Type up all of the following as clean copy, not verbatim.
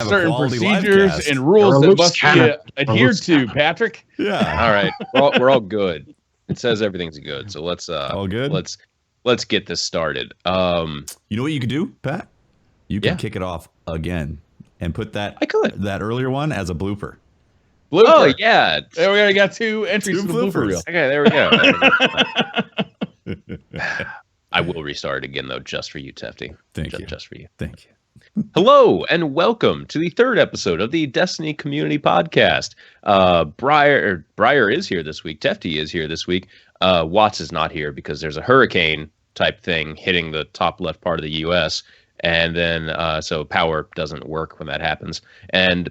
have certain a quality procedures livecast. and rules that must be adhered to, Patrick. Yeah. All right, we're all good. It says everything's good, so let's all good. Let's get this started. You know what you could do, Pat? You could kick it off again and put that earlier one as a blooper. Blooper. Oh yeah, there we got 2 entries to the blooper reel. Okay, there we go. I will restart again though, just for you, Tefty. Thank you. Just for you. Thank you. Hello and welcome to the 3rd episode of the Destiny Community Podcast. Briar is here this week. Tefty is here this week. Watts is not here because there's a hurricane type thing hitting the top left part of the U.S. and then so power doesn't work when that happens. And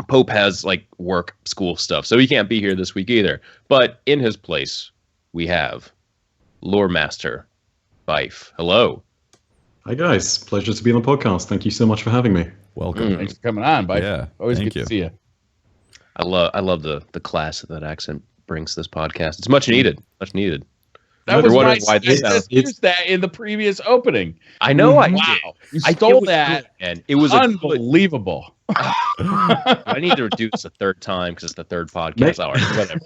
Pope has like work, school stuff, so he can't be here this week either. But in his place, we have Lore Master Byf. Hello. Hi guys, pleasure to be on the podcast. Thank you so much for having me. Welcome. Thanks for coming on, Byf. Yeah, always good to see you. I love the class that accent brings to this podcast. It's much needed. Much needed. That was wondering why they used that in the previous opening. I know. Wow, you stole that, and it was unbelievable. I need to reduce the 3rd time because it's the 3rd podcast hour. Whatever.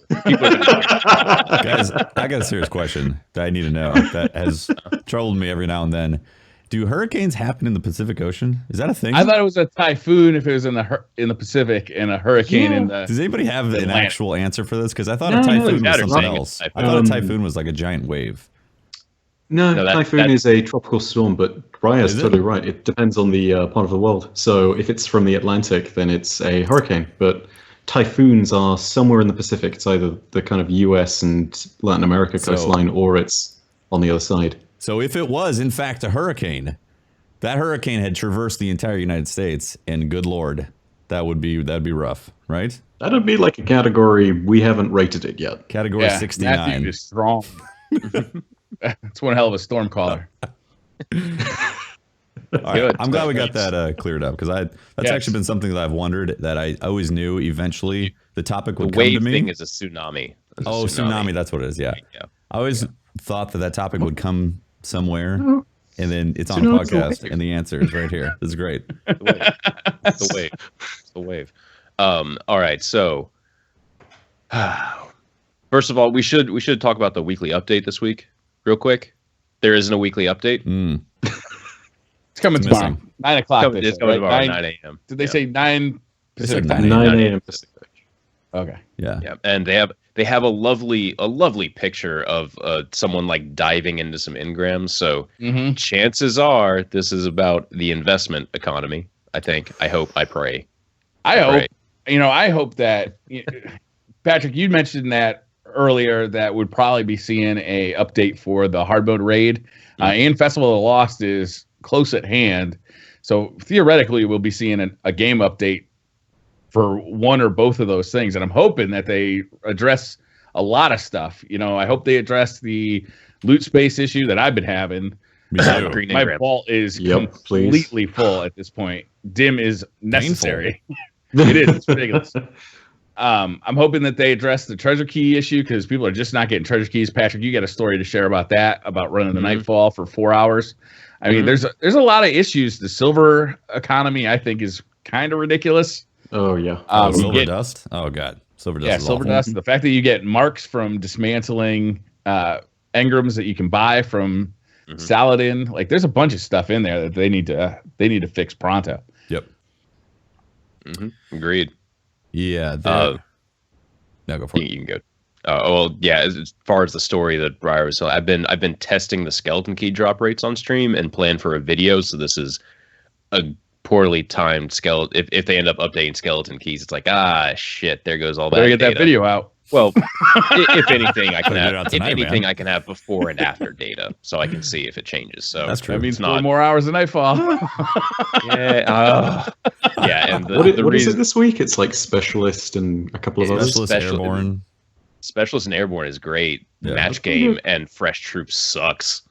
Guys, I got a serious question that I need to know that has troubled me every now and then. Do hurricanes happen in the Pacific Ocean? Is that a thing? I thought it was a typhoon if it was in the Pacific and a hurricane in the. Does anybody have an actual answer for this? Because I thought a typhoon was something else. I thought a typhoon was like a giant wave. No, typhoon is a tropical storm, but Briar's totally right. It depends on the part of the world. So if it's from the Atlantic, then it's a hurricane. But typhoons are somewhere in the Pacific. It's either the kind of US and Latin America coastline, or it's on the other side. So if it was, in fact, a hurricane, that hurricane had traversed the entire United States, and good Lord, that'd be rough, right? That'd be like a category we haven't rated it yet. Category 69. That dude is strong. That's one hell of a storm caller. Right, I'm glad we got that cleared up, because that's actually been something that I've wondered, that I always knew eventually the topic would come to me. The wave thing is a tsunami. Tsunami, that's what it is, yeah. I always thought that topic would come somewhere, and then it's on a podcast, and the answer is right here. This is great. It's the wave. All right, so first of all, we should talk about the weekly update this week, real quick. There isn't a weekly update. It's coming tomorrow, 9 o'clock. It's coming tomorrow, 9 a.m. Did they say 9 Pacific? 9 a.m. Pacific. Okay. Yeah. And they have a lovely picture of someone like diving into some engrams. So chances are this is about the investment economy. I think. I hope. I pray. I hope that Patrick, you mentioned that earlier, that would probably be seeing a update for the hard mode raid, and Festival of the Lost is close at hand. So theoretically, we'll be seeing a game update for one or both of those things. And I'm hoping that they address a lot of stuff. I hope they address the loot space issue that I've been having. My vault is completely full at this point. Dim is necessary. It is. It's ridiculous. I'm hoping that they address the treasure key issue, because people are just not getting treasure keys. Patrick, you got a story to share about that, about running the Nightfall for 4 hours. I mean, there's a lot of issues. The silver economy, I think, is kind of ridiculous. Oh yeah. Silver dust. Oh god, silver dust. Yeah, silver dust. The fact that you get marks from dismantling engrams that you can buy from Saladin, like there's a bunch of stuff in there that they need to fix pronto. Yep. Agreed. Yeah. Now go for it. You can go. Well, yeah. As far as the story that Briar was telling, I've been testing the skeleton key drop rates on stream and plan for a video. So this is a poorly timed skeleton. If they end up updating skeleton keys, it's like, shit, there goes all that. Better get that video out. Well, if anything, I can have before and after data, so I can see if it changes. So that's true. That means 4 more hours of Nightfall. Yeah. And what is it this week? It's like Specialist and a couple of others. Specialist and Airborne is great. Yeah. Match game and Fresh Troops sucks.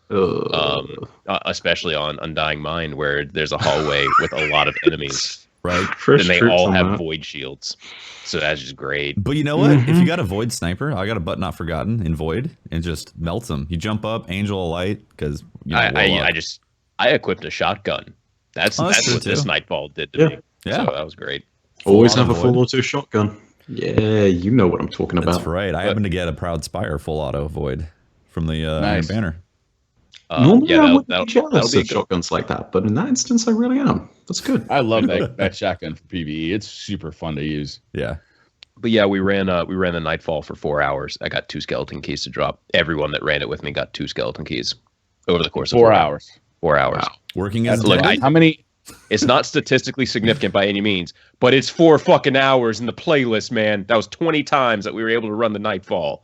Especially on Undying Mind, where there's a hallway with a lot of enemies. Right. And they all have void shields. So that's just great. But you know what? If you got a Void Sniper, I got a But Not Forgotten in Void, and just melts them. You jump up, Angel of Light, because I equipped a shotgun. That's what this Nightfall did to me. Yeah. So that was great. Always have a full auto shotgun. Yeah, you know what I'm talking about. That's right. I happen to get a Proud Spire full auto void from the Nice. banner. Normally I wouldn't be jealous of shotguns like that, but in that instance I really am. That's good. I love that shotgun for PvE. It's super fun to use. Yeah. But yeah, we ran the Nightfall for 4 hours. I got 2 skeleton keys to drop. Everyone that ran it with me got 2 skeleton keys over the course of 4 hours. 4 hours. Wow. Working as Look, a How many? It's not statistically significant by any means, but it's 4 fucking hours in the playlist, man. That was 20 times that we were able to run the Nightfall.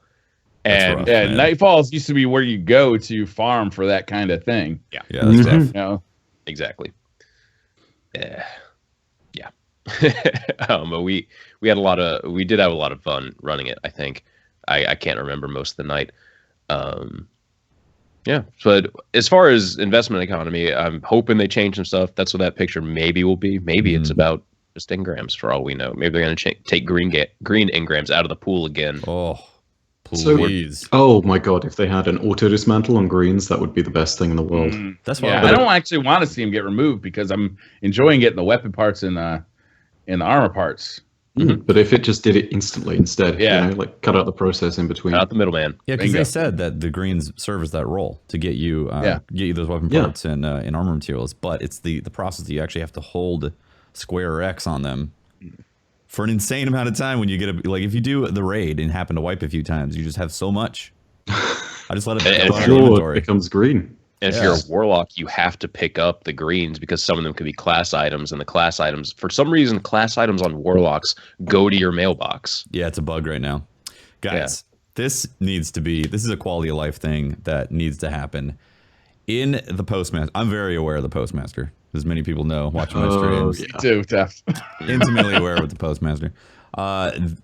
And rough, yeah, man. Nightfalls used to be where you go to farm for that kind of thing. yeah, that's tough. You know? exactly. Yeah. But we did have a lot of fun running it. I think I can't remember most of the night. Yeah, but as far as investment economy, I'm hoping they change some stuff. That's what that picture maybe will be. Maybe it's about just engrams for all we know. Maybe they're going to take green engrams out of the pool again. Oh, please. Oh my god, if they had an auto dismantle on greens, that would be the best thing in the world. That's why I don't actually want to see them get removed because I'm enjoying getting the weapon parts and the armor parts. But if it just did it instantly instead, Yeah. like cut out the process in between. Cut out the middleman. Yeah, because Bingo. they said that the greens serve as that role to get you those weapon Yeah. parts and armor materials, but it's the process that you actually have to hold square or X on them for an insane amount of time when you get if you do the raid and happen to wipe a few times, you just have so much. I just let it And go out of Sure, it inventory. becomes green. And if you're a warlock, you have to pick up the greens because some of them could be class items, and the class items, for some reason, class items on warlocks go to your mailbox. Yeah, it's a bug right now. Guys, this is a quality of life thing that needs to happen. In the Postmaster, I'm very aware of the Postmaster, as many people know watching my streams. Yeah. Too tough. Intimately aware with the Postmaster.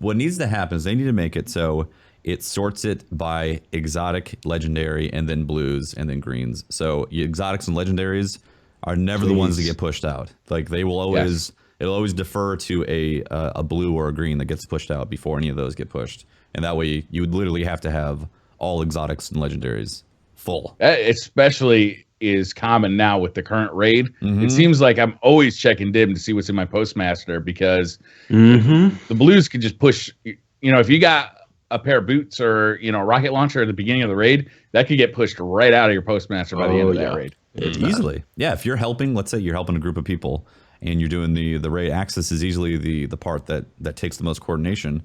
What needs to happen is they need to make it so it sorts it by exotic, legendary, and then blues, and then greens. So exotics and legendaries are never the ones that get pushed out. Like they will always, it'll always defer to a blue or a green that gets pushed out before any of those get pushed. And that way you would literally have to have all exotics and legendaries full. That especially is common now with the current raid. It seems like I'm always checking dim to see what's in my Postmaster because the blues could just push. If you got a pair of boots or a rocket launcher at the beginning of the raid, that could get pushed right out of your Postmaster by the end of that raid. Easily. Yeah, if you're helping, let's say you're helping a group of people and you're doing the raid, Aksis is easily the part that takes the most coordination,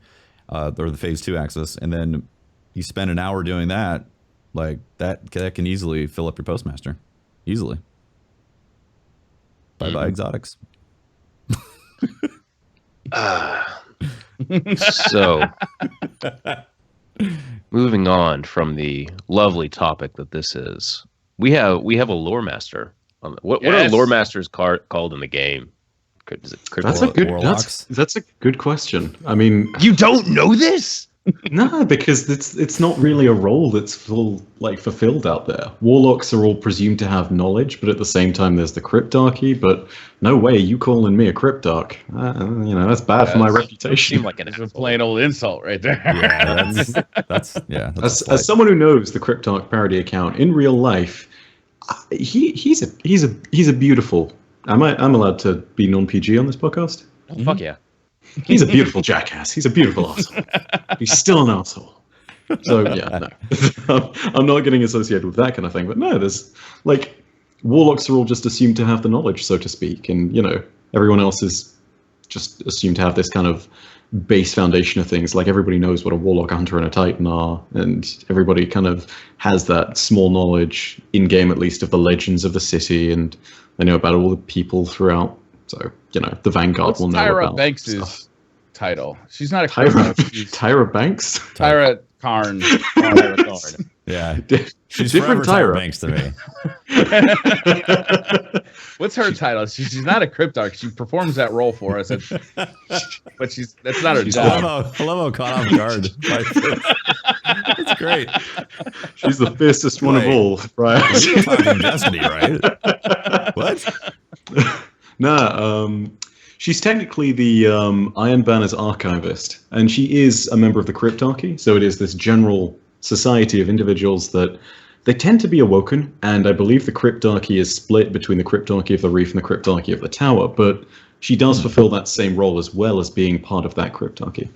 or the phase 2 Aksis, and then you spend an hour doing that, like that can easily fill up your Postmaster. Easily. Bye-bye exotics. So, moving on from the lovely topic that this is, we have a lore master. What are lore masters called in the game? Is it That's a good question. I mean, you don't know this? No, because it's not really a role that's fulfilled out there. Warlocks are all presumed to have knowledge, but at the same time, there's the cryptarchy. But no way, you calling me a cryptarch? That's bad for my reputation. Seem like It's a plain old insult right there. Yeah, that's as someone who knows the cryptarch parody account in real life, he's a beautiful. I'm allowed to be non-PG on this podcast? Oh, fuck yeah. He's a beautiful jackass. He's a beautiful asshole. He's still an asshole. So yeah, no. I'm not getting associated with that kind of thing. But no, there's warlocks are all just assumed to have the knowledge, so to speak, and everyone else is just assumed to have this kind of base foundation of things. Like everybody knows what a warlock, a hunter, and a titan are, and everybody kind of has that small knowledge in game, at least, of the legends of the city, and they know about all the people throughout. So, the Vanguard will know Tyra about Banks' stuff. title? She's not a Tyra Banks? Tyra Karn. Yeah. She's Different forever Tyra Banks to me. What's her title? She's not a cryptarch. She performs that role for us. But that's not her I job. love how caught off guard. It's great. She's the fiercest one of all, right? You're talking Destiny, right? What? She's technically the Iron Banner's archivist, and she is a member of the Cryptarchy, so it is this general society of individuals that They tend to be awoken, and I believe the Cryptarchy is split between the Cryptarchy of the Reef and the Cryptarchy of the Tower, but she does fulfill that same role as well as being part of that Cryptarchy.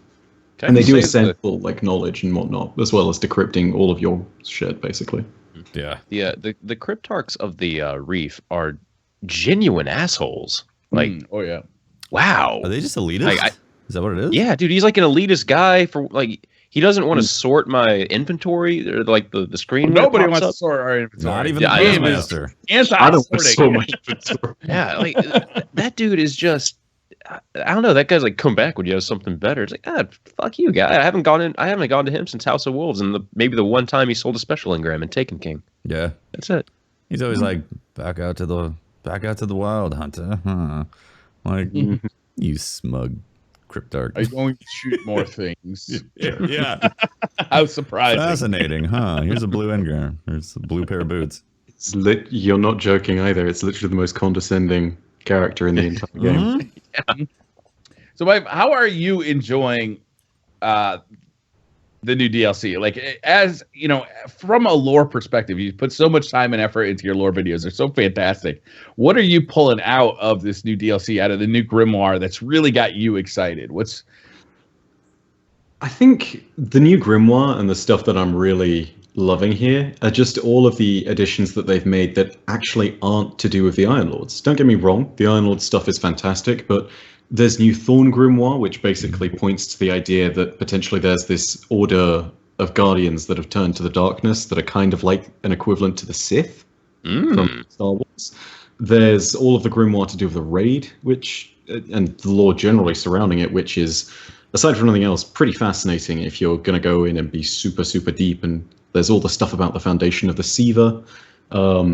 And they do essential knowledge and whatnot, as well as decrypting all of your shit, basically. Yeah. The Cryptarchs of the Reef are genuine assholes. Like, oh yeah. Wow. Are they just elitist? Is that what it is? Yeah, dude. He's like an elitist guy for like. He doesn't want to sort my inventory or like the screen. Nobody wants to sort our inventory. Not even the Postmaster. I don't want to sort my inventory. Yeah, like that dude is just. I don't know. That guy's like, come back when you have something better. It's like, fuck you, guy. I haven't gone to him since House of Wolves, and maybe the one time he sold a special engram in Taken King. Yeah, that's it. He's always like, back out to the wild, Hunter. Huh? Like, you smug Cryptarch. Are you going to shoot more things? Yeah. How surprising. Fascinating, huh? Here's a blue engram. Here's a blue pair of boots. You're not joking either. It's literally the most condescending character in the entire game. Yeah. So, how are you enjoying the new DLC? Like, as you know, from a lore perspective, you put so much time and effort into your lore videos. They're so fantastic. What are you pulling out of this new DLC, out of the new Grimoire, that's really got you excited? I think the new Grimoire and the stuff that I'm really loving here are just all of the additions that they've made that actually aren't to do with the Iron Lords. Don't get me wrong, the Iron Lord stuff is fantastic, but there's new Thorn Grimoire, which basically points to the idea that potentially there's this order of Guardians that have turned to the darkness that are kind of like an equivalent to the Sith from Star Wars. There's all of the Grimoire to do with the Raid, and the lore generally surrounding it, which is, aside from anything else, pretty fascinating if you're going to go in and be super, super deep. And there's all the stuff about the foundation of the SIVA.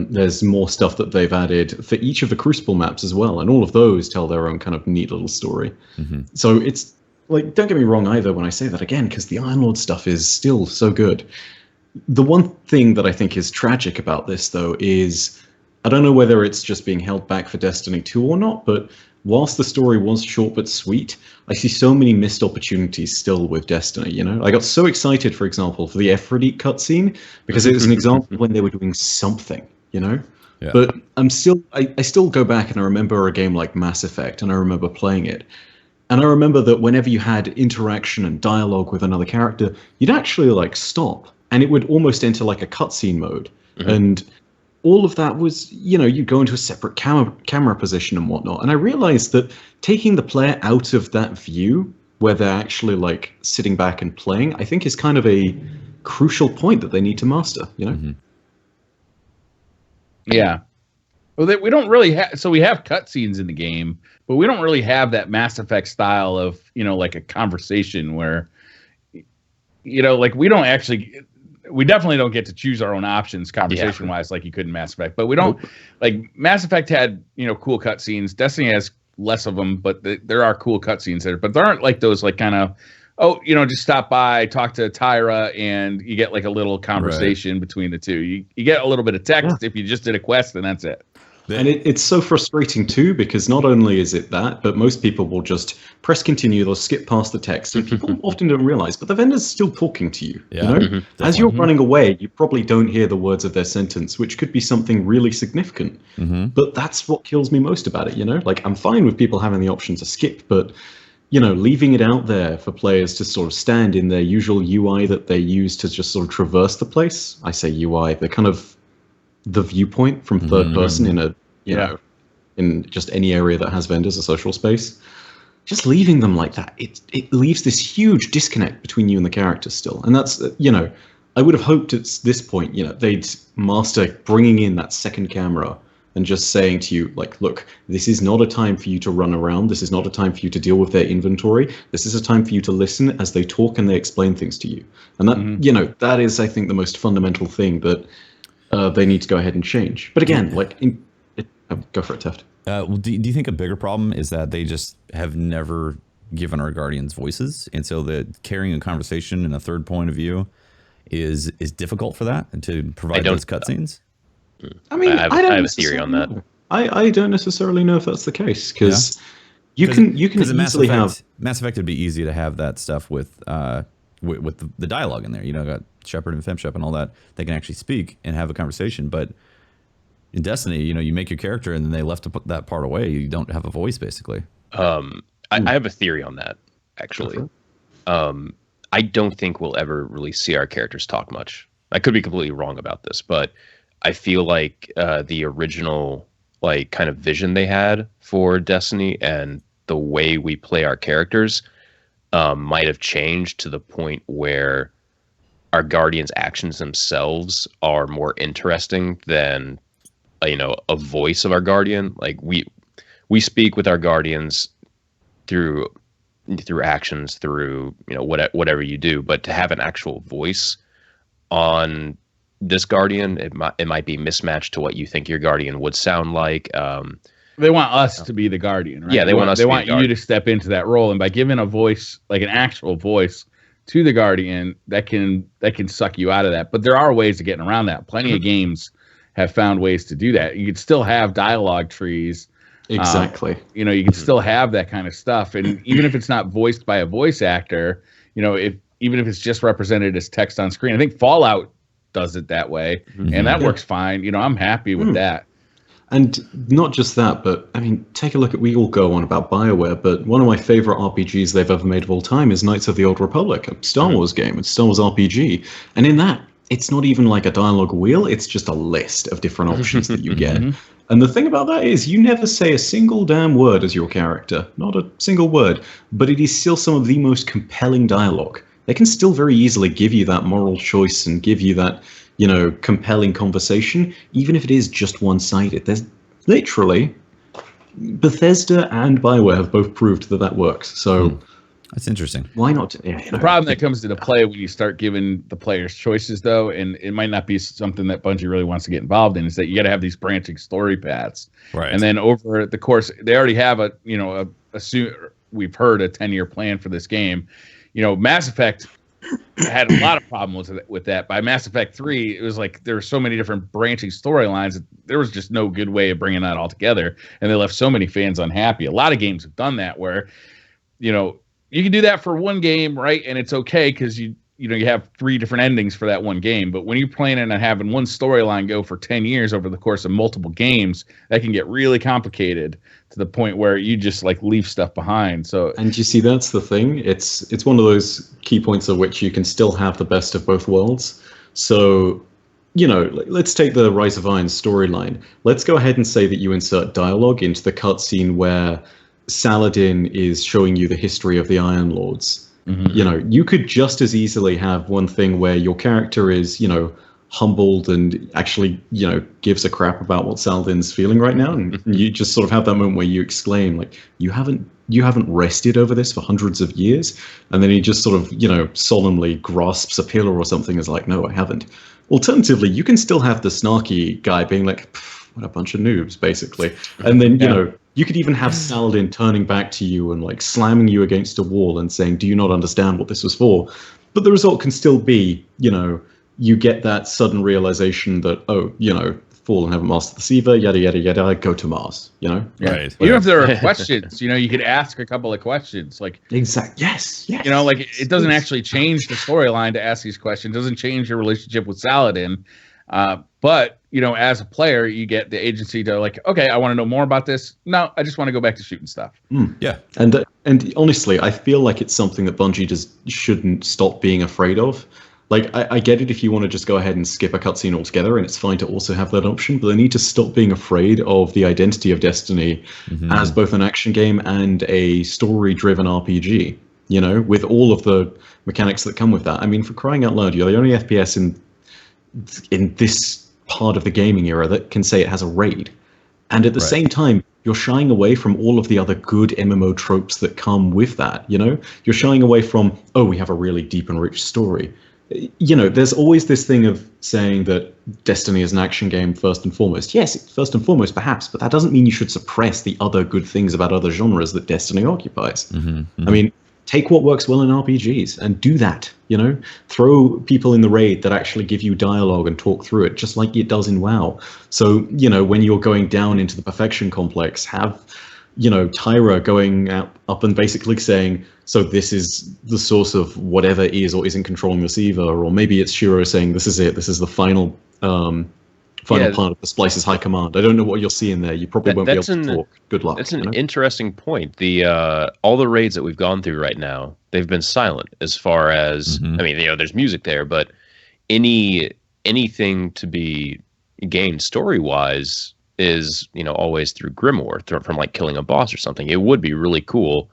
There's more stuff that they've added for each of the Crucible maps as well, and all of those tell their own kind of neat little story. So it's like, don't get me wrong either when I say that again, because the Iron Lord stuff is still so good. The one thing that I think is tragic about this, though, is I don't know whether it's just being held back for Destiny 2 or not, but whilst the story was short but sweet, I see so many missed opportunities still with Destiny, you know? I got so excited, for example, for the Aphrodite cutscene, because it was an example when they were doing something, you know? Yeah. But I still go back and I remember a game like Mass Effect, and I remember playing it. And I remember that whenever you had interaction and dialogue with another character, you'd actually like stop, and it would almost enter like a cutscene mode. And all of that was, you know, you go into a separate camera position and whatnot. And I realized that taking the player out of that view, where they're actually like sitting back and playing, I think is kind of a crucial point that they need to master, you know? Yeah. Well, we don't really have, so we have cutscenes in the game, but we don't really have that Mass Effect style of, you know, like a conversation where, you know, like we definitely don't get to choose our own options conversation-wise like you could in Mass Effect. But we don't, like, Mass Effect had, you know, cool cutscenes. Destiny has less of them, but there are cool cutscenes there. But there aren't, like, those, like, kind of, you know, just stop by, talk to Tyra, and you get, like, a little conversation between the two. You get a little bit of text if you just did a quest, and that's it. And it's so frustrating too, because not only is it that, but most people will just press continue, they'll skip past the text, and people often don't realize, but the vendor's still talking to you. You know? As you're running away, you probably don't hear the words of their sentence, which could be something really significant. But that's what kills me most about it, you know? Like, I'm fine with people having the option to skip, but, you know, leaving it out there for players to sort of stand in their usual UI that they use to just sort of traverse the place. I say UI, they're kind of the viewpoint from third person in a, you know, in just any area that has vendors or social space. Just leaving them like that, it leaves this huge disconnect between you and the characters still. And that's, you know, I would have hoped at this point, you know, they'd master bringing in that second camera and just saying to you, like, look, this is not a time for you to run around. This is not a time for you to deal with their inventory. This is a time for you to listen as they talk and they explain things to you. And that, you know, that is, I think, the most fundamental thing that they need to go ahead and change. But again, like, go for it, Teft. Well, do you think a bigger problem is that they just have never given our Guardians voices, and so the carrying a conversation in a third point of view is difficult for that, and to provide those cutscenes? I mean, I have a theory on that. I don't necessarily know if that's the case, because you can easily have Mass Effect would be easy to have that stuff with with the dialogue in there. You know, got Shepard and FemShep and all that. They can actually speak and have a conversation. But in Destiny, you know, you make your character and then they left to put that part away. You don't have a voice, basically. I have a theory on that, actually. I don't think we'll ever really see our characters talk much. I could be completely wrong about this, but I feel like the original like kind of vision they had for Destiny and the way we play our characters might have changed to the point where our Guardians' actions themselves are more interesting than a voice of our Guardian. Like we speak with our Guardians through actions, through whatever you do, but to have an actual voice on this Guardian, it might be mismatched to what you think your Guardian would sound like. They want us to be the Guardian, right? Yeah, they want us. They want you to step into that role, and by giving a voice, like an actual voice, to the Guardian, that can suck you out of that. But there are ways of getting around that. Plenty of games have found ways to do that. You could still have dialogue trees. Exactly. You can still have that kind of stuff, and even if it's not voiced by a voice actor, even if it's just represented as text on screen, I think Fallout does it that way, and that works fine. I'm happy with that. And not just that, but I mean, take a look at, we all go on about BioWare, but one of my favorite RPGs they've ever made of all time is Knights of the Old Republic, a Star Wars game, it's Star Wars RPG. And in that, it's not even like a dialogue wheel, it's just a list of different options that you get. And the thing about that is you never say a single damn word as your character, not a single word, but it is still some of the most compelling dialogue. They can still very easily give you that moral choice and give you that, compelling conversation, even if it is just one-sided. There's literally, Bethesda and BioWare have both proved that works. So that's interesting. Why not? The problem that comes into play when you start giving the players choices, though, and it might not be something that Bungie really wants to get involved in, is that you got to have these branching story paths. Right. And then over the course, they already have we've heard a 10-year plan for this game. Mass Effect had a lot of problems with that. By Mass Effect 3, it was like there were so many different branching storylines that there was just no good way of bringing that all together, and they left so many fans unhappy. A lot of games have done that where, you can do that for one game, right? And it's okay because you have 3 different endings for that one game. But when you're planning on having one storyline go for 10 years over the course of multiple games, that can get really complicated to the point where you just like leave stuff behind. So, and you see, that's the thing. It's one of those key points of which you can still have the best of both worlds. So, let's take the Rise of Iron storyline. Let's go ahead and say that you insert dialogue into the cutscene where Saladin is showing you the history of the Iron Lords. You could just as easily have one thing where your character is, humbled and actually, gives a crap about what Saladin's feeling right now, and you just sort of have that moment where you exclaim, like, you haven't rested over this for hundreds of years, and then he just sort of, solemnly grasps a pillar or something, is like, no, I haven't. Alternatively, you can still have the snarky guy being like, what a bunch of noobs, basically, and then you could even have Saladin turning back to you and like slamming you against a wall and saying, do you not understand what this was for? But the result can still be, you get that sudden realization that, fallen haven't mastered the SIVA, yada, yada, yada, go to Mars, Right. Even if there are questions, you could ask a couple of questions. Like, exactly. Yes. Like it doesn't actually change the storyline to ask these questions. It doesn't change your relationship with Saladin. But, as a player, you get the agency to like, okay, I want to know more about this. No, I just want to go back to shooting stuff. Yeah. And honestly, I feel like it's something that Bungie just shouldn't stop being afraid of. Like, I get it if you want to just go ahead and skip a cutscene altogether, and it's fine to also have that option, but they need to stop being afraid of the identity of Destiny as both an action game and a story-driven RPG, with all of the mechanics that come with that. I mean, for crying out loud, you're the only FPS in this part of the gaming era that can say it has a raid. And at the same time, you're shying away from all of the other good MMO tropes that come with that, You're shying away from, we have a really deep and rich story. There's always this thing of saying that Destiny is an action game first and foremost. Yes, first and foremost, perhaps, but that doesn't mean you should suppress the other good things about other genres that Destiny occupies. I mean, take what works well in RPGs and do that, Throw people in the raid that actually give you dialogue and talk through it, just like it does in WoW. So, when you're going down into the perfection complex, have, Tyra going up and basically saying, so this is the source of whatever is or isn't controlling the SIVA, or maybe it's Shiro saying, this is it, this is the final part of the Splice's high command. I don't know what you'll see in there. You probably won't be able to talk. Good luck. That's an interesting point. All the raids that we've gone through right now, they've been silent as far as, I mean, there's music there, but anything to be gained story-wise is, always through Grimoire, from like killing a boss or something. It would be really cool.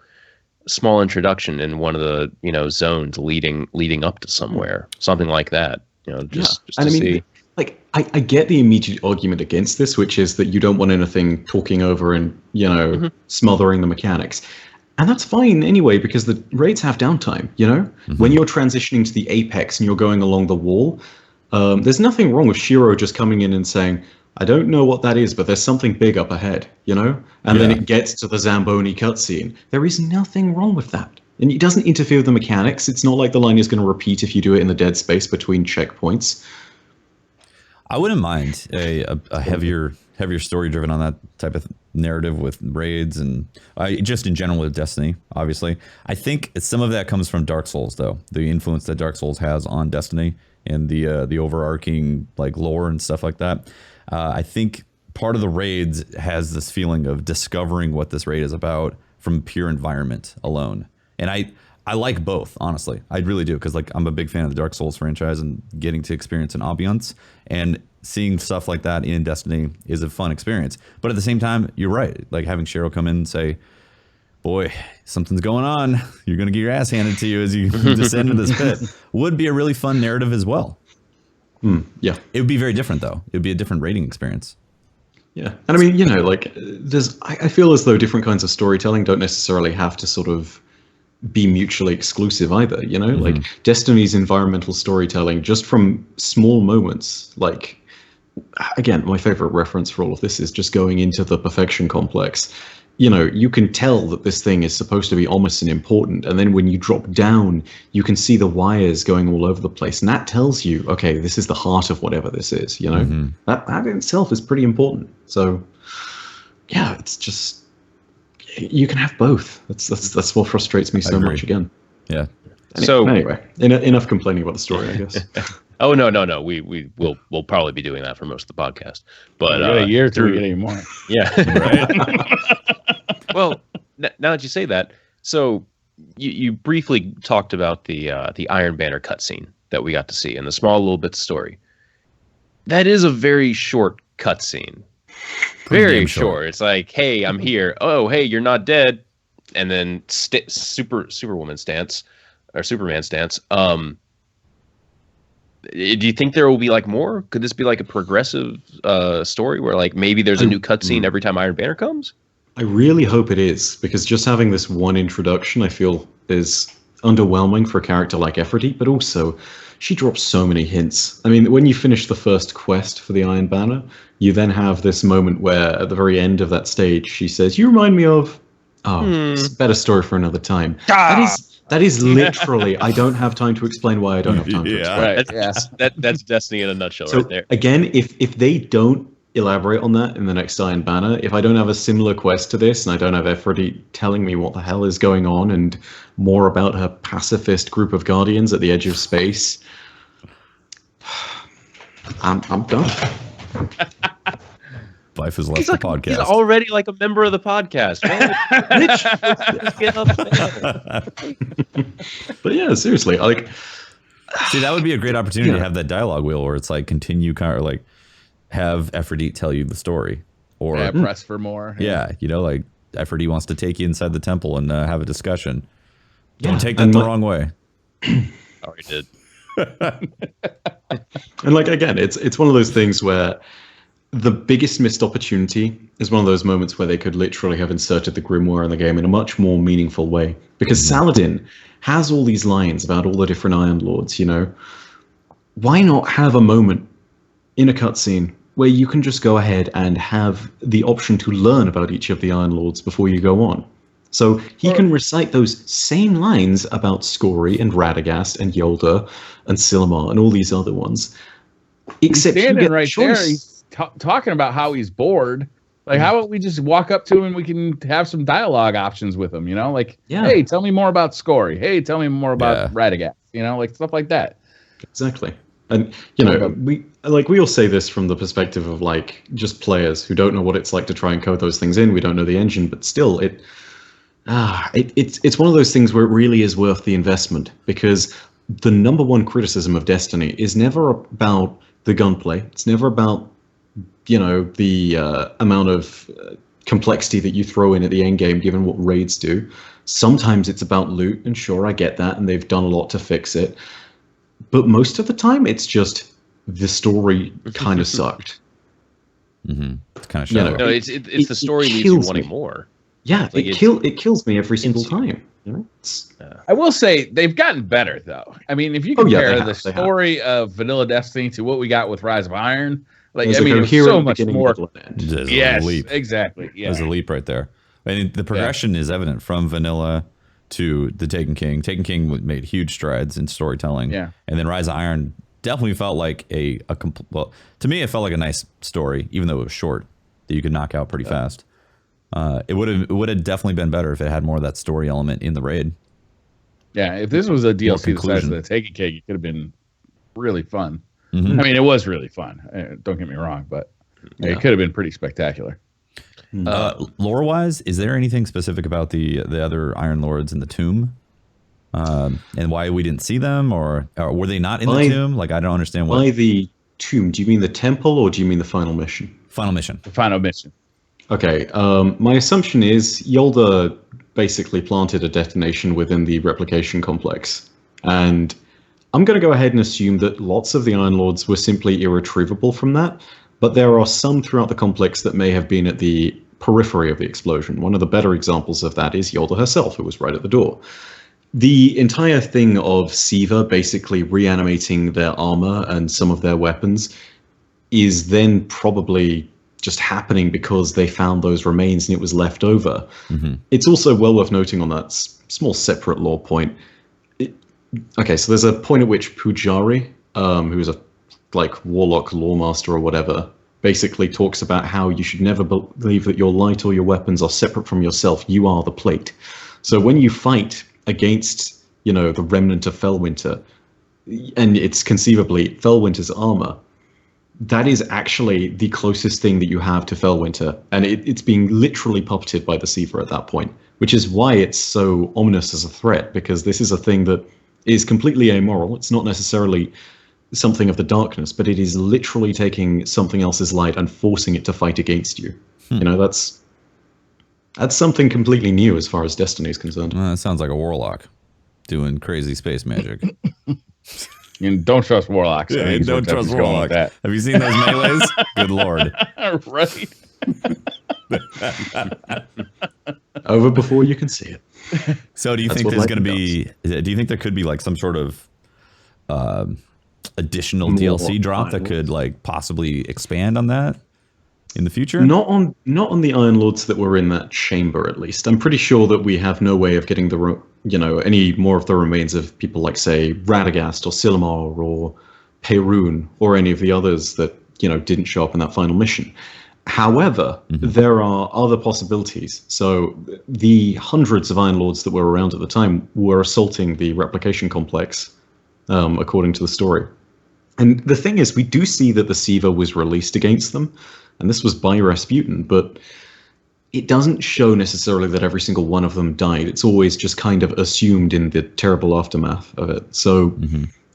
Small introduction in one of the, zones leading up to somewhere, something like that, just to see. Like, I get the immediate argument against this, which is that you don't want anything talking over and, smothering the mechanics. And that's fine anyway, because the raids have downtime, When you're transitioning to the apex and you're going along the wall, there's nothing wrong with Shiro just coming in and saying, I don't know what that is, but there's something big up ahead, And then it gets to the Zamboni cutscene. There is nothing wrong with that. And it doesn't interfere with the mechanics. It's not like the line is going to repeat if you do it in the dead space between checkpoints. I wouldn't mind a heavier story driven on that type of narrative with raids and just in general with Destiny, obviously. I think some of that comes from Dark Souls, though. The influence that Dark Souls has on Destiny and the overarching like lore and stuff like that. I think part of the raids has this feeling of discovering what this raid is about from pure environment alone. And I like both, honestly. I really do, because like I'm a big fan of the Dark Souls franchise and getting to experience an ambiance, and seeing stuff like that in Destiny is a fun experience. But at the same time, you're right. Like having Shiro come in and say, boy, something's going on. You're going to get your ass handed to you as you descend into this pit would be a really fun narrative as well. Yeah. It would be very different, though. It would be a different raiding experience. Yeah. And I mean, I feel as though different kinds of storytelling don't necessarily have to sort of be mutually exclusive either, like Destiny's environmental storytelling just from small moments, like again, my favorite reference for all of this is just going into the perfection complex. You can tell that this thing is supposed to be ominous and important, and then when you drop down, you can see the wires going all over the place, and that tells you, okay, this is the heart of whatever this is. That in itself is pretty important. So yeah, it's just, you can have both. That's what frustrates me so much again. Yeah. Anyway, enough complaining about the story, I guess. Oh no. We'll probably be doing that for most of the podcast. But a year through get any more. Yeah. Right. Well, now that you say that, so you briefly talked about the Iron Banner cutscene that we got to see and the small little bit of story. That is a very short cutscene. Very short. It's like, hey, I'm here. Oh, hey, you're not dead. And then Superwoman stance or Superman stance. Do you think there will be like more? Could this be like a progressive story where like maybe there's a new cutscene every time Iron Banner comes? I really hope it is, because just having this one introduction, I feel, is underwhelming for a character like Aphrodite, but also she drops so many hints. I mean, when you finish the first quest for the Iron Banner, you then have this moment where at the very end of that stage, she says, you remind me of... it's a better story for another time. That is literally, I don't have time to explain why I don't have time to explain. Right. That's Destiny in a nutshell right there. Again, if they don't elaborate on that in the next Iron Banner, if I don't have a similar quest to this and I don't have Aphrodite telling me what the hell is going on and more about her pacifist group of guardians at the edge of space, I'm done. Byf has left the podcast. He's already like a member of the podcast. But yeah, seriously, like, see, that would be a great opportunity to have that dialogue wheel where it's like continue kind of like have Aphrodite tell you the story, or press for more. Yeah, like Aphrodite wants to take you inside the temple and have a discussion. Don't take that the wrong way. Oh, he did. And like, again, it's one of those things where the biggest missed opportunity is one of those moments where they could literally have inserted the Grimoire in the game in a much more meaningful way. Because Saladin has all these lines about all the different Iron Lords, Why not have a moment in a cutscene where you can just go ahead and have the option to learn about each of the Iron Lords before you go on? So he can recite those same lines about Scory and Radagast and Yolda and Silmar and all these other ones. Except he's standing you get right choice. there. He's talking about how he's bored. Like, how about we just walk up to him and we can have some dialogue options with him, you know? Like, hey, tell me more about Scory. Hey, tell me more about Radagast, you know? Like, stuff like that. Exactly. And, you know, we all say this from the perspective of, like, just players who don't know what it's like to try and code those things in. We don't know the engine, but still, it's one of those things where it really is worth the investment, because the number one criticism of Destiny is never about the gunplay. It's never about, you know, the amount of complexity that you throw in at the end game, given what raids do. Sometimes it's about loot, and sure, I get that, and they've done a lot to fix it. But most of the time, it's just the story kind of sucked. It's kind of shallow. No, it's the story leaves you wanting more. Yeah, like it kills me every single time. You know? I will say they've gotten better, though. I mean, if you compare the story of Vanilla Destiny to what we got with Rise of Iron, like, I mean, it's so much more. Yes, exactly. Yeah. There's a leap right there. I mean, the progression is evident from Vanilla to the Taken King. Taken King made huge strides in storytelling. Yeah. And then Rise of Iron definitely felt like well, to me, it felt like a nice story, even though it was short, that you could knock out pretty fast. It would have definitely been better if it had more of that story element in the raid. Yeah, if this was a DLC the size of the Taken King, it could have been really fun. I mean, it was really fun. Don't get me wrong, but it could have been pretty spectacular. Lore-wise, is there anything specific about the other Iron Lords in the tomb, and why we didn't see them, or were they not in the tomb? Like, I don't understand why. By the tomb, do you mean the temple, or do you mean the final mission? Final mission. The final mission. Okay. My assumption is Yolda basically planted a detonation within the replication complex, and I'm going to go ahead and assume that lots of the Iron Lords were simply irretrievable from that, but there are some throughout the complex that may have been at the periphery of the explosion. One of the better examples of that is Yolda herself, who was right at the door. The entire thing of SIVA basically reanimating their armor and some of their weapons is then probably just happening because they found those remains and it was left over. It's also well worth noting on that small separate lore point. Okay, so there's a point at which Pujari, who is a warlock loremaster or whatever, basically talks about how you should never believe that your light or your weapons are separate from yourself. You are the plate. So when you fight against, you know, the remnant of Fellwinter, and it's conceivably Fellwinter's armor, that is actually the closest thing that you have to Fellwinter, and it's being literally puppeted by the SIVA at that point, which is why it's so ominous as a threat, because this is a thing that is completely amoral. It's not necessarily something of the darkness, but it is literally taking something else's light and forcing it to fight against you. You know, that's something completely new as far as Destiny is concerned. That sounds like a warlock doing crazy space magic. And don't trust warlocks. Yeah, don't trust warlocks. Have you seen those melees? Good lord. Right. Over before you can see it. So do you think there's going to be, do you think there could be like some sort of additional DLC drop that could like possibly expand on that in the future? Not on the Iron Lords that were in that chamber, at least. I'm pretty sure that we have no way of getting any more of the remains of people like, say, Radagast or Silmar or Perun or any of the others that, you know, didn't show up in that final mission. However, there are other possibilities. So the hundreds of Iron Lords that were around at the time were assaulting the replication complex, according to the story. And the thing is, we do see that the SIVA was released against them, and this was by Rasputin, but it doesn't show necessarily that every single one of them died. It's always just kind of assumed in the terrible aftermath of it. So,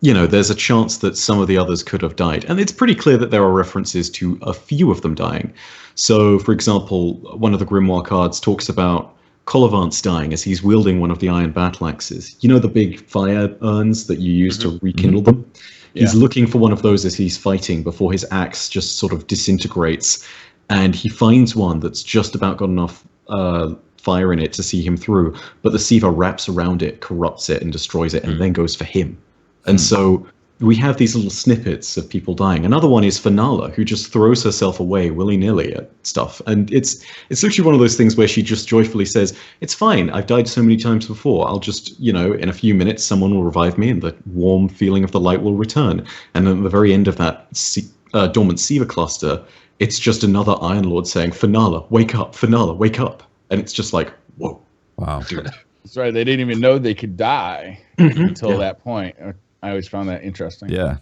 you know, there's a chance that some of the others could have died. And it's pretty clear that there are references to a few of them dying. So, for example, one of the Grimoire cards talks about Collivant's dying as he's wielding one of the iron battle axes. You know, the big fire urns that you use to rekindle them? He's looking for one of those as he's fighting before his axe just sort of disintegrates. And he finds one that's just about got enough fire in it to see him through. But the SIVA wraps around it, corrupts it, and destroys it, and then goes for him. And so we have these little snippets of people dying. Another one is Fenala, who just throws herself away willy-nilly at stuff. And it's literally one of those things where she just joyfully says, it's fine, I've died so many times before. I'll just, you know, in a few minutes, someone will revive me and the warm feeling of the light will return. And then at the very end of that dormant SIVA cluster It's just another Iron Lord saying, Finala, wake up, Finala, wake up. And it's just like, whoa. Wow. Dude. That's right. They didn't even know they could die until that point. I always found that interesting. Yeah.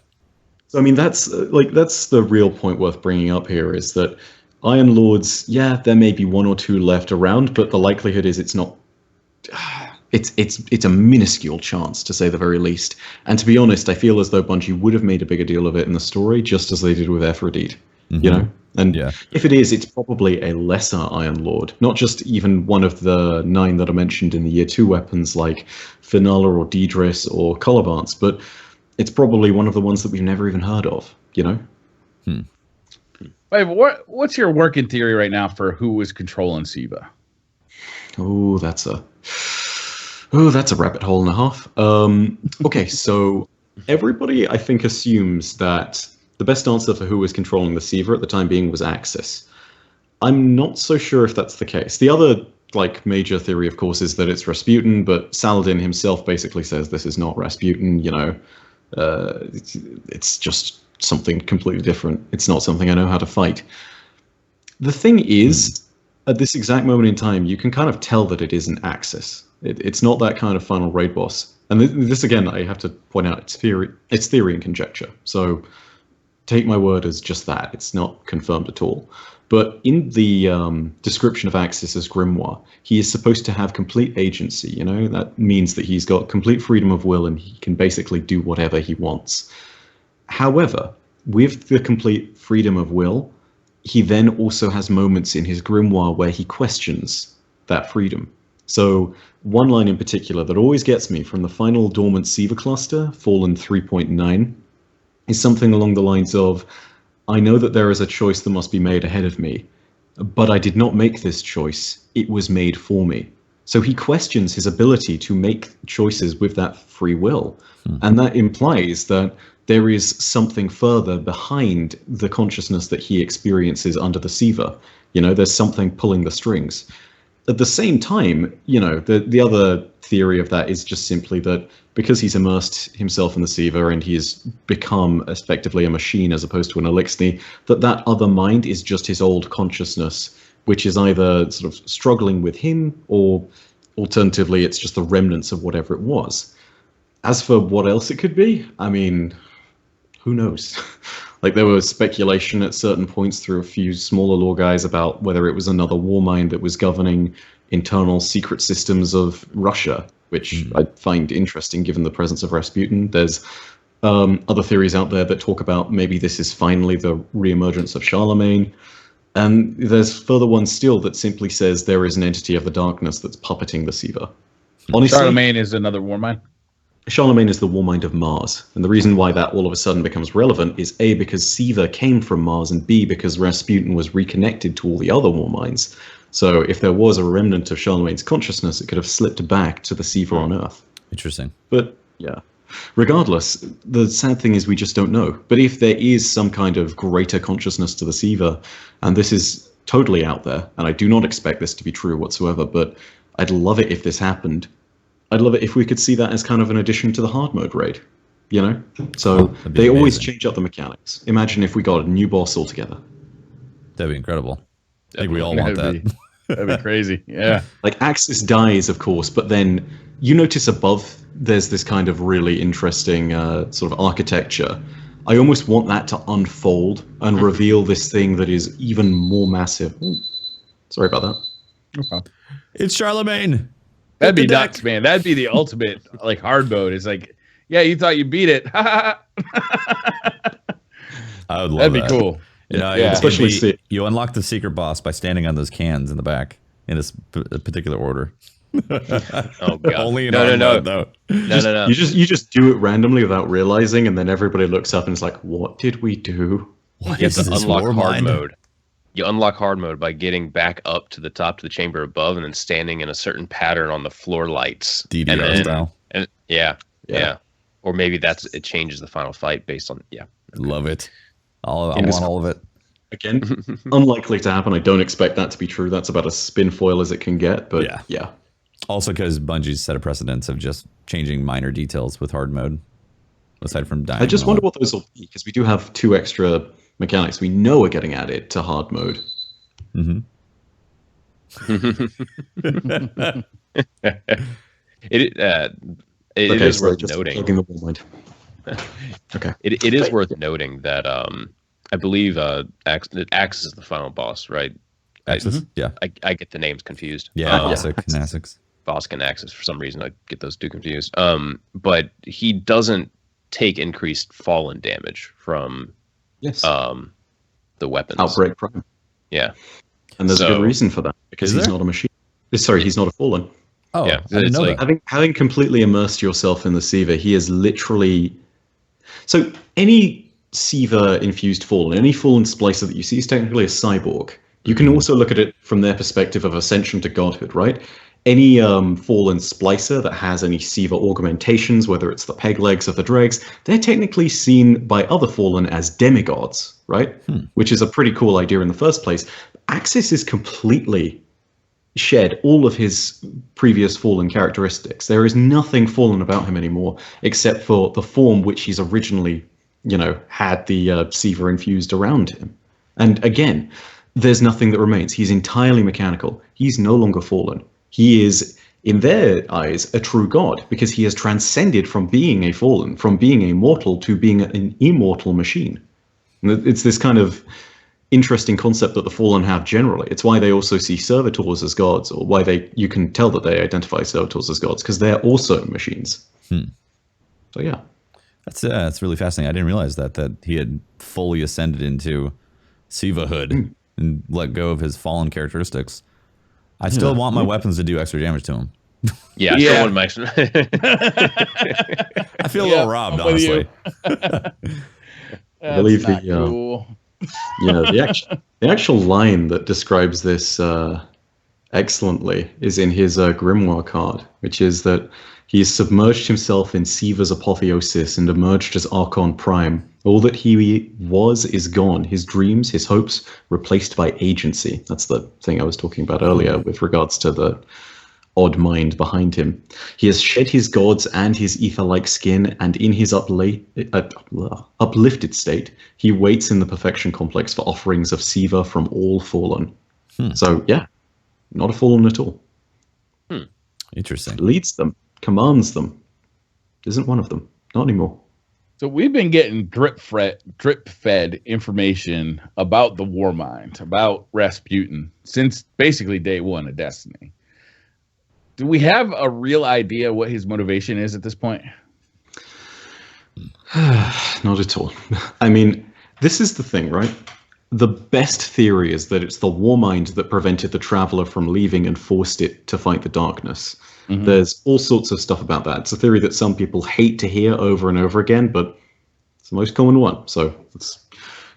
So, I mean, that's the real point worth bringing up here is that Iron Lords, yeah, there may be one or two left around, but the likelihood is it's not. It's a minuscule chance, to say the very least. And to be honest, I feel as though Bungie would have made a bigger deal of it in the story, just as they did with Aphrodite. Mm-hmm. You know, and if it is, it's probably a lesser Iron Lord, not just even one of the 9 that are mentioned in the Year 2 weapons like Finala or Deidris or Colobance, but it's probably one of the ones that we've never even heard of. You know. Wait, what's your working theory right now for who was controlling SIVA? Oh, that's a rabbit hole and a half. Okay, so everybody, I think, assumes that the best answer for who was controlling the SIVA at the time being was Aksis. I'm not so sure if that's the case. The other major theory, of course, is that it's Rasputin, but Saladin himself basically says this is not Rasputin. You know, it's just something completely different. It's not something I know how to fight. The thing is, at this exact moment in time, you can kind of tell that it isn't Aksis. It's not that kind of final raid boss. And this again, I have to point out, it's theory and conjecture. So take my word as just that. It's not confirmed at all. But in the description of Aksis's grimoire, he is supposed to have complete agency. You know, that means that he's got complete freedom of will and he can basically do whatever he wants. However, with the complete freedom of will, he then also has moments in his grimoire where he questions that freedom. So one line in particular that always gets me from the final dormant SIVA cluster, Fallen 3.9, is something along the lines of, I know that there is a choice that must be made ahead of me, but I did not make this choice. It was made for me. So he questions his ability to make choices with that free will. And that implies that there is something further behind the consciousness that he experiences under the SIVA. You know, there's something pulling the strings. At the same time, you know, the other theory of that is just simply that because he's immersed himself in the SIVA and he's become effectively a machine as opposed to an elixir, that other mind is just his old consciousness, which is either sort of struggling with him or alternatively it's just the remnants of whatever it was. As for what else it could be, I mean, who knows? There was speculation at certain points through a few smaller lore guys about whether it was another war mind that was governing internal secret systems of Russia, which I find interesting given the presence of Rasputin. There's other theories out there that talk about maybe this is finally the reemergence of Charlemagne. And there's further ones still that simply says there is an entity of the darkness that's puppeting the SIVA. Honestly, Charlemagne is another war mind? Charlemagne is the war mind of Mars. And the reason why that all of a sudden becomes relevant is A, because SIVA came from Mars, and B, because Rasputin was reconnected to all the other war minds. So if there was a remnant of Charlemagne's consciousness, it could have slipped back to the SIVA on Earth. Interesting. But yeah, regardless, the sad thing is we just don't know. But if there is some kind of greater consciousness to the SIVA, and this is totally out there, and I do not expect this to be true whatsoever, but I'd love it if this happened. I'd love it if we could see that as kind of an addition to the hard mode raid, you know? So they always change up the mechanics. Imagine if we got a new boss altogether. That'd be incredible. I think we all want that. That'd be crazy, yeah. Aksis dies, of course, but then you notice above there's this kind of really interesting sort of architecture. I almost want that to unfold and reveal this thing that is even more massive. Ooh, sorry about that. No problem. It's Charlemagne. That'd be nuts, man. That'd be the ultimate hard mode. It's yeah, you thought you beat it. I would love that. That'd be cool. You know, yeah. Especially you unlock the secret boss by standing on those cans in the back in this particular order. Oh god! Only in No. You just do it randomly without realizing, and then everybody looks up and is like, "What did we do?" You have to unlock hard mode. You unlock hard mode by getting back up to the top to the chamber above, and then standing in a certain pattern on the floor lights. DDR style. And yeah. Or maybe it changes the final fight based on Love it. I want all of it. Again, unlikely to happen. I don't expect that to be true. That's about as spin foil as it can get. But yeah. Also, because Bungie's set a precedence of just changing minor details with hard mode, aside from dying. I just wonder what those will be, because we do have 2 extra mechanics we know are getting added to hard mode. Mm-hmm. It is worth noting. Okay. It is worth noting that I believe Aksis is the final boss, right? Aksis, yeah. I get the names confused. Yeah, Bosk and Aksis. Bosk and Aksis, for some reason I get those two confused. But he doesn't take increased fallen damage from the weapons. Outbreak Prime. Yeah. And there's a good reason for that, because he's not a machine. Sorry, he's not a fallen. Oh, yeah. I didn't know that. Having completely immersed yourself in the SIVA, he is literally... So any SIVA-infused fallen, any fallen splicer that you see is technically a cyborg. You can also look at it from their perspective of ascension to godhood, right? Any fallen splicer that has any SIVA augmentations, whether it's the peg legs or the dregs, they're technically seen by other fallen as demigods, right? Which is a pretty cool idea in the first place. Aksis is completely shed all of his previous fallen characteristics. There is nothing fallen about him anymore, except for the form which he's originally, had the SIVA infused around him. And again, there's nothing that remains. He's entirely mechanical. He's no longer fallen. He is, in their eyes, a true god, because he has transcended from being a fallen, from being a mortal to being an immortal machine. And it's this kind of interesting concept that the fallen have generally. It's why they also see servitors as gods, or why you can tell that they identify servitors as gods, because they're also machines. So yeah. That's really fascinating. I didn't realize that he had fully ascended into SIVA-hood and let go of his fallen characteristics. I still want my weapons to do extra damage to him. Yeah. I feel a little robbed, honestly. I believe the actual line that describes this excellently is in his grimoire card, which is that he has submerged himself in SIVA's apotheosis and emerged as Archon Prime. All that he was is gone. His dreams, his hopes, replaced by agency. That's the thing I was talking about earlier with regards to the odd mind behind him. He has shed his gods and his ether-like skin, and in his uplifted state, he waits in the perfection complex for offerings of SIVA from all fallen. So, yeah, not a fallen at all. Interesting. Leads them, commands them. Isn't one of them. Not anymore. So we've been getting drip-fed information about the Warmind, about Rasputin, since basically day one of Destiny. Do we have a real idea what his motivation is at this point? Not at all. I mean, this is the thing, right? The best theory is that it's the Warmind that prevented the Traveler from leaving and forced it to fight the darkness. There's all sorts of stuff about that. It's a theory that some people hate to hear over and over again, but it's the most common one. So let's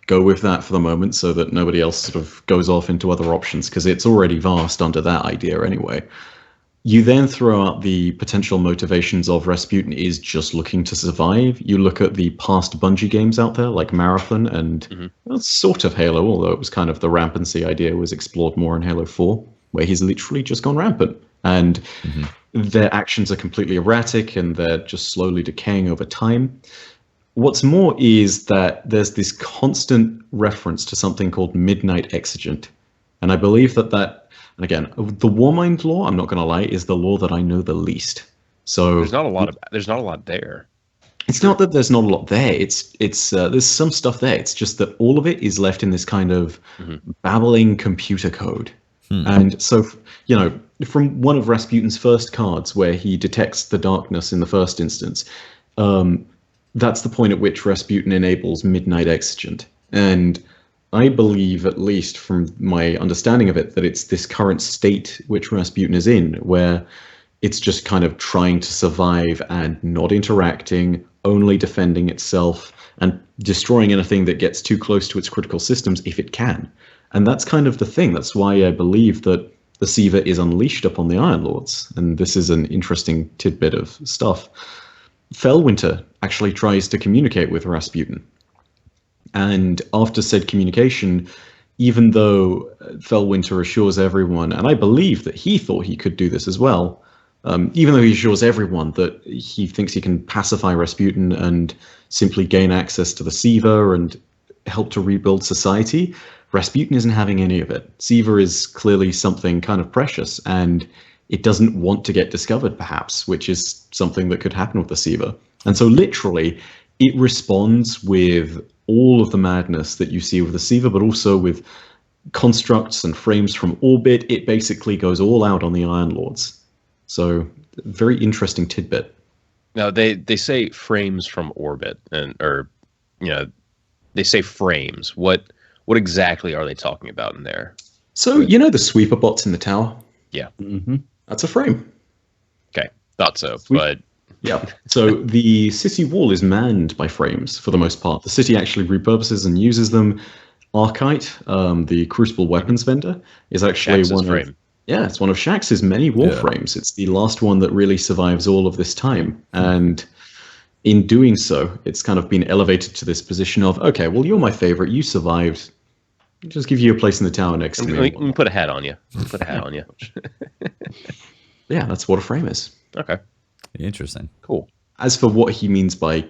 go with that for the moment so that nobody else sort of goes off into other options, because it's already vast under that idea anyway. You then throw out the potential motivations of Rasputin is just looking to survive. You look at the past Bungie games out there, like Marathon and sort of Halo, although it was kind of the rampancy idea was explored more in Halo 4, where he's literally just gone rampant. And their actions are completely erratic and they're just slowly decaying over time. What's more is that there's this constant reference to something called Midnight Exigent. And I believe that, and again, the Warmind lore, I'm not going to lie, is the lore that I know the least. So there's not a lot there. It's not that there's not a lot there. It's there's some stuff there. It's just that all of it is left in this kind of babbling computer code. And so, from one of Rasputin's first cards where he detects the darkness in the first instance, that's the point at which Rasputin enables Midnight Exigent. And I believe, at least from my understanding of it, that it's this current state which Rasputin is in, where it's just kind of trying to survive and not interacting, only defending itself, and destroying anything that gets too close to its critical systems if it can. And that's kind of the thing. That's why I believe that the SIVA is unleashed upon the Iron Lords. And this is an interesting tidbit of stuff. Fellwinter actually tries to communicate with Rasputin. And after said communication, even though Fellwinter assures everyone, and I believe that he thought he could do this as well, even though he assures everyone that he thinks he can pacify Rasputin and simply gain access to the SIVA and help to rebuild society. Rasputin isn't having any of it. SIVA is clearly something kind of precious, and it doesn't want to get discovered, perhaps, which is something that could happen with the SIVA. And so literally, it responds with all of the madness that you see with the SIVA, but also with constructs and frames from orbit. It basically goes all out on the Iron Lords. So, very interesting tidbit. Now, they say frames from orbit, they say frames. What exactly are they talking about in there? So, you know the sweeper bots in the tower? Yeah. Mm-hmm. That's a frame. Okay, thought so, but... Yeah, so the city wall is manned by frames for the most part. The city actually repurposes and uses them. Archite, the Crucible weapons vendor, is actually Shax's one frame. of... Yeah, it's one of Shax's many wall frames. It's the last one that really survives all of this time. And in doing so, it's kind of been elevated to this position of, okay, well, you're my favorite. You survived. I'll just give you a place in the tower next to me. Let me put a hat on you. Put a hat on you. Yeah, that's what a frame is. Okay. Interesting. Cool. As for what he means by,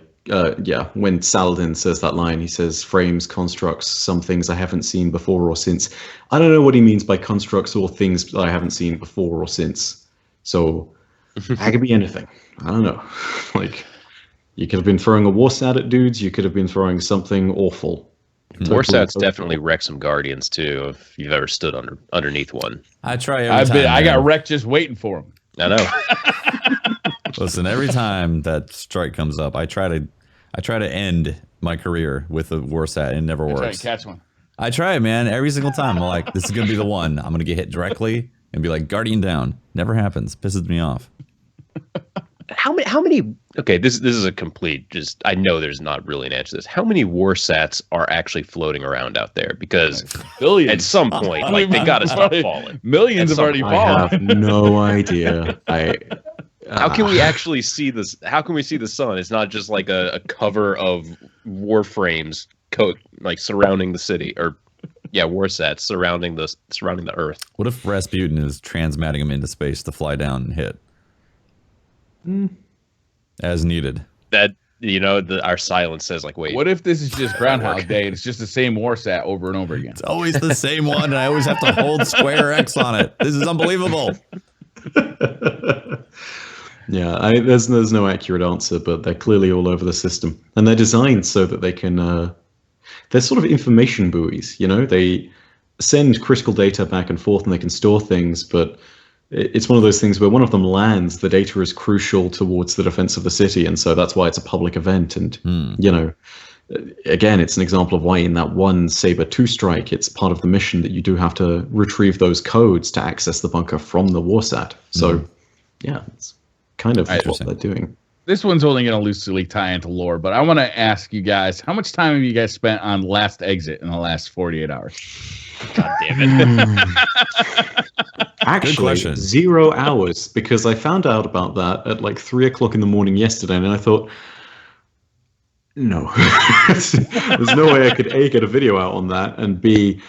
when Saladin says that line, he says frames, constructs, some things I haven't seen before or since. I don't know what he means by constructs or things that I haven't seen before or since. So that could be anything. I don't know. Like, you could have been throwing a warsat at dudes. You could have been throwing something awful. Warsats definitely wreck some Guardians too. If you've ever stood underneath one, I try every time. I got wrecked just waiting for him. I know. Listen, every time that strike comes up, I try to end my career with a warsat, and it never works. Try to catch one. I try it, man, every single time. I'm like, this is gonna be the one. I'm gonna get hit directly and be like, Guardian down. Never happens. Pisses me off. How many? Okay, this is a complete. Just I know there's not really an answer to this. How many warsats are actually floating around out there? Because Billions. at some point, like they got to stop falling. Millions have already fallen. I have no idea. How can we actually see this? How can we see the sun? It's not just like a cover of warframes, like surrounding the city, or warsats surrounding the Earth. What if Rasputin is transmatting him into space to fly down and hit? As needed. That our silence says like, wait. What if this is just Groundhog Day and it's just the same warsat over and over again? It's always the same one, and I always have to hold square X on it. This is unbelievable. Yeah, there's no accurate answer, but they're clearly all over the system, and they're designed so that they can. They're sort of information buoys. They send critical data back and forth, and they can store things, but it's one of those things where one of them lands, the data is crucial towards the defense of the city, and so that's why it's a public event. And again, it's an example of why in that one Saber 2 strike, it's part of the mission that you do have to retrieve those codes to access the bunker from the warsat. So yeah, it's kind of what they're doing. This one's only going to loosely tie into lore, but I want to ask you guys, how much time have you guys spent on Last Exit in the last 48 hours? God damn it. Actually, 0 hours, because I found out about that at like 3 o'clock in the morning yesterday, and I thought, no. There's no way I could A, get a video out on that, and B,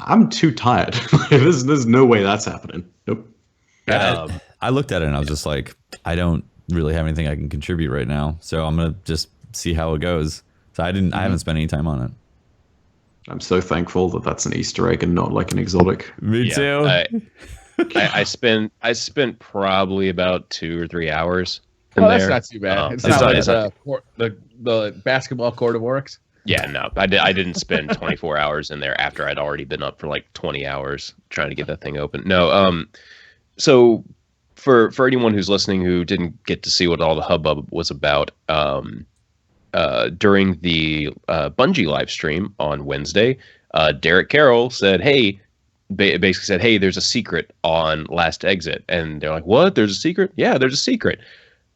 I'm too tired. There's no way that's happening. Nope. I looked at it and I was just like, I don't really have anything I can contribute right now, so I'm gonna just see how it goes. So I haven't spent any time on it. I'm so thankful that that's an Easter egg and not like an exotic. Me too. I spent probably about 2 or 3 hours. That's not too bad. It's not like the basketball court of Oryx. Yeah, no, I didn't spend 24 hours in there after I'd already been up for like 20 hours trying to get that thing open. No, so for anyone who's listening who didn't get to see what all the hubbub was about, during the Bungie live stream on Wednesday, Derek Carroll said, "Hey," basically said, "Hey, there's a secret on Last Exit," and they're like, "What? There's a secret?" Yeah, there's a secret.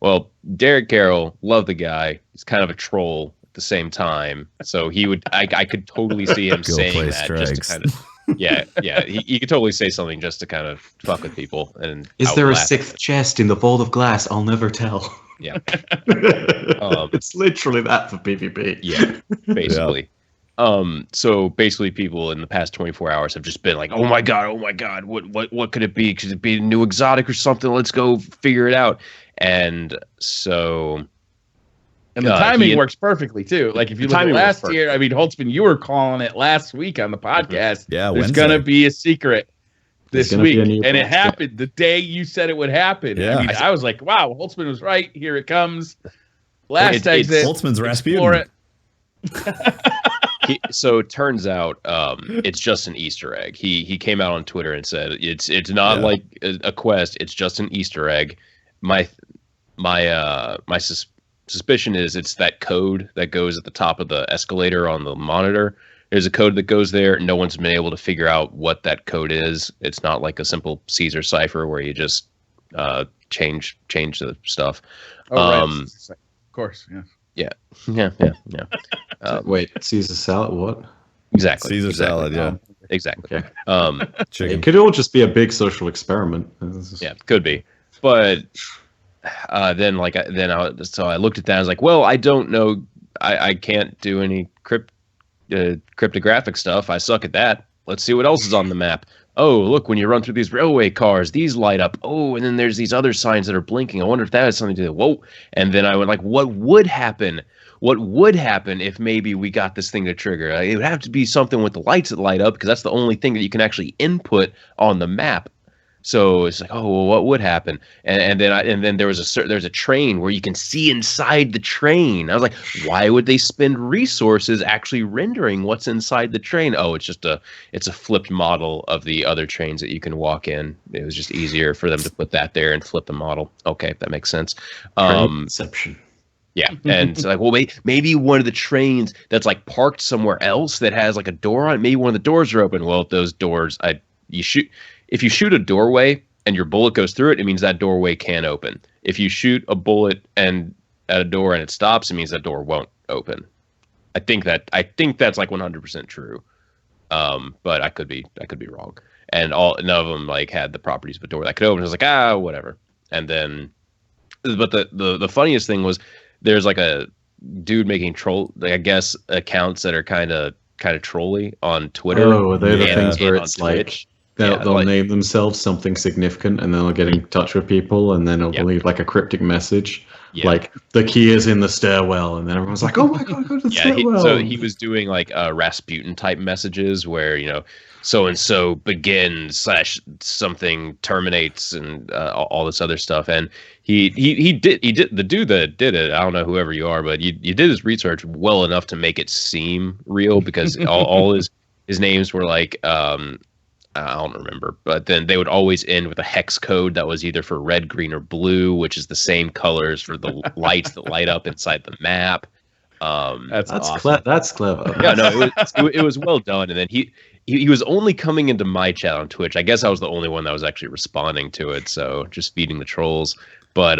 Well, Derek Carroll, love the guy. He's kind of a troll at the same time, so he would. I could totally see him saying that strikes. just to kind of. Yeah. He could totally say something just to kind of fuck with people. And is there a sixth chest in the vault of glass? I'll never tell. Yeah. It's literally that for PvP. Yeah, basically. Yeah. So basically people in the past 24 hours have just been like, oh my god, what could it be? Could it be a new exotic or something? Let's go figure it out. And so And the timing works perfectly too. Like if you look at last year, I mean, Holtzmann, you were calling it last week on the podcast. Yeah, there's going to be a secret this week, and it happened the day you said it would happen. Yeah. I mean, I was like, wow, Holtzmann was right. Here it comes. Last exit. Holtzmann's Rasputin. So it turns out it's just an Easter egg. He came out on Twitter and said it's not like a quest. It's just an Easter egg. My suspicion is it's that code that goes at the top of the escalator on the monitor. There's a code that goes there. No one's been able to figure out what that code is. It's not like a simple Caesar cipher where you just change the stuff. Right. Of course, yeah. Wait, Caesar salad? What? Exactly. Caesar salad. Yeah. Exactly. Okay. It could all just be a big social experiment. Yeah, could be. But so I looked at that. I was like, well, I don't know. I can't do any cryptographic stuff. I suck at that. Let's see what else is on the map. Oh, look, when you run through these railway cars, these light up. Oh, and then there's these other signs that are blinking. I wonder if that has something to do with it. Whoa. And then I went like, what would happen? What would happen if maybe we got this thing to trigger? It would have to be something with the lights that light up because that's the only thing that you can actually input on the map. So it's like, oh, well, what would happen? And then there's a train where you can see inside the train. I was like, why would they spend resources actually rendering what's inside the train? Oh, it's a flipped model of the other trains that you can walk in. It was just easier for them to put that there and flip the model. Okay, that makes sense. Inception. Yeah, and it's like, well, maybe one of the trains that's like parked somewhere else that has like a door on it. Maybe one of the doors are open. Well, if those doors, if you shoot a doorway and your bullet goes through it, it means that doorway can open. If you shoot a bullet at a door and it stops, it means that door won't open. I think that's like 100% true. But I could be wrong. And none of them like had the properties of a door that could open. I was like, whatever. And then, but the funniest thing was there's like a dude making I guess accounts that are kind of trolly on Twitter. Oh, they're the things where it's like they'll name themselves something significant, and then they'll get in touch with people, and then they'll leave like a cryptic message, like the key is in the stairwell, and then everyone's like, "Oh my god, go to the stairwell!" So he was doing like Rasputin type messages where so and so begins / something terminates and all this other stuff, and he did the dude that did it. I don't know whoever you are, but you did his research well enough to make it seem real because all his names were like. I don't remember, but then they would always end with a hex code that was either for red, green, or blue, which is the same colors for the lights that light up inside the map. That's awesome. That's clever. Yeah, no, it was well done. And then he was only coming into my chat on Twitch. I guess I was the only one that was actually responding to it, so just feeding the trolls. But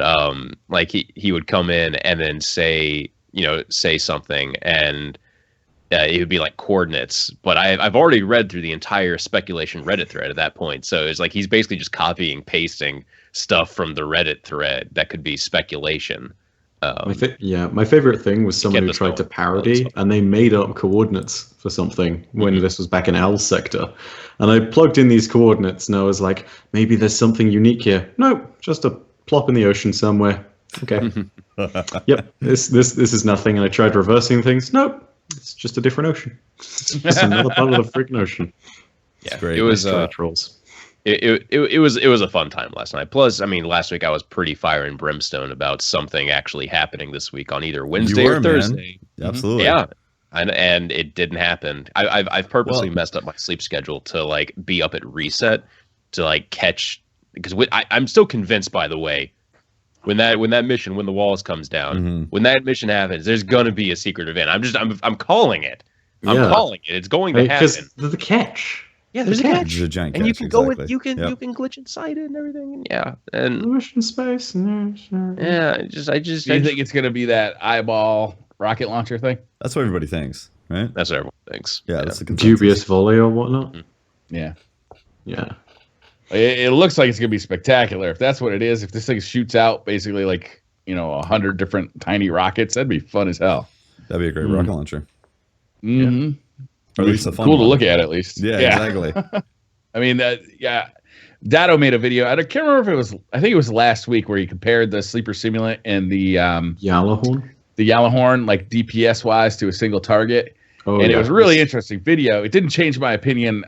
like he would come in and then say something and. It would be like coordinates, but I've already read through the entire speculation Reddit thread at that point. So it's like he's basically just copying, pasting stuff from the Reddit thread that could be speculation. My favorite thing was someone who tried to parody, and they made up coordinates for something when this was back in L sector. And I plugged in these coordinates, and I was like, maybe there's something unique here. Nope, just a plop in the ocean somewhere. Okay. Yep, this is nothing. And I tried reversing things. Nope. It's just a different ocean. It's just another part of the freaking ocean. Yeah, it's great. It was trolls. It was a fun time last night. Plus, I mean, last week I was pretty fire and brimstone about something actually happening this week on either Wednesday or Thursday. Man. Absolutely. Yeah, and it didn't happen. I've purposely messed up my sleep schedule to like be up at reset to like catch because I'm still convinced, by the way. When that mission, when the walls comes down, when that mission happens, there's gonna be a secret event. I'm calling it. I'm calling it. It's going to happen. Because the catch. Yeah, there's a catch. There's a giant and catch, you can go exactly. you can glitch inside it and everything. And ocean space. Yeah, I just. Do you think it's gonna be that eyeball rocket launcher thing? That's what everybody thinks, right? That's what everyone thinks. Yeah, that's the consensus. Dubious volley or whatnot. Yeah. Yeah. It looks like it's going to be spectacular. If that's what it is, if this thing shoots out basically like, 100 different tiny rockets, that'd be fun as hell. That'd be a great rocket launcher. Mm-hmm. Or at least a fun cool one. to look at least. Yeah, exactly. I mean, Dado made a video. I can't remember if I think it was last week where he compared the sleeper simulant and the Yalahorn. Yellowhorn, like DPS wise, to a single target. It was a really interesting video. It didn't change my opinion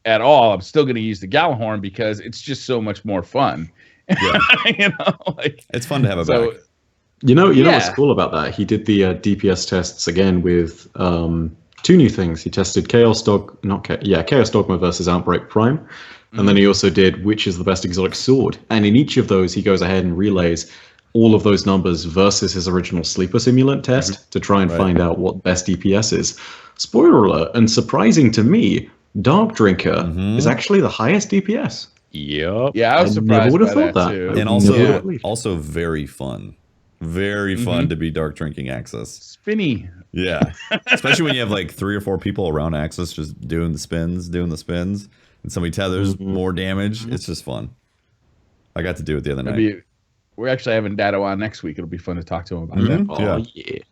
at all. I'm still going to use the Gallahorn because it's just so much more fun. Yeah. It's fun to have it back. You know what's cool about that? He did the DPS tests again with 2 new things. He tested Chaos Dogma versus Outbreak Prime, and then he also did which is the best exotic sword. And in each of those, he goes ahead and relays all of those numbers versus his original Sleeper Simulant test to try and find out what best DPS is. Spoiler alert, and surprising to me, Dark Drinker is actually the highest DPS. Yep. Yeah, I was surprised would have by thought that too. And also very fun. Very fun to be dark drinking Aksis. Spinny. Yeah. Especially when you have like 3 or 4 people around Aksis just doing the spins, and somebody tethers more damage. It's just fun. I got to do it the other night. We're actually having Dado on next week. It'll be fun to talk to him about that. It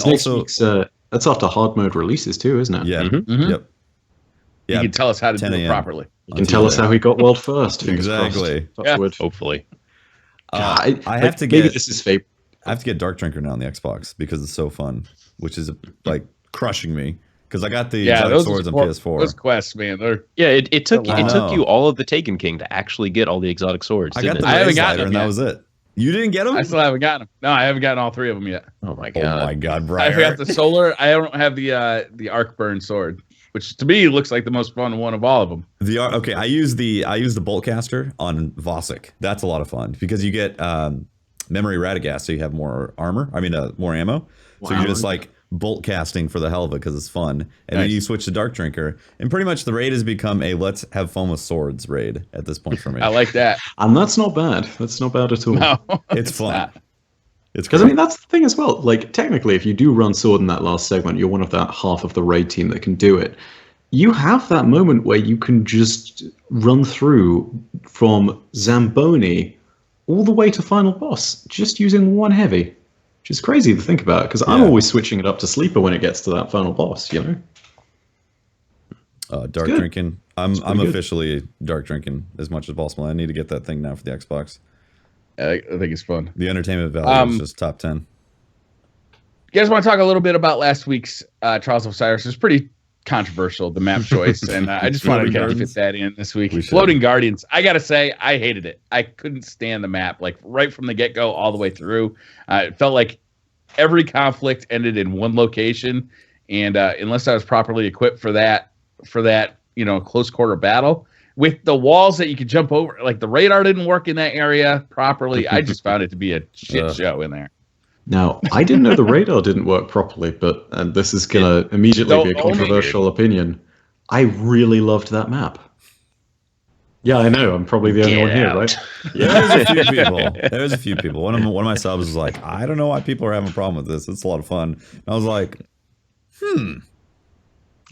next week's, that's after hard mode releases too, isn't it? Yeah. Yep. Yeah. You can tell us how to do it properly. You can tell us how he got world first. Exactly. Hopefully. I have to maybe this is fake. I have to get Dark Drinker now on the Xbox because it's so fun, which is like crushing me because I got the exotic swords on PS4. Those quests, man, it took you all of the Taken King to actually get all the exotic swords. I haven't gotten them, and that was it. You didn't get them? I still haven't gotten them. No, I haven't gotten all 3 of them yet. Oh my god, Brian! I got the solar. I don't have the arc burn sword, which to me looks like the most fun one of all of them. I use the bolt caster on Vosik. That's a lot of fun because you get memory Radagast, so you have more armor. I mean, more ammo. Wow. So you're just like bolt casting for the hell of it because it's fun. And then you switch to Dark Drinker, and pretty much the raid has become a let's have fun with swords raid at this point for me. I like that, and that's not bad. That's not bad at all. No, it's fun. Not. It's because I mean that's the thing as well. Like technically, if you do run sword in that last segment, you're one of that half of the raid team that can do it. You have that moment where you can just run through from Zamboni all the way to final boss, just using 1 heavy, which is crazy to think about, because I'm always switching it up to Sleeper when it gets to that final boss, you know? Dark drinking. I'm officially dark drinking as much as possible. I need to get that thing now for the Xbox. I think it's fun. The entertainment value is just top 10. You guys want to talk a little bit about last week's Trials of Osiris? It's pretty controversial, the map choice, and I just wanted to kind of fit that in this week. Floating Guardians. I gotta say, I hated it. I couldn't stand the map, like right from the get-go all the way through. It felt like every conflict ended in one location, and unless I was properly equipped for that, close quarter battle with the walls that you could jump over, like the radar didn't work in that area properly. I just found it to be a shit show in there. Now, I didn't know the radar didn't work properly, but this is going to immediately be a controversial opinion. I really loved that map. Yeah, I know. I'm probably the only one here, right? Yeah, there's a few people. One of my subs was like, I don't know why people are having a problem with this. It's a lot of fun. And I was like, I'm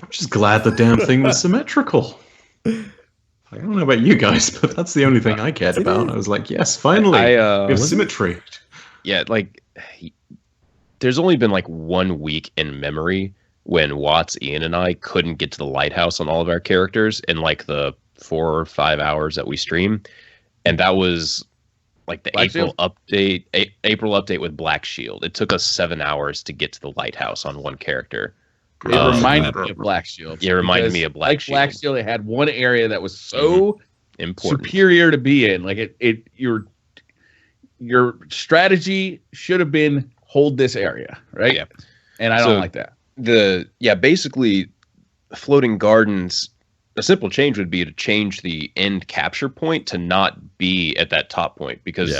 just glad the damn thing was symmetrical. I don't know about you guys, but that's the only thing I cared about. I was like, yes, finally, we have symmetry. Yeah, like there's only been like 1 week in memory when Watts, Ian, and I couldn't get to the lighthouse on all of our characters in like the 4 or 5 hours that we stream, and that was like the April update with Black Shield. It took us 7 hours to get to the lighthouse on one character. It reminded me of Black Shield. Yeah, it reminded me of Black Shield. Black Shield, it had one area that was so important, superior to be in. Like your strategy should have been hold this area, right? Yeah. And I don't like that. Basically Floating Gardens, a simple change would be to change the end capture point to not be at that top point, because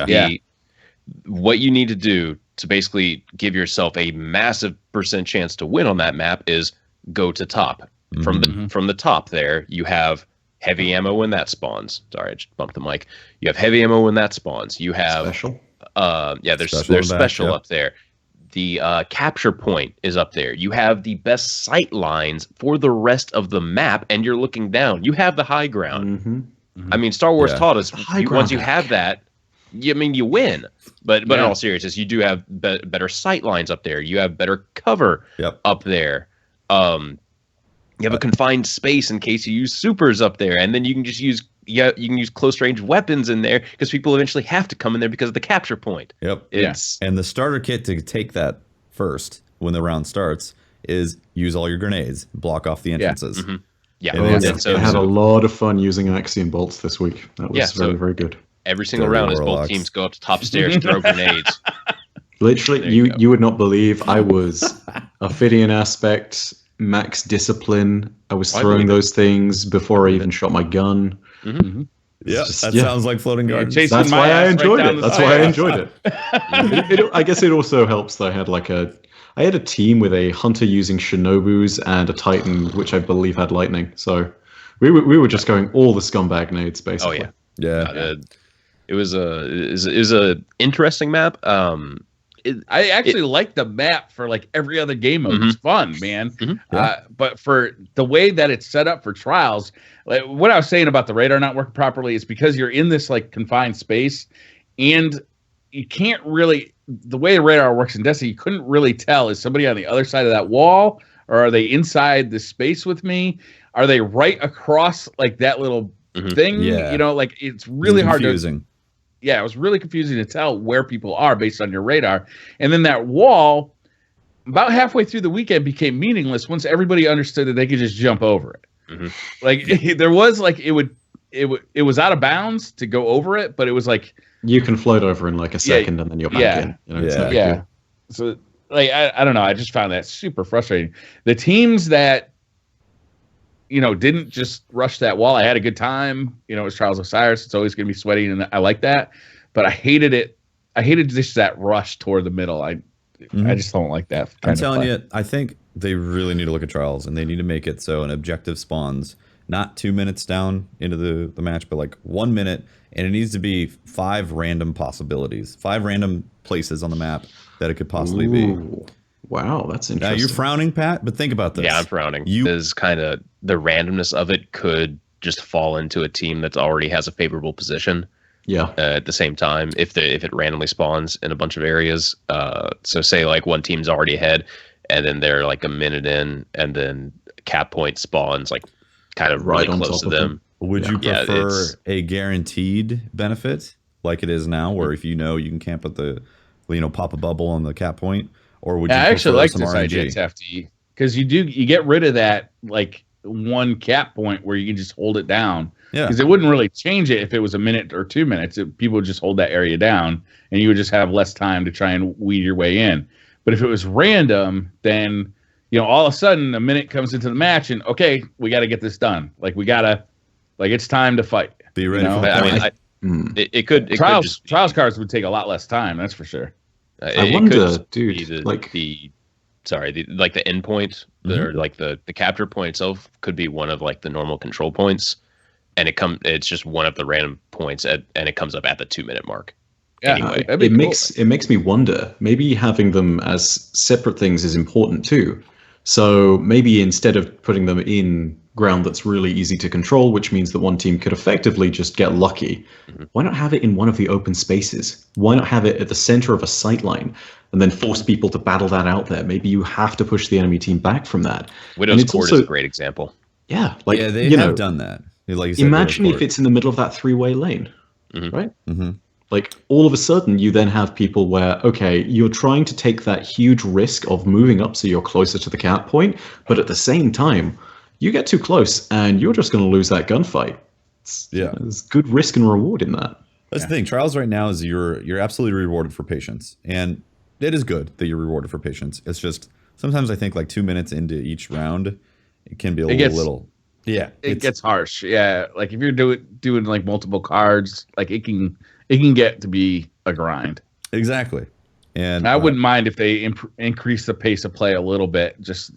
what you need to do to basically give yourself a massive % chance to win on that map is go to top. From the top there, you have heavy ammo when that spawns. Sorry, I just bumped the mic. You have heavy ammo when that spawns. You have special. There's special up there. The capture point is up there. You have the best sight lines for the rest of the map, and you're looking down. You have the high ground. I mean, Star Wars taught us once you have that, you win. But in all seriousness, you do have better sight lines up there. You have better cover up there. You have a confined space in case you use supers up there, and then you can just use you can use close range weapons in there because people eventually have to come in there because of the capture point. Yep. It's And the starter kit to take that first when the round starts is use all your grenades, block off the entrances. Mm-hmm. Yeah, I had a lot of fun using Axiom bolts this week. That was very good. Every single round is both teams go up to top stairs, throw grenades. Literally, you would not believe I was Ophidian aspect, max discipline. I was throwing those things before I even shot my gun. Mm-hmm. Yeah, sounds like floating gardens. That's why I enjoyed it. That's why I enjoyed it. I guess it also helps that I had a team with a hunter using Shinobus and a Titan, which I believe had lightning. So we were just going all the scumbag nades basically. Oh yeah. It was a interesting map. I actually like the map for like every other game mode. It's fun, man. But for the way that it's set up for trials, like what I was saying about the radar not working properly is because you're in this like confined space, and you can't really. The way the radar works in Destiny, you couldn't really tell, is somebody on the other side of that wall, or are they inside the space with me? Are they right across like that little thing? Yeah. You know, like it's really hard confusing. Yeah, it was really confusing to tell where people are based on your radar. And then that wall, about halfway through the weekend, became meaningless once everybody understood that they could just jump over it. Like there was like it was out of bounds to go over it, but it was like you can float over in like a second and then you're back in. You know, So like I don't know, I just found that super frustrating. The teams that didn't just rush that wall. I had a good time. It was Trials of Osiris. It's always going to be sweaty, and I like that. But I hated it. I hated just that rush toward the middle. I just don't like that. I'm telling you, I think they really need to look at Trials, and they need to make it so an objective spawns not 2 minutes down into the match, but like 1 minute, and it needs to be 5 random possibilities, 5 random places on the map that it could possibly be. Wow, that's interesting. Now you're frowning, Pat, but think about this. Yeah, I'm frowning. Is kind of the randomness of it could just fall into a team that already has a favorable position. Yeah. At the same time, if it randomly spawns in a bunch of areas, so say like one team's already ahead, and then they're like a minute in, and then cap point spawns like kind of really close to them. Would you prefer a guaranteed benefit like it is now, where if you can camp at the, pop a bubble on the cap point? Or would you I actually like this RNG? idea, Tefty, because you get rid of that like one cap point where you can just hold it down. Yeah, because it wouldn't really change it if it was a minute or 2 minutes. People would just hold that area down, and you would just have less time to try and weed your way in. But if it was random, then all of a sudden a minute comes into the match, and okay, we got to get this done. Like it's time to fight. Be ready for that. I mean, it could trials cards would take a lot less time. That's for sure. I wonder, dude, the endpoint, or like the capture point itself could be one of like the normal control points, and it's just one of the random points, and it comes up at the 2 minute mark. Yeah, anyway, it makes me wonder. Maybe having them as separate things is important too. So maybe instead of putting them in ground that's really easy to control, which means that one team could effectively just get lucky, why not have it in one of the open spaces? Why not have it at the center of a sight line and then force people to battle that out there? Maybe you have to push the enemy team back from that. Widow's Court is a great example. Yeah, they have done that. Like you said, imagine if it's in the middle of that 3-way lane, right? Like all of a sudden you then have people where, okay, you're trying to take that huge risk of moving up so you're closer to the cap point, but at the same time, you get too close and you're just going to lose that gunfight. There's good risk and reward in that. That's the thing. Trials right now is you're absolutely rewarded for patience, and it is good that you're rewarded for patience. It's just sometimes I think like 2 minutes into each round, it can be a little. Yeah, it gets harsh. Yeah, like if you're doing like multiple cards, like it can get to be a grind. Exactly. And I wouldn't mind if they increase the pace of play a little bit, just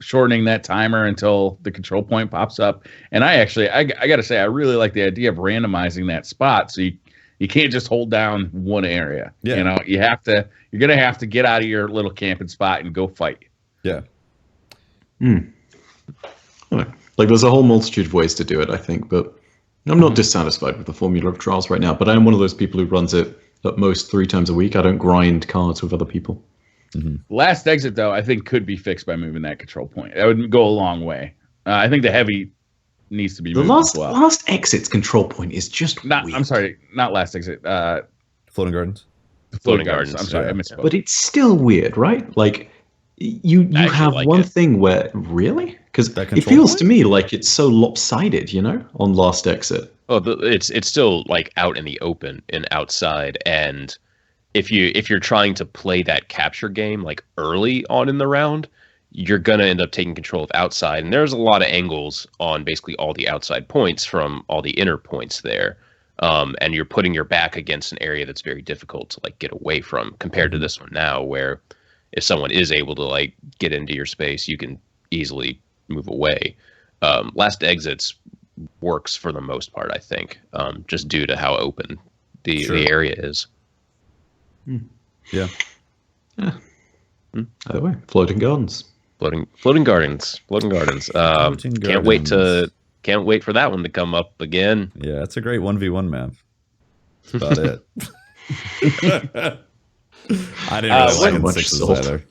shortening that timer until the control point pops up. And I got to say, I really like the idea of randomizing that spot, so you can't just hold down one area. Yeah. You're going to have to get out of your little camping spot and go fight. Yeah. Like there's a whole multitude of ways to do it, I think, but I'm not dissatisfied with the formula of Trials right now, but I am one of those people who runs it at most 3 times a week. I don't grind cards with other people. Last Exit, though, I think could be fixed by moving that control point. That would go a long way. I think the heavy needs to be The moved as well. last exit's control point is just weird. I'm sorry, not last exit. Floating Gardens. Floating Gardens. I'm sorry, yeah. I misspoke. But it's still weird, right? Like you have like one thing where really, because it feels to me like it's so lopsided, on last exit. Oh, it's still like out in the open and outside, and if you're trying to play that capture game like early on in the round, you're gonna end up taking control of outside, and there's a lot of angles on basically all the outside points from all the inner points there, and you're putting your back against an area that's very difficult to like get away from, compared to this one now, where if someone is able to like get into your space, you can easily move away. Last exits works for the most part, I think, just due to how open the area is. Yeah. Either way, floating gardens. Floating gardens. Can't wait for that one to come up again. Yeah, it's a great 1v1 map. That's about it. I didn't really like sixes either.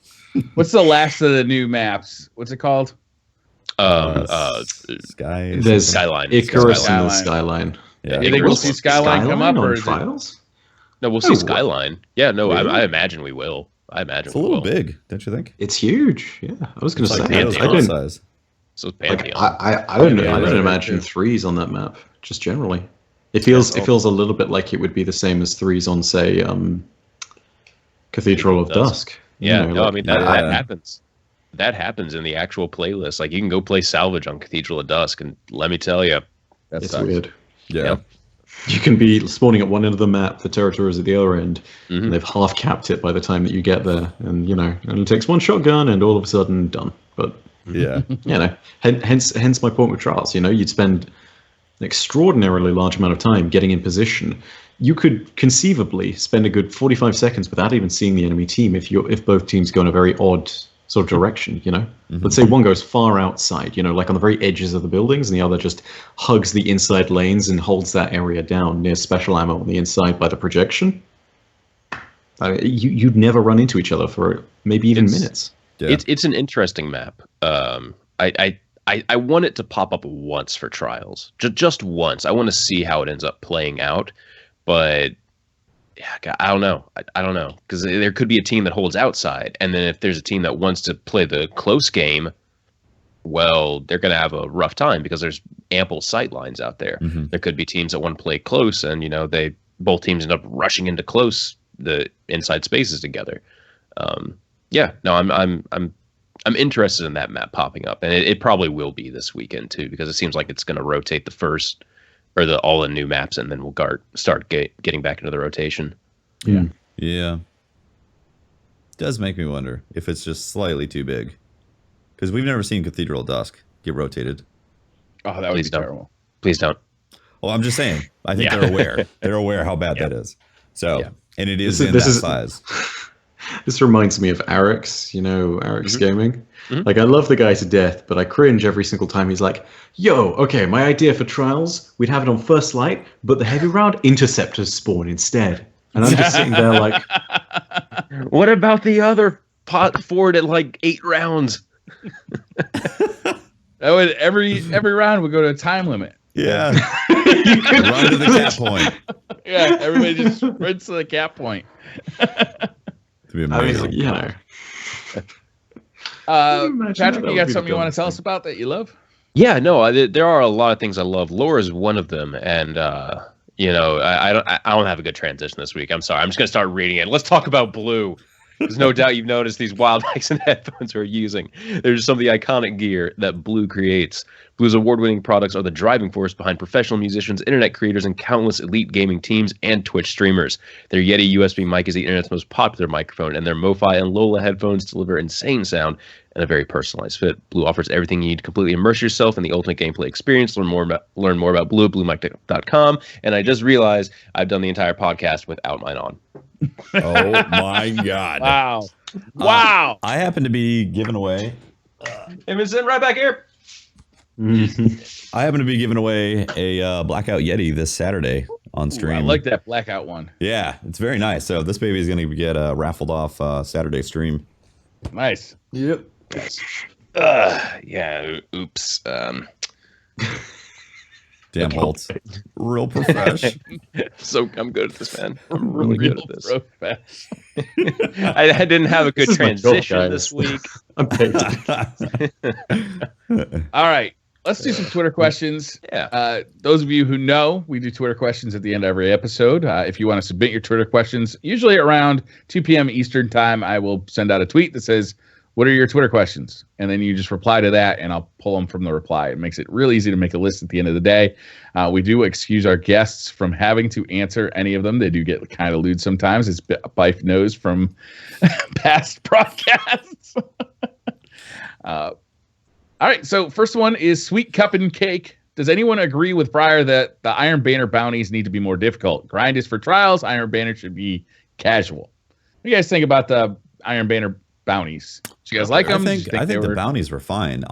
What's the last of the new maps? What's it called? Sky. There's Skyline. Icarus and the Skyline. Yeah. You think we'll see Skyline come up, or on trials? No, we'll see Skyline. Yeah, no, really? I imagine we will. It's a little big, don't you think? It's huge. Yeah, I was going to say. Pantheon size. So Pantheon. I don't know. I don't imagine threes on that map. Just generally, it feels a little bit like it would be the same as threes on, say, Cathedral of Dusk. Yeah, I mean that happens. That happens in the actual playlist. Like, you can go play Salvage on Cathedral of Dusk, and let me tell you, it's weird. Yeah. You can be spawning at one end of the map, the territory is at the other end, and they've half capped it by the time that you get there. And, and it takes one shotgun, and all of a sudden, done. But, yeah. Hence my point with trials. You'd spend an extraordinarily large amount of time getting in position. You could conceivably spend a good 45 seconds without even seeing the enemy team if both teams go in a very odd sort of direction, Let's say one goes far outside, like on the very edges of the buildings, and the other just hugs the inside lanes and holds that area down near special ammo on the inside by the projection. You'd never run into each other for maybe even minutes. Yeah. It's an interesting map. I want it to pop up once for trials, just once. I want to see how it ends up playing out, but yeah, I don't know. I don't know, because there could be a team that holds outside, and then if there's a team that wants to play the close game, well, they're going to have a rough time because there's ample sight lines out there. There could be teams that want to play close, and both teams end up rushing into close the inside spaces together. I'm interested in that map popping up, and it probably will be this weekend too, because it seems like it's going to rotate the first. Or all the new maps, and then we'll start getting back into the rotation. Yeah. Yeah. It does make me wonder if it's just slightly too big. Because we've never seen Cathedral of Dusk get rotated. Oh, that would be terrible. Please don't. Well, I'm just saying. I think they're aware. They're aware how bad that is. So, and it is this is size. This reminds me of Arix, Arix Gaming. Like, I love the guy to death, but I cringe every single time he's like, yo, okay, my idea for trials, we'd have it on first light, but the heavy round, interceptors spawn instead. And I'm just sitting there like... What about the other pot forward at like 8 rounds? That would every round would go to a time limit. Yeah. Run to the cap point. Yeah, everybody just runs to the cap point. To be amazing. Patrick, you got something you want to tell us about that you love? Yeah, no, there are a lot of things I love. Lore is one of them, and I don't have a good transition this week. I'm sorry. I'm just gonna start reading it. Let's talk about Blue. There's no doubt you've noticed these wild mics and headphones we're using. There's some of the iconic gear that Blue creates. Blue's award-winning products are the driving force behind professional musicians, internet creators, and countless elite gaming teams and Twitch streamers. Their Yeti USB mic is the internet's most popular microphone, and their MoFi and Lola headphones deliver insane sound and a very personalized fit. Blue offers everything you need to completely immerse yourself in the ultimate gameplay experience. Learn more about Blue at bluemic.com. And I just realized I've done the entire podcast without mine on. Oh my God! Wow! I happen to be giving away. It's sitting right back here. I happen to be giving away a Blackout Yeti this Saturday on stream. I like that Blackout one. Yeah, it's very nice. So this baby is going to get raffled off Saturday stream. Nice. Yep. Yeah. Oops. Damn Holtz. Real profesh. So I'm good at this, man. I'm really good at this. Profesh. I didn't have a good transition this week. I'm paid. All right. Let's do some Twitter questions. Yeah. Those of you who know, we do Twitter questions at the end of every episode. If you want to submit your Twitter questions, usually around 2 p.m. Eastern time, I will send out a tweet that says, "What are your Twitter questions?" And then you just reply to that, and I'll pull them from the reply. It makes it real easy to make a list at the end of the day. We do excuse our guests from having to answer any of them. They do get kind of lewd sometimes, as Byf knows from past broadcasts. All right, so first one is Sweet Cup and Cake. Does anyone agree with Briar that the Iron Banner bounties need to be more difficult? Grind is for trials. Iron Banner should be casual. What do you guys think about the Iron Banner bounties? Do you guys like them? I think the bounties were fine.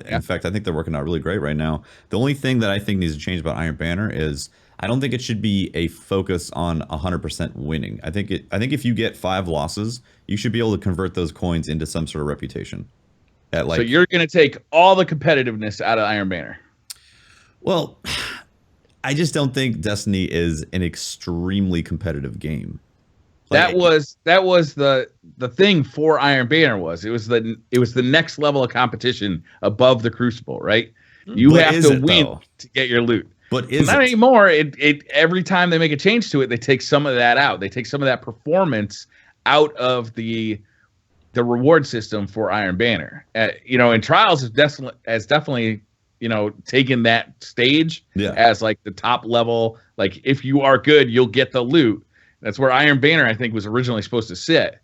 In fact, I think they're working out really great right now. The only thing that I think needs to change about Iron Banner is I don't think it should be a focus on 100% winning. I think if you get 5 losses, you should be able to convert those coins into some sort of reputation. So you're going to take all the competitiveness out of Iron Banner? Well, I just don't think Destiny is an extremely competitive game. That was the thing for Iron Banner was it was the next level of competition above the Crucible, right? You have to win to get your loot. But not anymore. It every time they make a change to it, they take some of that out. They take some of that performance out of the reward system for Iron Banner. And Trials has definitely taken that stage as like the top level. Like if you are good, you'll get the loot. That's where Iron Banner, I think, was originally supposed to sit.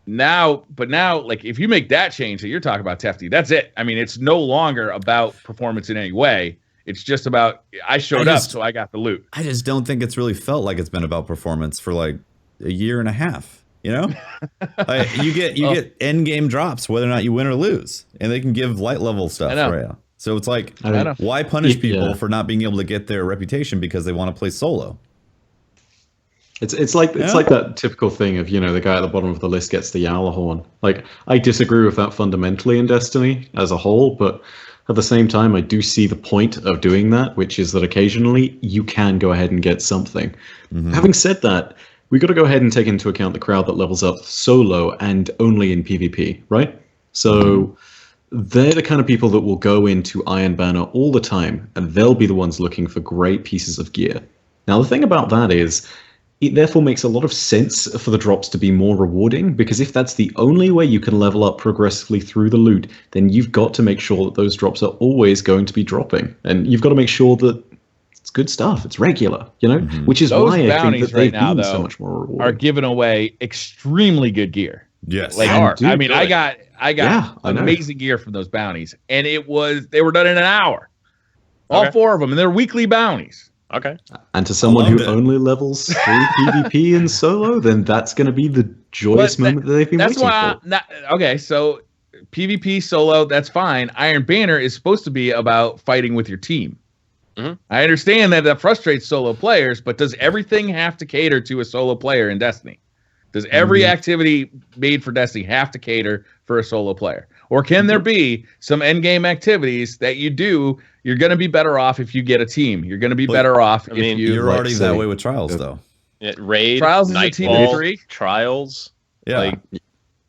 Now, like if you make that change that you're talking about, Tefty, that's it. I mean, it's no longer about performance in any way. It's just about I showed up, so I got the loot. I just don't think it's really felt like it's been about performance for like a year and a half. Like you get end game drops whether or not you win or lose, and they can give light level stuff right now. So it's like, why punish people for not being able to get their reputation because they want to play solo? It's like that typical thing of the guy at the bottom of the list gets the Yowler horn. Like I disagree with that fundamentally in Destiny as a whole, but at the same time I do see the point of doing that, which is that occasionally you can go ahead and get something. Mm-hmm. Having said that, we got to go ahead and take into account the crowd that levels up solo and only in PvP, right? So they're the kind of people that will go into Iron Banner all the time, and they'll be the ones looking for great pieces of gear. Now, the thing about that is, it therefore makes a lot of sense for the drops to be more rewarding, because if that's the only way you can level up progressively through the loot, then you've got to make sure that those drops are always going to be dropping. And you've got to make sure that it's good stuff. It's regular, which is those why I think that they've been so though, much more rewarding. Are giving away extremely good gear. Yes, they are. I mean, I got amazing gear from those bounties, and they were done in an hour. All 4 of them, and they're weekly bounties. Okay. And to someone who only levels through PvP and solo, then that's going to be the joyous moment that they've been waiting for. So PvP solo, that's fine. Iron Banner is supposed to be about fighting with your team. Mm-hmm. I understand that frustrates solo players, but does everything have to cater to a solo player in Destiny? Does every activity made for Destiny have to cater for a solo player? Or can there be some endgame activities that you do? You're going to be better off if you get a team. You're going to be better off if you're already that way with Trials, though. Raid, Trials is a team of 3. Trials. Yeah.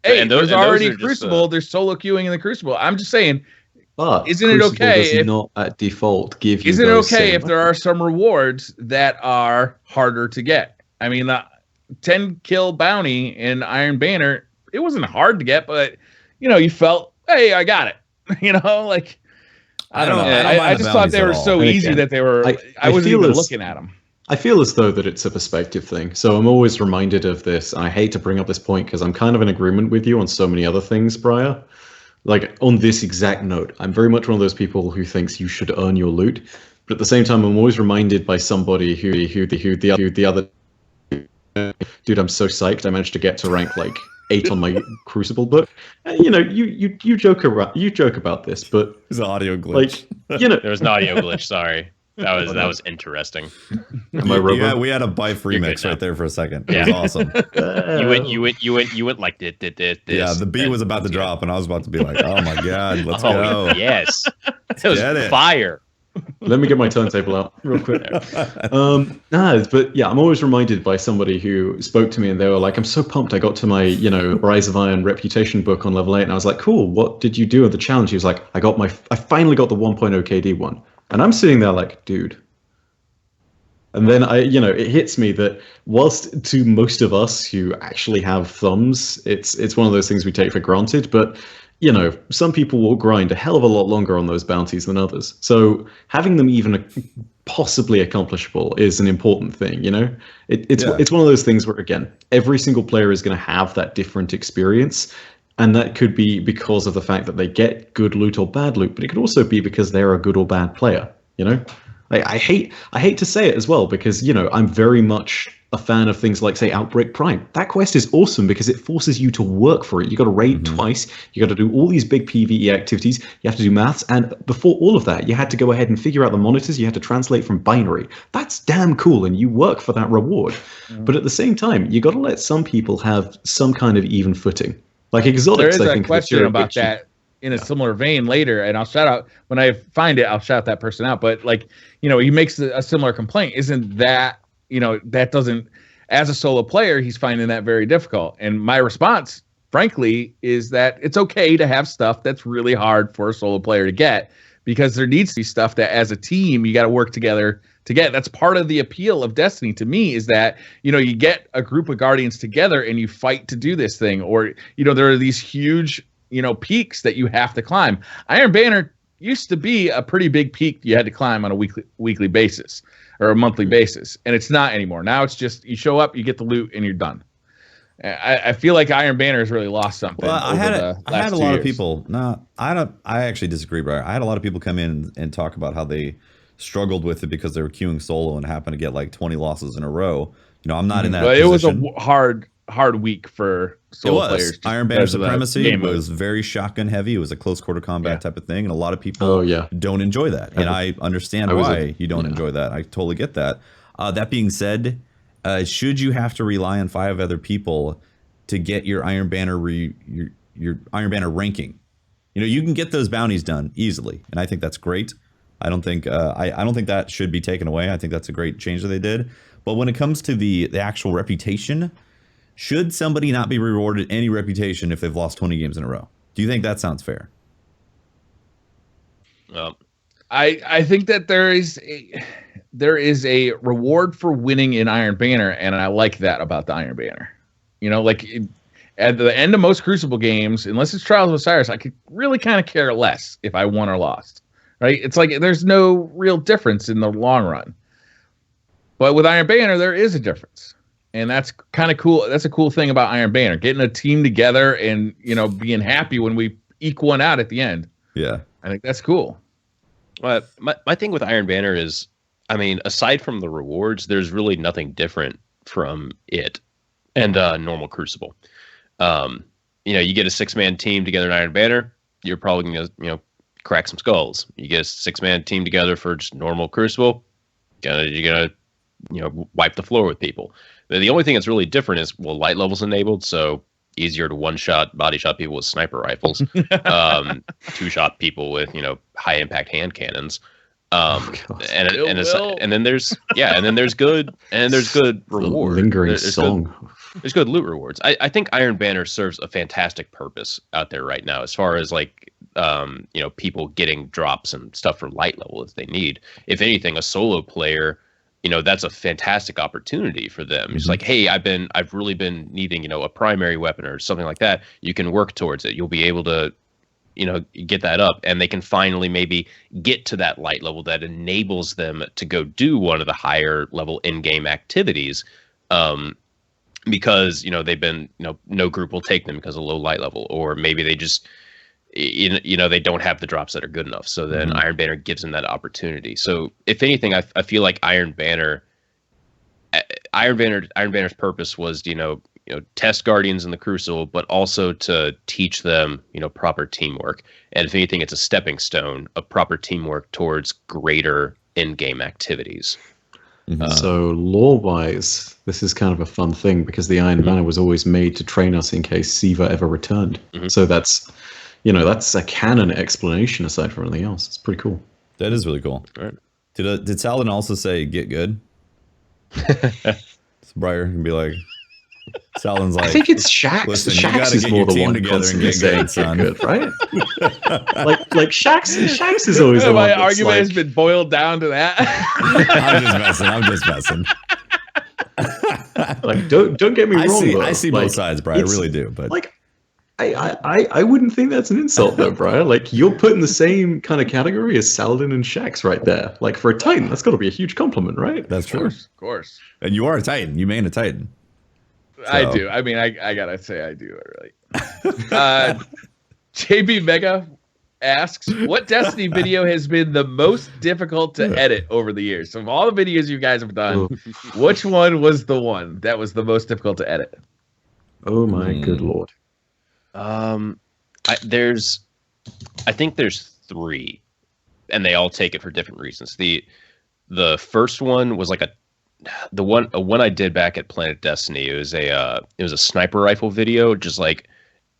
There's already Crucible. There's solo queuing in the Crucible. I'm just saying, but isn't it okay if not at default give you? Isn't it okay if there are some rewards that are harder to get? I mean, the 10 kill bounty in Iron Banner, it wasn't hard to get, but you felt, hey, I got it. I don't know. I just thought they were so easy that they were. I wasn't even looking at them. I feel as though that it's a perspective thing. So I'm always reminded of this. I hate to bring up this point because I'm kind of in agreement with you on so many other things, Briar. Like on this exact note, I'm very much one of those people who thinks you should earn your loot. But at the same time, I'm always reminded by somebody who the other dude, I'm so psyched. I managed to get to rank 8 on my Crucible book. You joke about this, but it's an audio glitch. There was an audio glitch. Sorry, that was interesting. Am I robot? Yeah, we had a Byf remix right there for a second. It was awesome. You went like this. Yeah, the beat was about to drop, and I was about to be like, "Oh my god, let's go!" Yes, it was fire. Let me get my turntable out real quick. But yeah, I'm always reminded by somebody who spoke to me and they were like, I'm so pumped I got to my, Rise of Iron reputation book on level 8. And I was like, cool, what did you do at the challenge? He was like, I finally got the 1.0 KD one. And I'm sitting there like, dude. And then it hits me that whilst to most of us who actually have thumbs, it's one of those things we take for granted, but some people will grind a hell of a lot longer on those bounties than others. So having them even possibly accomplishable is an important thing, It's one of those things where, again, every single player is going to have that different experience. And that could be because of the fact that they get good loot or bad loot, but it could also be because they're a good or bad player, I hate to say it as well, because I'm very much a fan of things like, say, Outbreak Prime. That quest is awesome because it forces you to work for it. You got to raid twice. You got to do all these big PvE activities. You have to do maths, and before all of that, you had to go ahead and figure out the monitors. You had to translate from binary. That's damn cool, and you work for that reward. But at the same time, you got to let some people have some kind of even footing. Like Exotics, there is I think a question about that in a similar vein later, and I'll shout out when I find it. I'll shout that person out. But he makes a similar complaint. Isn't that that doesn't, as a solo player, he's finding that very difficult. And my response, frankly, is that it's okay to have stuff that's really hard for a solo player to get, because there needs to be stuff that as a team you got to work together to get. That's part of the appeal of Destiny to me, is that you get a group of Guardians together and you fight to do this thing, or there are these huge peaks that you have to climb. Iron Banner used to be a pretty big peak you had to climb on a weekly basis or a monthly basis, and it's not anymore. Now it's just you show up, you get the loot, and you're done. I feel like Iron Banner has really lost something. Well, I had a lot of people. No, I actually disagree, Brian. I had a lot of people come in and talk about how they struggled with it because they were queuing solo and happened to get like 20 losses in a row. I'm not in that position. It was a hard week for solo players. Iron Banner Supremacy was very shotgun heavy. It was a close quarter combat type of thing, and a lot of people don't enjoy that. And I understand why you don't enjoy that. I totally get that. That being said, should you have to rely on 5 other people to get your Iron Banner your Iron Banner ranking? You can get those bounties done easily, and I think that's great. I don't think I don't think that should be taken away. I think that's a great change that they did. But when it comes to the actual reputation, should somebody not be rewarded any reputation if they've lost 20 games in a row? Do you think that sounds fair? I think that there is a reward for winning in Iron Banner, and I like that about the Iron Banner. At the end of most Crucible games, unless it's Trials of Osiris, I could really kind of care less if I won or lost. Right? It's like there's no real difference in the long run. But with Iron Banner, there is a difference. And that's kind of cool. That's a cool thing about Iron Banner, getting a team together and, being happy when we eke one out at the end. Yeah. I think that's cool. My thing with Iron Banner is, aside from the rewards, there's really nothing different from it and normal Crucible. You get a 6-man team together in Iron Banner, you're probably going to, crack some skulls. You get a 6-man team together for just normal Crucible, you're gonna wipe the floor with people. The only thing that's really different is, light level's enabled, so easier to one-shot, body shot people with sniper rifles, two-shot people with high impact hand cannons, and then there's good reward. Lingering song. There's good loot rewards. I think Iron Banner serves a fantastic purpose out there right now, as far as people getting drops and stuff for light level if they need. If anything, a solo player, that's a fantastic opportunity for them. It's like, hey, I've really been needing, a primary weapon or something like that. You can work towards it. You'll be able to, get that up, and they can finally maybe get to that light level that enables them to go do one of the higher level in-game activities. Because, they've been, no group will take them because of low light level, or maybe they just, they don't have the drops that are good enough. So then Iron Banner gives them that opportunity. So if anything, I feel like Iron Banner's purpose was, test Guardians in the Crucible, but also to teach them, proper teamwork. And if anything, it's a stepping stone of proper teamwork towards greater in-game activities. So lore-wise, this is kind of a fun thing, because the Iron Banner was always made to train us in case SIVA ever returned. So that's a canon explanation aside from anything else. It's pretty cool. That is really cool. Right. Did Saladin also say get good? So Briar can be like, Saladin's like, I think it's Shax. listen, you Shax gotta is get more your the team one together and constantly get saying good, son. get good, right? like Shax is always the one My that's argument like, has been boiled down to that. I'm just messing. like don't get me wrong. I see like, both sides, Briar. I really do. But like, I wouldn't think that's an insult though, Briar. Like you're put in the same kind of category as Saladin and Shax right there. Like for a Titan, that's got to be a huge compliment, right? that's true. Of course. And you are a Titan. You main a Titan. I So. do. I mean, I gotta say I do. Really. JB Mega asks, what Destiny video has been the most difficult to edit over the years? So of all the videos you guys have done, which one was the one that was the most difficult to edit? Oh my good lord. I think there's 3, and they all take it for different reasons. The first one was like the one I did back at Planet Destiny. It was a sniper rifle video, just like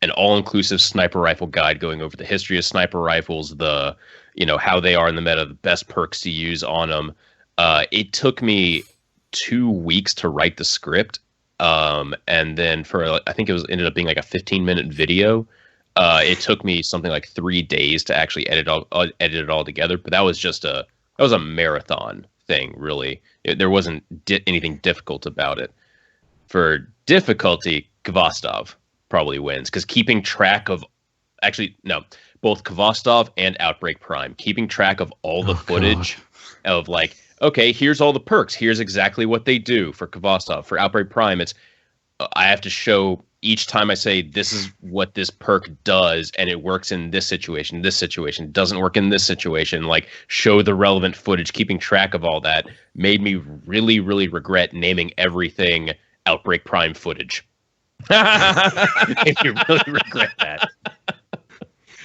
an all-inclusive sniper rifle guide going over the history of sniper rifles, how they are in the meta, the best perks to use on them. It took me 2 weeks to write the script. And then I think ended up being like a 15-minute video. It took me something like 3 days to actually edit it all together. But that was a marathon thing, really. There wasn't anything difficult about it. For difficulty, Kvostov probably wins, because keeping track of both Kvostov and Outbreak Prime, keeping track of all the footage of like, okay, here's all the perks. Here's exactly what they do for Kvostov. For Outbreak Prime, I have to show each time I say this is what this perk does, and it works in this situation, doesn't work in this situation. Like, show the relevant footage. Keeping track of all that made me really, really regret naming everything Outbreak Prime footage. Made me really regret that.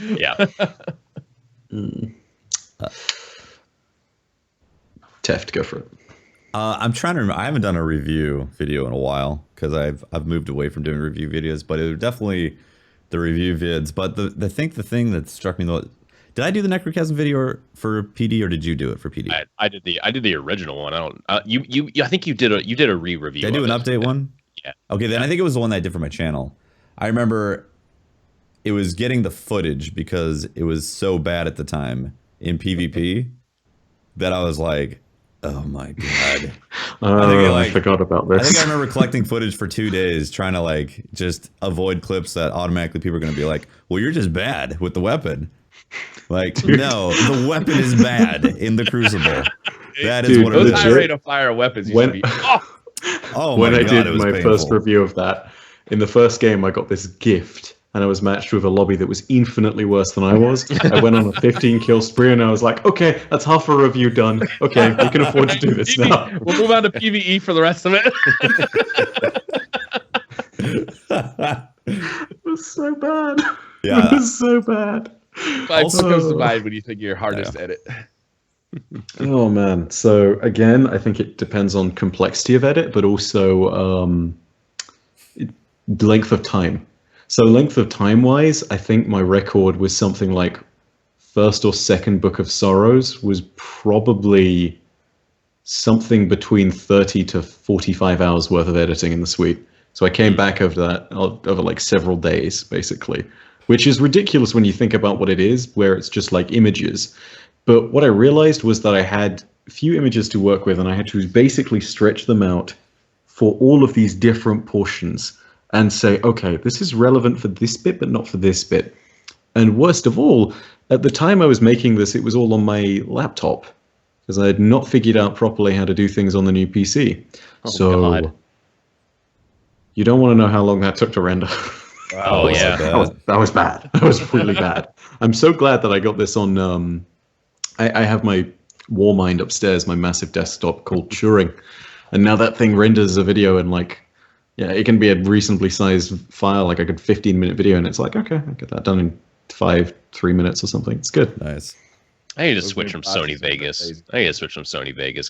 Yeah. Teft, go for it. I'm trying to remember. I haven't done a review video in a while because I've moved away from doing review videos, but it was definitely the review vids. But the thing that struck me though, did I do the Necrochasm video for PD or did you do it for PD? I did the original one. I don't. I think you did a re-review. Did I do an update one? Yeah. Okay, then I think it was the one that I did for my channel. I remember it was getting the footage because it was so bad at the time in PvP that I was like, oh my god. I forgot about this. I think I remember collecting footage for 2 days trying to like just avoid clips that automatically people are going to be like, well, you're just bad with the weapon. Like, dude. No, the weapon is bad in the Crucible. That is what it is. Those high rate of fire weapons used to be... Oh when my God, I did my first review of that, in the first game, I got this gift, and I was matched with a lobby that was infinitely worse than I was. I went on a 15-kill spree, and I was like, okay, that's half a review done. Okay, we can afford to do this now. We'll move on to PvE for the rest of it. It was so bad. Yeah. It was so bad. What comes to mind when you think you're hardest to edit? Oh man, so again, I think it depends on complexity of edit, but also length of time. So length of time wise, I think my record was something like first or second Book of Sorrows was probably something between 30 to 45 hours worth of editing in the suite. So I came back over that over like several days, basically, which is ridiculous when you think about what it is, where it's just like images. But what I realized was that I had few images to work with, and I had to basically stretch them out for all of these different portions and say, okay, this is relevant for this bit, but not for this bit. And worst of all, at the time I was making this, it was all on my laptop because I had not figured out properly how to do things on the new PC. God. You don't want to know how long that took to render. Oh, yeah. That was bad. That was really bad. I'm so glad that I got this on... I have my Warmind upstairs, my massive desktop called Turing, and now that thing renders a video in like, it can be a reasonably sized file, like a good 15-minute video, and it's like, okay, I get that done in 3 minutes or something. It's good. Nice. I need to switch from Sony Vegas.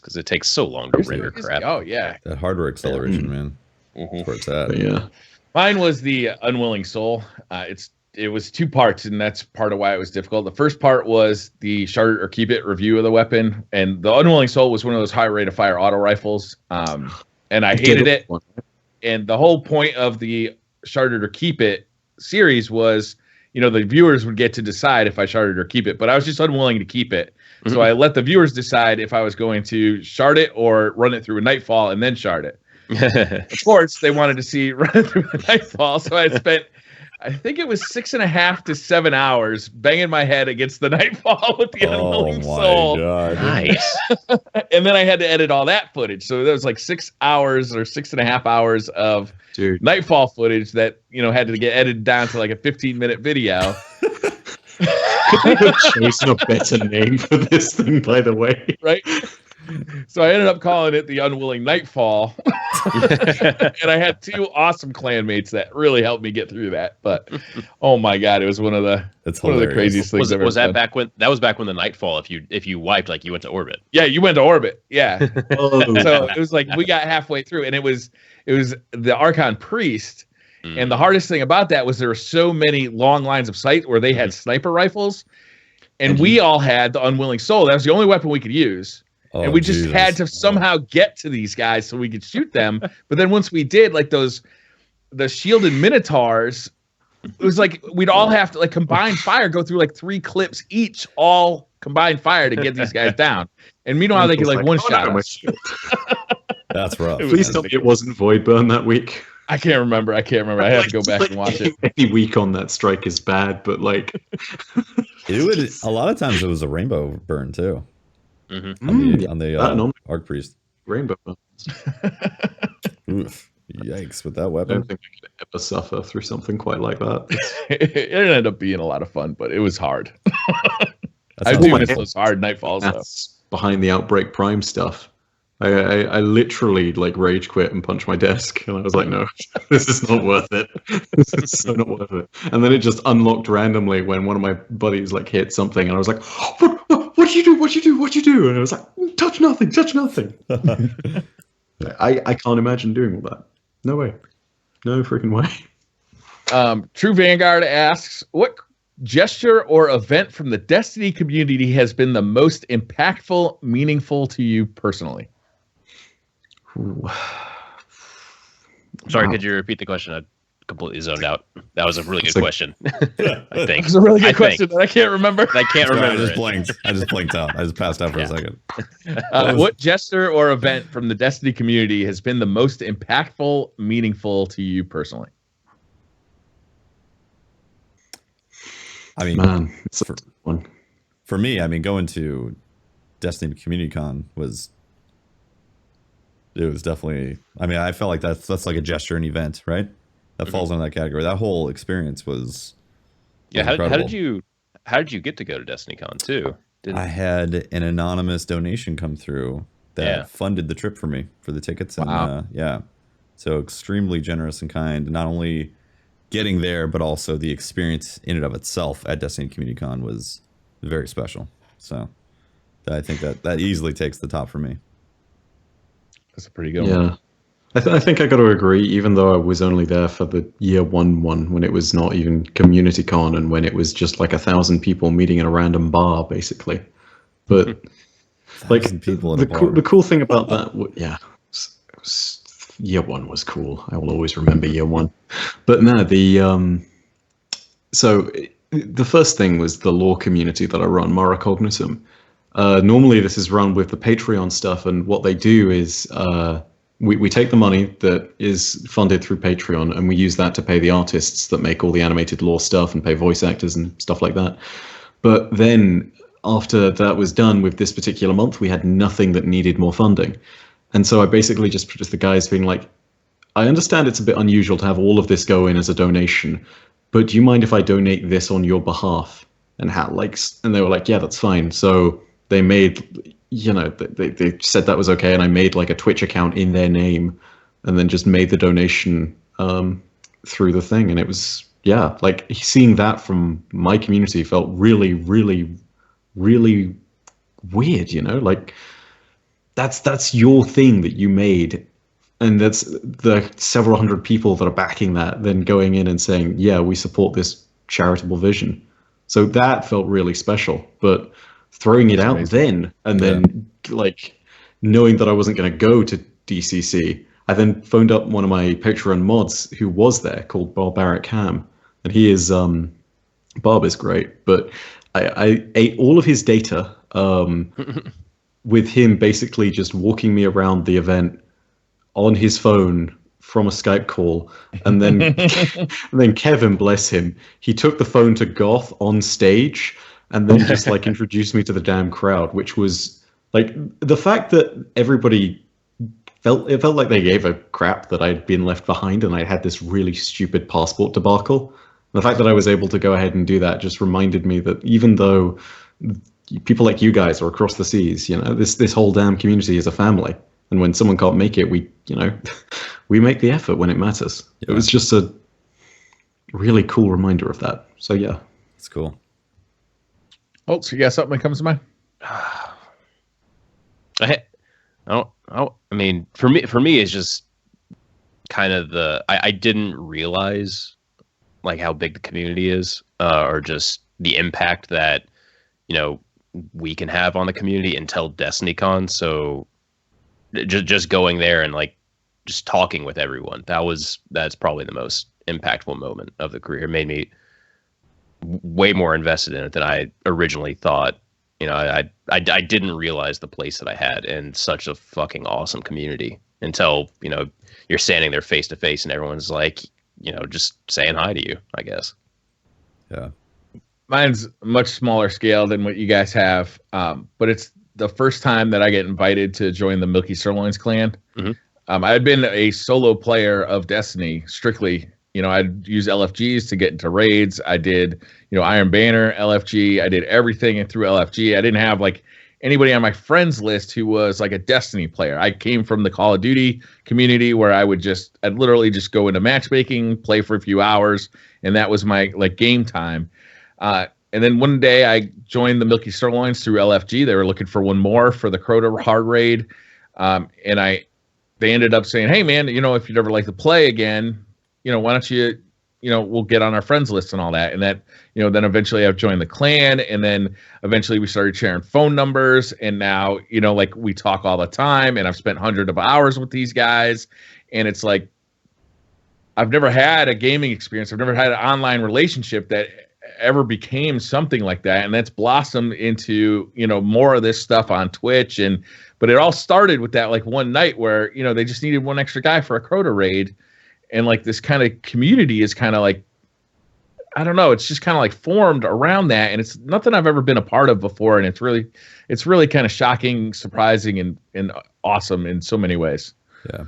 Because it takes so long to render crap. Oh yeah, that hardware acceleration, man. That's where it's at. But yeah. Mine was the Unwilling Soul. It's it was 2 parts, and that's part of why it was difficult. The first part was the shard or keep it review of the weapon, and the Unwilling Soul was one of those high rate of fire auto rifles, and I hated it. And the whole point of the shard or keep it series was, the viewers would get to decide if I sharded or keep it, but I was just unwilling to keep it. So I let the viewers decide if I was going to shard it or run it through a Nightfall and then shard it. Of course, they wanted to see run it through a Nightfall, so I spent, I think it was 6.5 to 7 hours banging my head against the Nightfall with the Unwilling Soul. God. Nice. And then I had to edit all that footage. So there was like 6 hours or 6.5 hours of Nightfall footage that, had to get edited down to like a 15-minute video. Could they have chosen a better name for this thing, by the way? Right? So I ended up calling it the Unwilling Nightfall. And I had 2 awesome clanmates that really helped me get through that. But oh my God, it was one of the craziest things I've ever done. That was back when the Nightfall, if you wiped, like, you went to orbit. Yeah, you went to orbit. Yeah. So it was like we got halfway through, and it was the Archon Priest. And the hardest thing about that was there were so many long lines of sight where they had sniper rifles, and we all had the Unwilling Soul. That was the only weapon we could use. And we just had to somehow get to these guys so we could shoot them. But then once we did, like the shielded Minotaurs, it was like we'd all have to, like, combine fire, go through like 3 clips each, all combined fire to get these guys down. And meanwhile, they could like one-shot us. That's rough. Please tell me it wasn't Void Burn that week. I can't remember. I have to go back and watch it. Any week on that strike is bad, but like a lot of times it was a rainbow burn too. On the Arc Priest. Rainbow burns. Oof. Yikes with that weapon. I don't think I could ever suffer through something quite like that. It ended up being a lot of fun, but it was hard. I do miss those hard Nightfalls though. Behind the Outbreak Prime stuff. I literally like rage quit and punched my desk, and I was like, no, this is not worth it. This is so not worth it. And then it just unlocked randomly when one of my buddies like hit something, and I was like, what do you do? What do you do? What do you do? And I was like, touch nothing, touch nothing. I can't imagine doing all that. No way. No freaking way. True Vanguard asks, what gesture or event from the Destiny community has been the most impactful, meaningful to you personally? Sorry, could you repeat the question? I completely zoned out. That was a really good question. I think. It was a really good question that I can't remember. I can't remember. I just blinked out. I just passed out for a second. What gesture or event from the Destiny community has been the most impactful, meaningful to you personally? I mean, man, for me, I mean, going to Destiny Community Con was definitely, I mean, I felt like that's like a gesture and event, right? That falls under that category. That whole experience was incredible. How did you get to go to Destiny Con too? I had an anonymous donation come through that funded the trip for me for the tickets. And so extremely generous and kind, not only getting there, but also the experience in and of itself at Destiny Community Con was very special. So I think that easily takes the top for me. That's a pretty good one. I think I got to agree, even though I was only there for the year one when it was not even Community Con and when it was just like 1,000 people meeting in a random bar, basically. But like people the cool thing about that, year one was cool. I will always remember year one. But no, so the first thing was the lore community that I run, Mara Cognitum. Normally this is run with the Patreon stuff, and what they do is we take the money that is funded through Patreon and we use that to pay the artists that make all the animated lore stuff and pay voice actors and stuff like that. But then after that was done with this particular month, we had nothing that needed more funding. And so I basically just put the guys being like, I understand it's a bit unusual to have all of this go in as a donation, but do you mind if I donate this on your behalf? And they were like, yeah, that's fine. So they made, they said that was okay, and I made like a Twitch account in their name, and then just made the donation through the thing, and it was like seeing that from my community felt really, really, really weird. Like that's your thing that you made, and that's the several hundred people that are backing that, then going in and saying, yeah, we support this charitable vision. So that felt really special. But throwing it out then, and then like knowing that I wasn't going to go to DCC, I then phoned up one of my Patreon mods who was there, called Barbaric Ham, and he is Barb is great, but I ate all of his data with him basically just walking me around the event on his phone from a Skype call, and then Kevin, bless him, he took the phone to Goth on stage and then just like introduced me to the damn crowd, which was like the fact that everybody felt like they gave a crap that I'd been left behind and I had this really stupid passport debacle. The fact that I was able to go ahead and do that just reminded me that even though people like you guys are across the seas, you know, this whole damn community is a family. And when someone can't make it, we make the effort when it matters. Yeah. It was just a really cool reminder of that. So yeah, it's cool. Oh, so you got something that comes to mind? I mean, for me, it's just kind of I didn't realize like how big the community is, or just the impact that, you know, we can have on the community until DestinyCon. So just going there and like just talking with everyone, that's probably the most impactful moment of the career. It made me way more invested in it than I originally thought. You know, I didn't realize the place that I had in such a fucking awesome community until, you know, you're standing there face to face and everyone's like, you know, just saying hi to you, I guess. Yeah. Mine's a much smaller scale than what you guys have. But it's the first time that I get invited to join the Milky Sirloins clan. Mm-hmm. I had been a solo player of Destiny strictly. You know, I'd use LFGs to get into raids. I did, you know, Iron Banner, LFG. I did everything through LFG. I didn't have like anybody on my friends list who was like a Destiny player. I came from the Call of Duty community where I'd literally just go into matchmaking, play for a few hours, and that was my like game time. And then one day I joined the Milky Sirloins through LFG. They were looking for one more for the Crota hard raid. And they ended up saying, hey man, you know, if you'd ever like to play again, you know, why don't you, you know, we'll get on our friends list and all that. And that, you know, then eventually I've joined the clan, and then eventually we started sharing phone numbers. And now, you know, like we talk all the time, and I've spent hundreds of hours with these guys. And it's like, I've never had a gaming experience. I've never had an online relationship that ever became something like that. And that's blossomed into, you know, more of this stuff on Twitch. But it all started with that like one night where, you know, they just needed one extra guy for a Crota raid. And like this kind of community is kind of like, I don't know, it's just kind of like formed around that. And it's nothing I've ever been a part of before. And it's really kind of shocking, surprising, and awesome in so many ways. Yeah.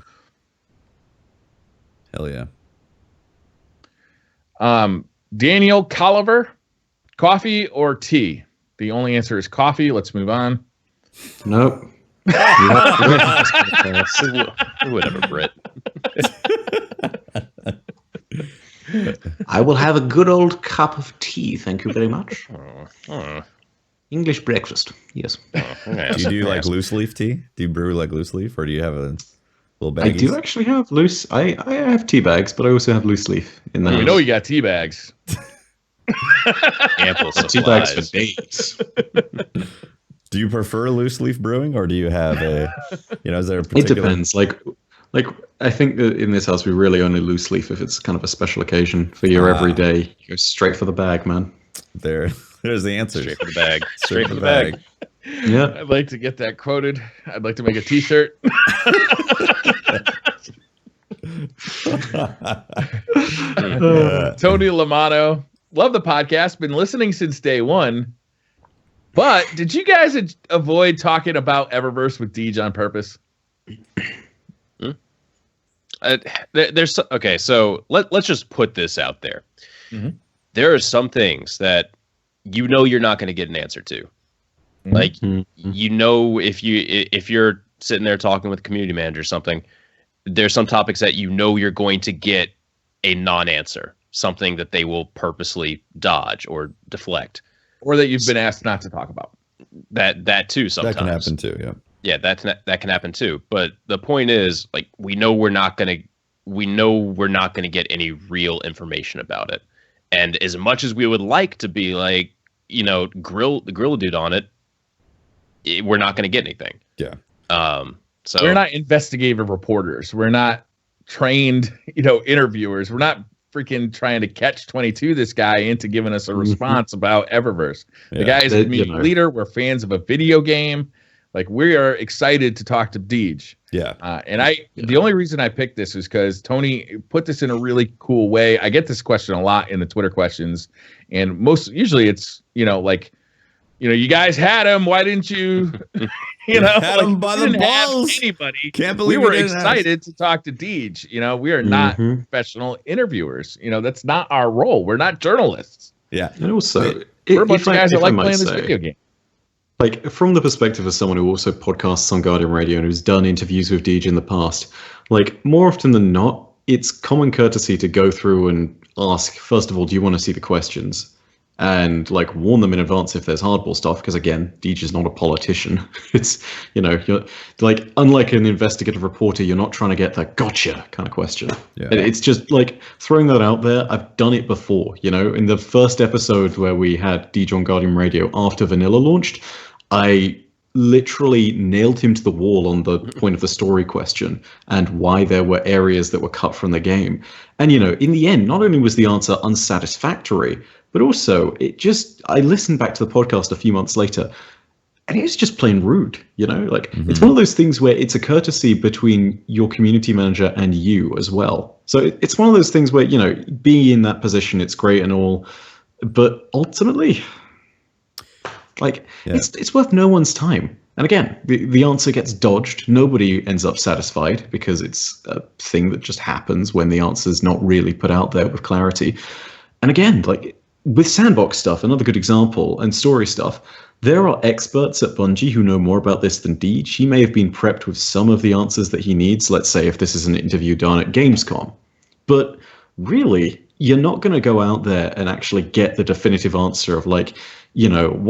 Hell yeah. Daniel Colliver, coffee or tea? The only answer is coffee. Let's move on. Nope. Whatever, Britt. I will have a good old cup of tea, thank you very much. English breakfast, yes. Do you do like loose leaf tea? Do you brew like loose leaf, or do you have a little bag? I do actually have loose. I have tea bags, but I also have loose leaf in the house. We know you got tea bags. Ample supplies. Tea bags for days. Do you prefer loose leaf brewing, or do you have a, you know, is there a particular... It depends. Like I think that in this house we really only loose leaf if it's kind of a special occasion. For your everyday, you go straight for the bag, man. There's the answer. Straight for the bag. Straight for the bag. Yeah. I'd like to get that quoted. I'd like to make a t-shirt. Tony Lamano, love the podcast. Been listening since day one. But did you guys avoid talking about Eververse with Deej on purpose? Okay, so let's just put this out there. Mm-hmm. There are some things that you know you're not going to get an answer to. Mm-hmm. Like, you know, if you're sitting there talking with a community manager or something, there's some topics that you know you're going to get a non-answer, something that they will purposely dodge or deflect. Or that you've been asked not to talk about. That too sometimes. That can happen too, yeah. Yeah, that can happen too. But the point is, like, we know we're not gonna get any real information about it. And as much as we would like to be like, grill dude on it, we're not going to get anything. Yeah. So we're not investigative reporters. We're not trained, interviewers. We're not freaking trying to catch 22 this guy into giving us a response about Eververse. The guy is a community leader. We're fans of a video game. Like, we are excited to talk to Deej. Yeah. The only reason I picked this is because Tony put this in a really cool way. I get this question a lot in the Twitter questions, and usually it's, you guys had him. Why didn't you, had him by the balls. Anybody. Can't believe we were excited to talk to Deej. We are not professional interviewers. That's not our role. We're not journalists. Yeah. And also, we're a bunch of guys that like playing this video game. Like, from the perspective of someone who also podcasts on Guardian Radio and who's done interviews with Deej in the past, like, more often than not, it's common courtesy to go through and ask, first of all, do you want to see the questions? And, like, warn them in advance if there's hardball stuff, because, again, Deej is not a politician. It's, you're, like, unlike an investigative reporter, you're not trying to get the gotcha kind of question. Yeah. It's just, like, throwing that out there. I've done it before, in the first episode where we had Deej on Guardian Radio after Vanilla launched, I literally nailed him to the wall on the point of the story question and why there were areas that were cut from the game. And, in the end, not only was the answer unsatisfactory, but also I listened back to the podcast a few months later, and it was just plain rude, It's one of those things where it's a courtesy between your community manager and you as well. So it's one of those things where, being in that position, it's great and all, but ultimately, it's worth no one's time. And again, the answer gets dodged. Nobody ends up satisfied because it's a thing that just happens when the answer's not really put out there with clarity. And again, with sandbox stuff, another good example, and story stuff, there are experts at Bungie who know more about this than Deej. He may have been prepped with some of the answers that he needs, let's say if this is an interview done at Gamescom. But really, you're not going to go out there and actually get the definitive answer of, what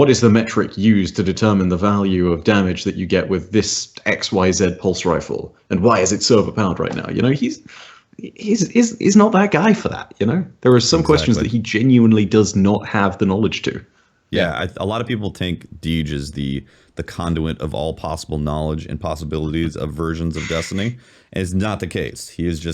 is the metric used to determine the value of damage that you get with this XYZ pulse rifle? And why is it so overpowered right now? He's not that guy for that, There are some questions that he genuinely does not have the knowledge to. Yeah, a lot of people think Deej is the conduit of all possible knowledge and possibilities of versions of Destiny. And it's not the case. He's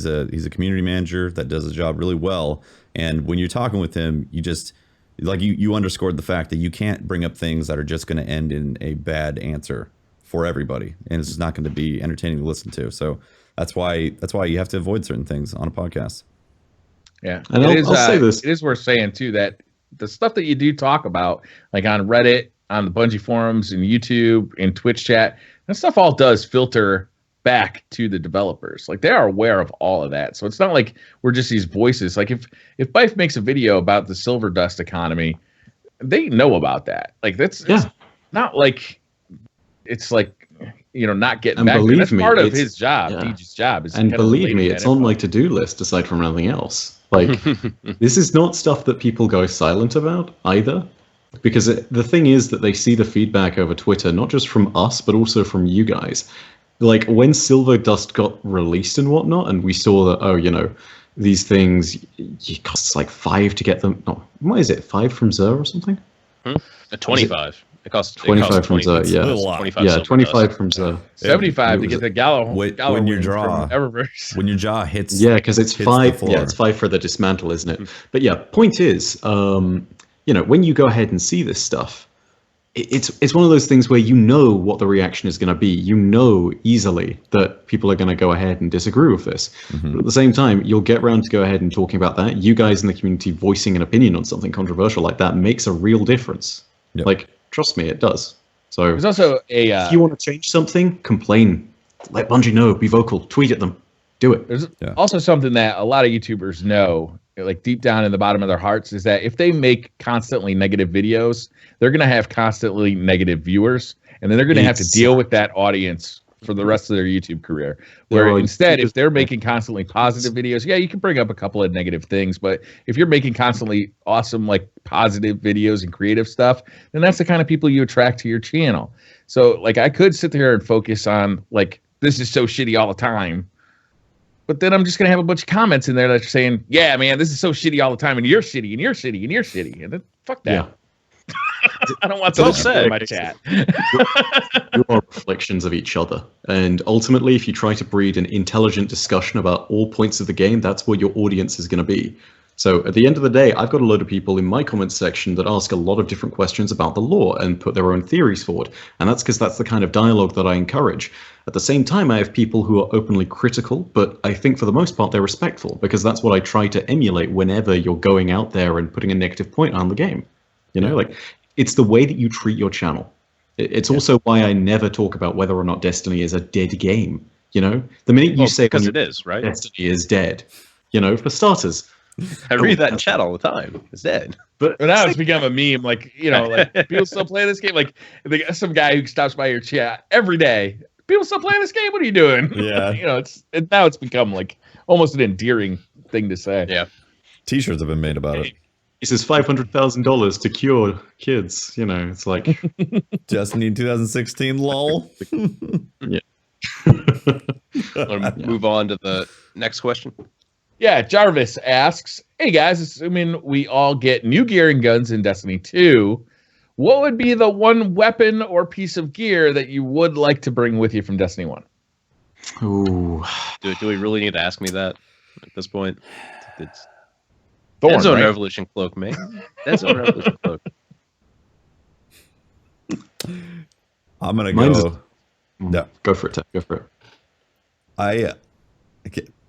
a community manager that does his job really well. And when you're talking with him, you underscored the fact that you can't bring up things that are just going to end in a bad answer for everybody, and it's not going to be entertaining to listen to. So that's why you have to avoid certain things on a podcast. Yeah, and I'll say this. It is worth saying too that the stuff that you do talk about, like on Reddit, on the Bungie forums, and YouTube, and Twitch chat, that stuff all does filter back to the developers. Like, they are aware of all of that. So it's not like we're just these voices. Like, if Byf makes a video about the silver dust economy, they know about that. Like, it's not like it's like, not getting back. That's part of his job. Deej's job is. And believe me, it's on my to-do list aside from anything else. Like, this is not stuff that people go silent about either. Because the thing is that they see the feedback over Twitter, not just from us, but also from you guys. Like, when Silver Dust got released and whatnot, and we saw that, these things, it costs like 5 to get them. No, what is it? 5 from Xur or something? 25. It costs 25 from Xur, yeah. 25 from Xur. 75 to get the Gallo when your jaw Eververse. When your jaw hits. Yeah, because it's 5. Yeah, it's 5 for the dismantle, isn't it? But yeah, point is, when you go ahead and see this stuff, it's one of those things where what the reaction is going to be. Easily that people are going to go ahead and disagree with this. But at the same time, you'll get around to go ahead and talking about that. You guys in the community voicing an opinion on something controversial like that makes a real difference. Yep. Like, trust me, it does. So there's also if you want to change something, complain. Let Bungie know. Be vocal. Tweet at them. Do it. There's also something that a lot of YouTubers know, like deep down in the bottom of their hearts, is that if they make constantly negative videos, they're going to have constantly negative viewers, and then they're going to have to deal with that audience for the rest of their YouTube career. Where instead, if they're making constantly positive videos, you can bring up a couple of negative things, but if you're making constantly awesome, like, positive videos and creative stuff, then that's the kind of people you attract to your channel. So, like, I could sit there and focus on, like, this is so shitty all the time, but then I'm just gonna have a bunch of comments in there that's saying, "Yeah, man, this is so shitty all the time, and you're shitty, and you're shitty, and you're shitty," and then fuck that. Yeah. I don't want those in my chat. You are reflections of each other, and ultimately, if you try to breed an intelligent discussion about all points of the game, that's what your audience is going to be. So at the end of the day, I've got a load of people in my comments section that ask a lot of different questions about the lore and put their own theories forward, and that's because that's the kind of dialogue that I encourage. At the same time, I have people who are openly critical, but I think for the most part they're respectful, because that's what I try to emulate whenever you're going out there and putting a negative point on the game. You know, like, it's the way that you treat your channel. It's also why I never talk about whether or not Destiny is a dead game. You know, the minute you say because it is, right? Destiny is dead, you know, for starters. I read that in chat all the time. It's dead. But now it's become a meme. Like, you know, like people still play this game. Like some guy who stops by your chat every day. People still playing this game. What are you doing? Yeah. You know, now it's become like almost an endearing thing to say. Yeah. T-shirts have been made about it. He says $500,000 to cure kids. You know, it's like Destiny 2016, lol. Yeah. Move on to the next question. Yeah, Jarvis asks, "Hey guys, assuming we all get new gear and guns in Destiny 2, what would be the one weapon or piece of gear that you would like to bring with you from Destiny 1? Ooh. Do we really need to ask me that at this point? It's Thorn, Dead Zone right? Revolution cloak, man. Dead Zone Revolution cloak. I'm gonna Mine's- go. No, Go for it, Ted. Go for it.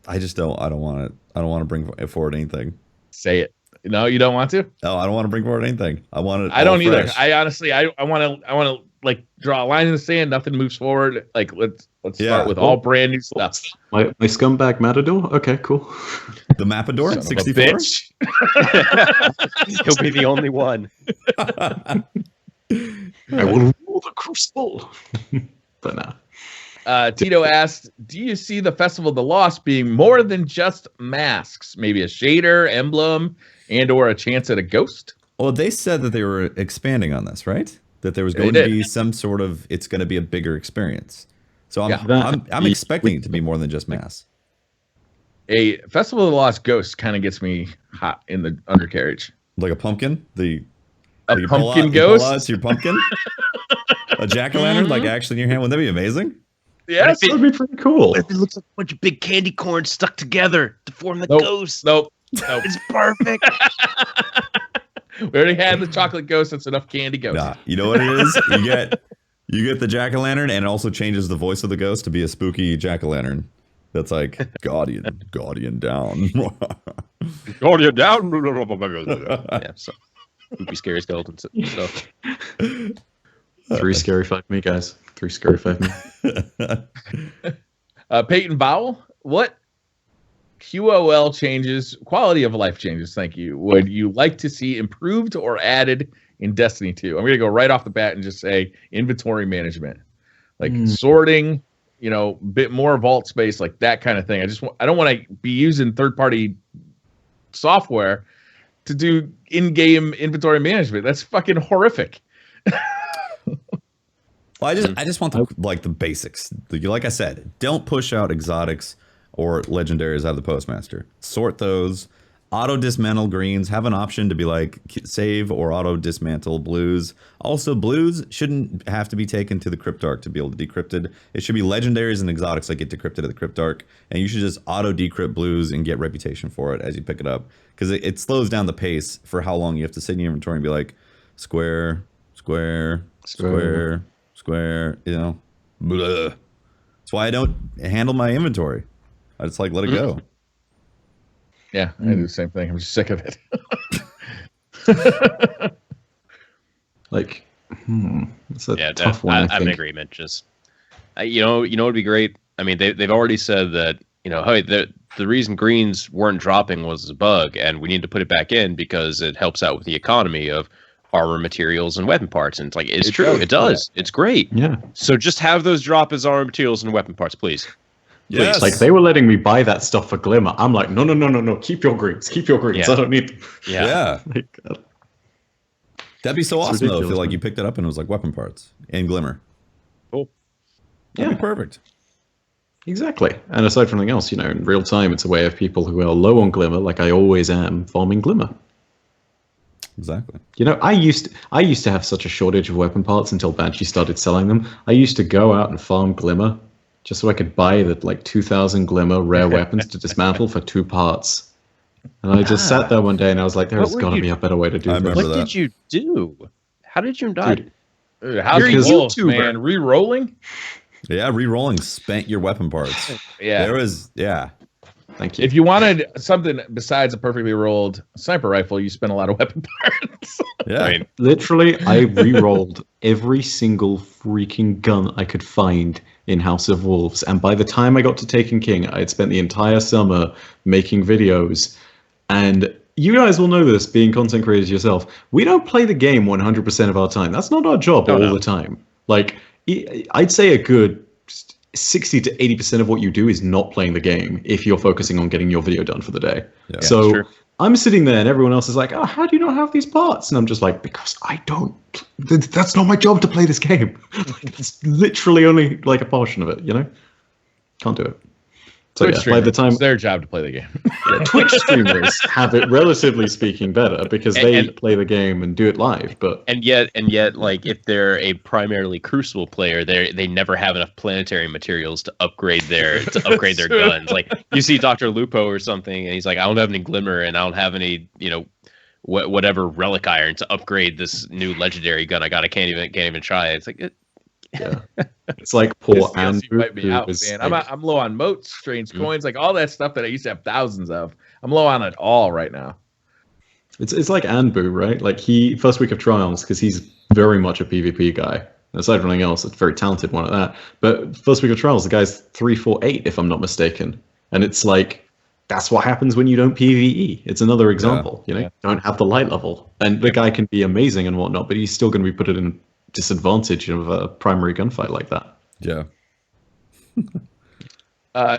I just don't. I don't want to. I don't want to bring forward anything. Say it. No, you don't want to? No, I don't want to bring forward anything. I want it. I don't all either. fresh. I honestly, I want to like draw a line in the sand. Nothing moves forward. Like let's start with all brand new stuff. My scumbag Matador? Okay, cool. The Mapador Son of a 64. bitch. He'll be the only one. I will rule the crucible. But nah. Tito asked, "Do you see the Festival of the Lost being more than just masks? Maybe a shader, emblem, and/or a chance at a ghost?" Well, they said that they were expanding on this, right? That there was going to be some sort of. It's going to be a bigger experience. So I'm expecting it to be more than just mass. A Festival of the Lost ghost kind of gets me hot in the undercarriage. Like a pumpkin. A you pumpkin pull out, ghost. it's your pumpkin. A jack-o'-lantern, like actually in your hand. Wouldn't that be amazing? Yes. That would be pretty cool. It looks like a bunch of big candy corns stuck together to form the Nope. ghost. Nope. It's perfect. We already had the chocolate ghost. That's enough candy ghost. Nah, you know what it is? You get the jack-o'-lantern, and it also changes the voice of the ghost to be a spooky jack-o'-lantern. That's like Guardian down. Guardian down. Yeah, so spooky, scary skeletons and stuff. 3 scary 5 me, guys. 3 scary 5 me. Peyton Bowell, what QOL changes, quality of life changes, thank you, would you like to see improved or added in Destiny 2? I'm going to go right off the bat and just say inventory management. Like sorting, you know, bit more vault space, like that kind of thing. I don't want to be using third-party software to do in-game inventory management. That's fucking horrific. Well, I just want the basics. Like I said, don't push out exotics or legendaries out of the postmaster. Sort those. Auto dismantle greens. Have an option to be like save or auto dismantle blues. Also, blues shouldn't have to be taken to the Cryptarch to be able to decrypt it. It should be legendaries and exotics that get decrypted at the Cryptarch, and you should just auto decrypt blues and get reputation for it as you pick it up, because it slows down the pace for how long you have to sit in your inventory and be like square, square, square, square. You know, blah. That's why I don't handle my inventory. I just like let it go. Yeah, I do the same thing. I'm just sick of it. Like, it's a tough one. I'm in agreement. Just, you know, it'd be great. I mean, they've already said that, you know, hey, the reason greens weren't dropping was a bug, and we need to put it back in because it helps out with the economy of armor materials and weapon parts. And it's like, it's true. It does. It's great. Yeah. So just have those drop as armor materials and weapon parts, please. Yes. Like, they were letting me buy that stuff for Glimmer. I'm like, no. Keep your greens. Keep your greens. Yeah. I don't need them. Yeah. Like, That'd be so awesome though. If ridiculous, like you picked it up and it was like weapon parts and glimmer. Cool. That'd be perfect. Exactly. And aside from anything else, you know, in real time, it's a way of people who are low on glimmer, like I always am, farming glimmer. Exactly. You know, I used to have such a shortage of weapon parts until Banshee started selling them. I used to go out and farm glimmer just so I could buy the like 2,000 glimmer rare weapons to dismantle for 2 parts. And I just sat there one day and I was like, there's got to be a better way to do this. What did you do? How did you not? Dude, how's your YouTuber, man? Re-rolling? Yeah, re-rolling spent your weapon parts. Yeah. There was, yeah. Thank you. If you wanted something besides a perfectly rolled sniper rifle, you spent a lot of weapon parts. Yeah. I mean, Literally, I re-rolled every single freaking gun I could find in House of Wolves. And by the time I got to Taken King, I had spent the entire summer making videos. And you guys will know this, being content creators yourself. We don't play the game 100% of our time. That's not our job all the time. Like, I'd say a good 60 to 80% of what you do is not playing the game if you're focusing on getting your video done for the day. Yeah. So I'm sitting there and everyone else is like, oh, how do you not have these parts? And I'm just like, because I don't, that's not my job to play this game. It's literally only like a portion of it, you know? Can't do it. So yeah, by the time it's their job to play the game. Twitch streamers have it relatively speaking better because they play the game and do it live. But and yet, like if they're a primarily Crucible player, they never have enough planetary materials to upgrade their guns. Like you see Dr. Lupo or something, and he's like, I don't have any glimmer, and I don't have any, you know, whatever relic iron to upgrade this new legendary gun. I can't even try it. It's like. Yeah, it's like poor Andrew. Might be out, man. I'm low on motes, strange coins, like all that stuff that I used to have thousands of. I'm low on it all right now. It's like Anbu, right? Like he first week of trials because he's very much a PvP guy. Aside from anything else, it's a very talented one at that. But first week of trials, the guy's 348, if I'm not mistaken, and it's like that's what happens when you don't PvE. It's another example. You know, don't have the light level, and the guy can be amazing and whatnot, but he's still going to be put in disadvantage of a primary gunfight like that. Yeah.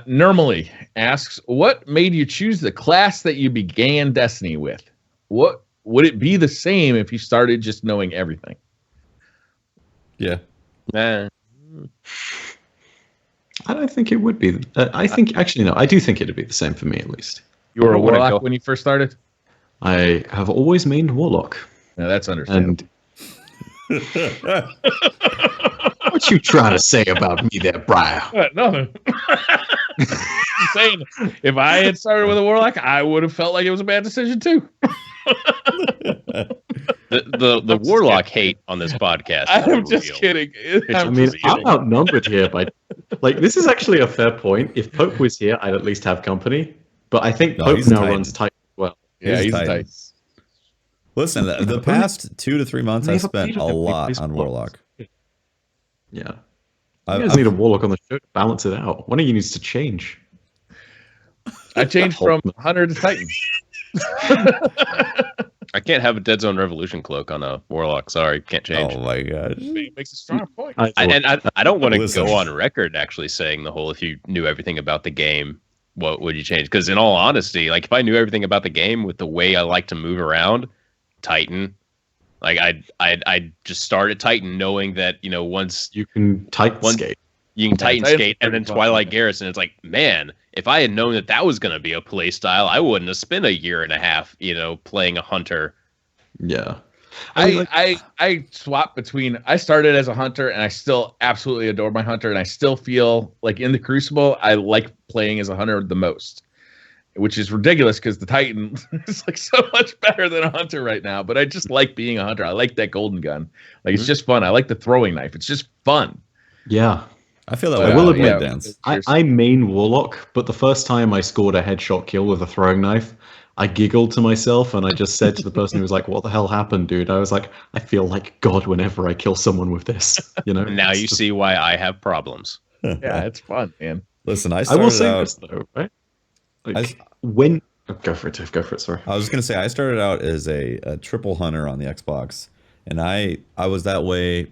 Normally asks, what made you choose the class that you began Destiny with? What would it be the same if you started just knowing everything? Yeah. I don't think it would be. I think actually no. I do think it'd be the same for me at least. You were a warlock when you first started? I have always mained warlock. Yeah, that's understandable. What you trying to say about me there, Briar? Nothing. I'm saying if I had started with a warlock, I would have felt like it was a bad decision too. the warlock hate on this podcast. I'm just kidding. I'm outnumbered here by like this is actually a fair point. If Pope was here, I'd at least have company. But I think Pope now runs tight as well. Yeah, he's tight. Listen, the past 2 to 3 months, I've spent a lot on Warlock. Yeah. You guys need a Warlock on the show to balance it out. One of you needs to change. I changed from Hunter to Titan. I can't have a Dead Zone Revolution cloak on a Warlock. Sorry, can't change. Oh my god. It makes a strong point. I don't want to go on record actually saying the whole if you knew everything about the game, what would you change? Because in all honesty, like if I knew everything about the game with the way I like to move around, Titan. Like I'd just start at Titan, knowing that once you can Titan skate, and then Twilight Garrison. It's like, man, if I had known that was going to be a play style, I wouldn't have spent a year and a half, playing a hunter. Yeah, I swapped between. I started as a hunter, and I still absolutely adore my hunter, and I still feel like in the Crucible, I like playing as a hunter the most. Which is ridiculous because the Titan is like so much better than a hunter right now. But I just like being a hunter. I like that golden gun. Like it's just fun. I like the throwing knife. It's just fun. Yeah, I feel that way. I will admit, Dance. I main Warlock, but the first time I scored a headshot kill with a throwing knife, I giggled to myself and I just said to the person who was like, "What the hell happened, dude?" I was like, "I feel like God whenever I kill someone with this." Now you see why I have problems. Yeah, it's fun, man. Listen, I will say out. This though, right? Go for it, Go for it. Sorry. I was gonna say I started out as a triple hunter on the Xbox, and I was that way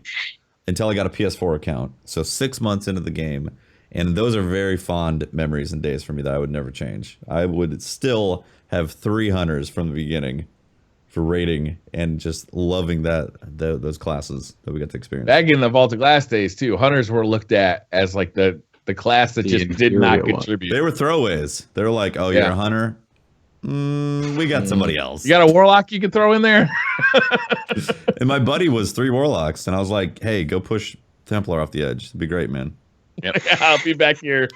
until I got a PS4 account. So 6 months into the game, and those are very fond memories and days for me that I would never change. I would still have 3 hunters from the beginning for raiding and just loving those classes that we got to experience. Back in the Vault of Glass days too, hunters were looked at as like the the class that just did not contribute. They were throwaways. They were like, "Oh, you're a hunter. We got somebody else. You got a warlock you can throw in there." And my buddy was 3 warlocks, and I was like, "Hey, go push Templar off the edge. It'd be great, man." Yep. I'll be back here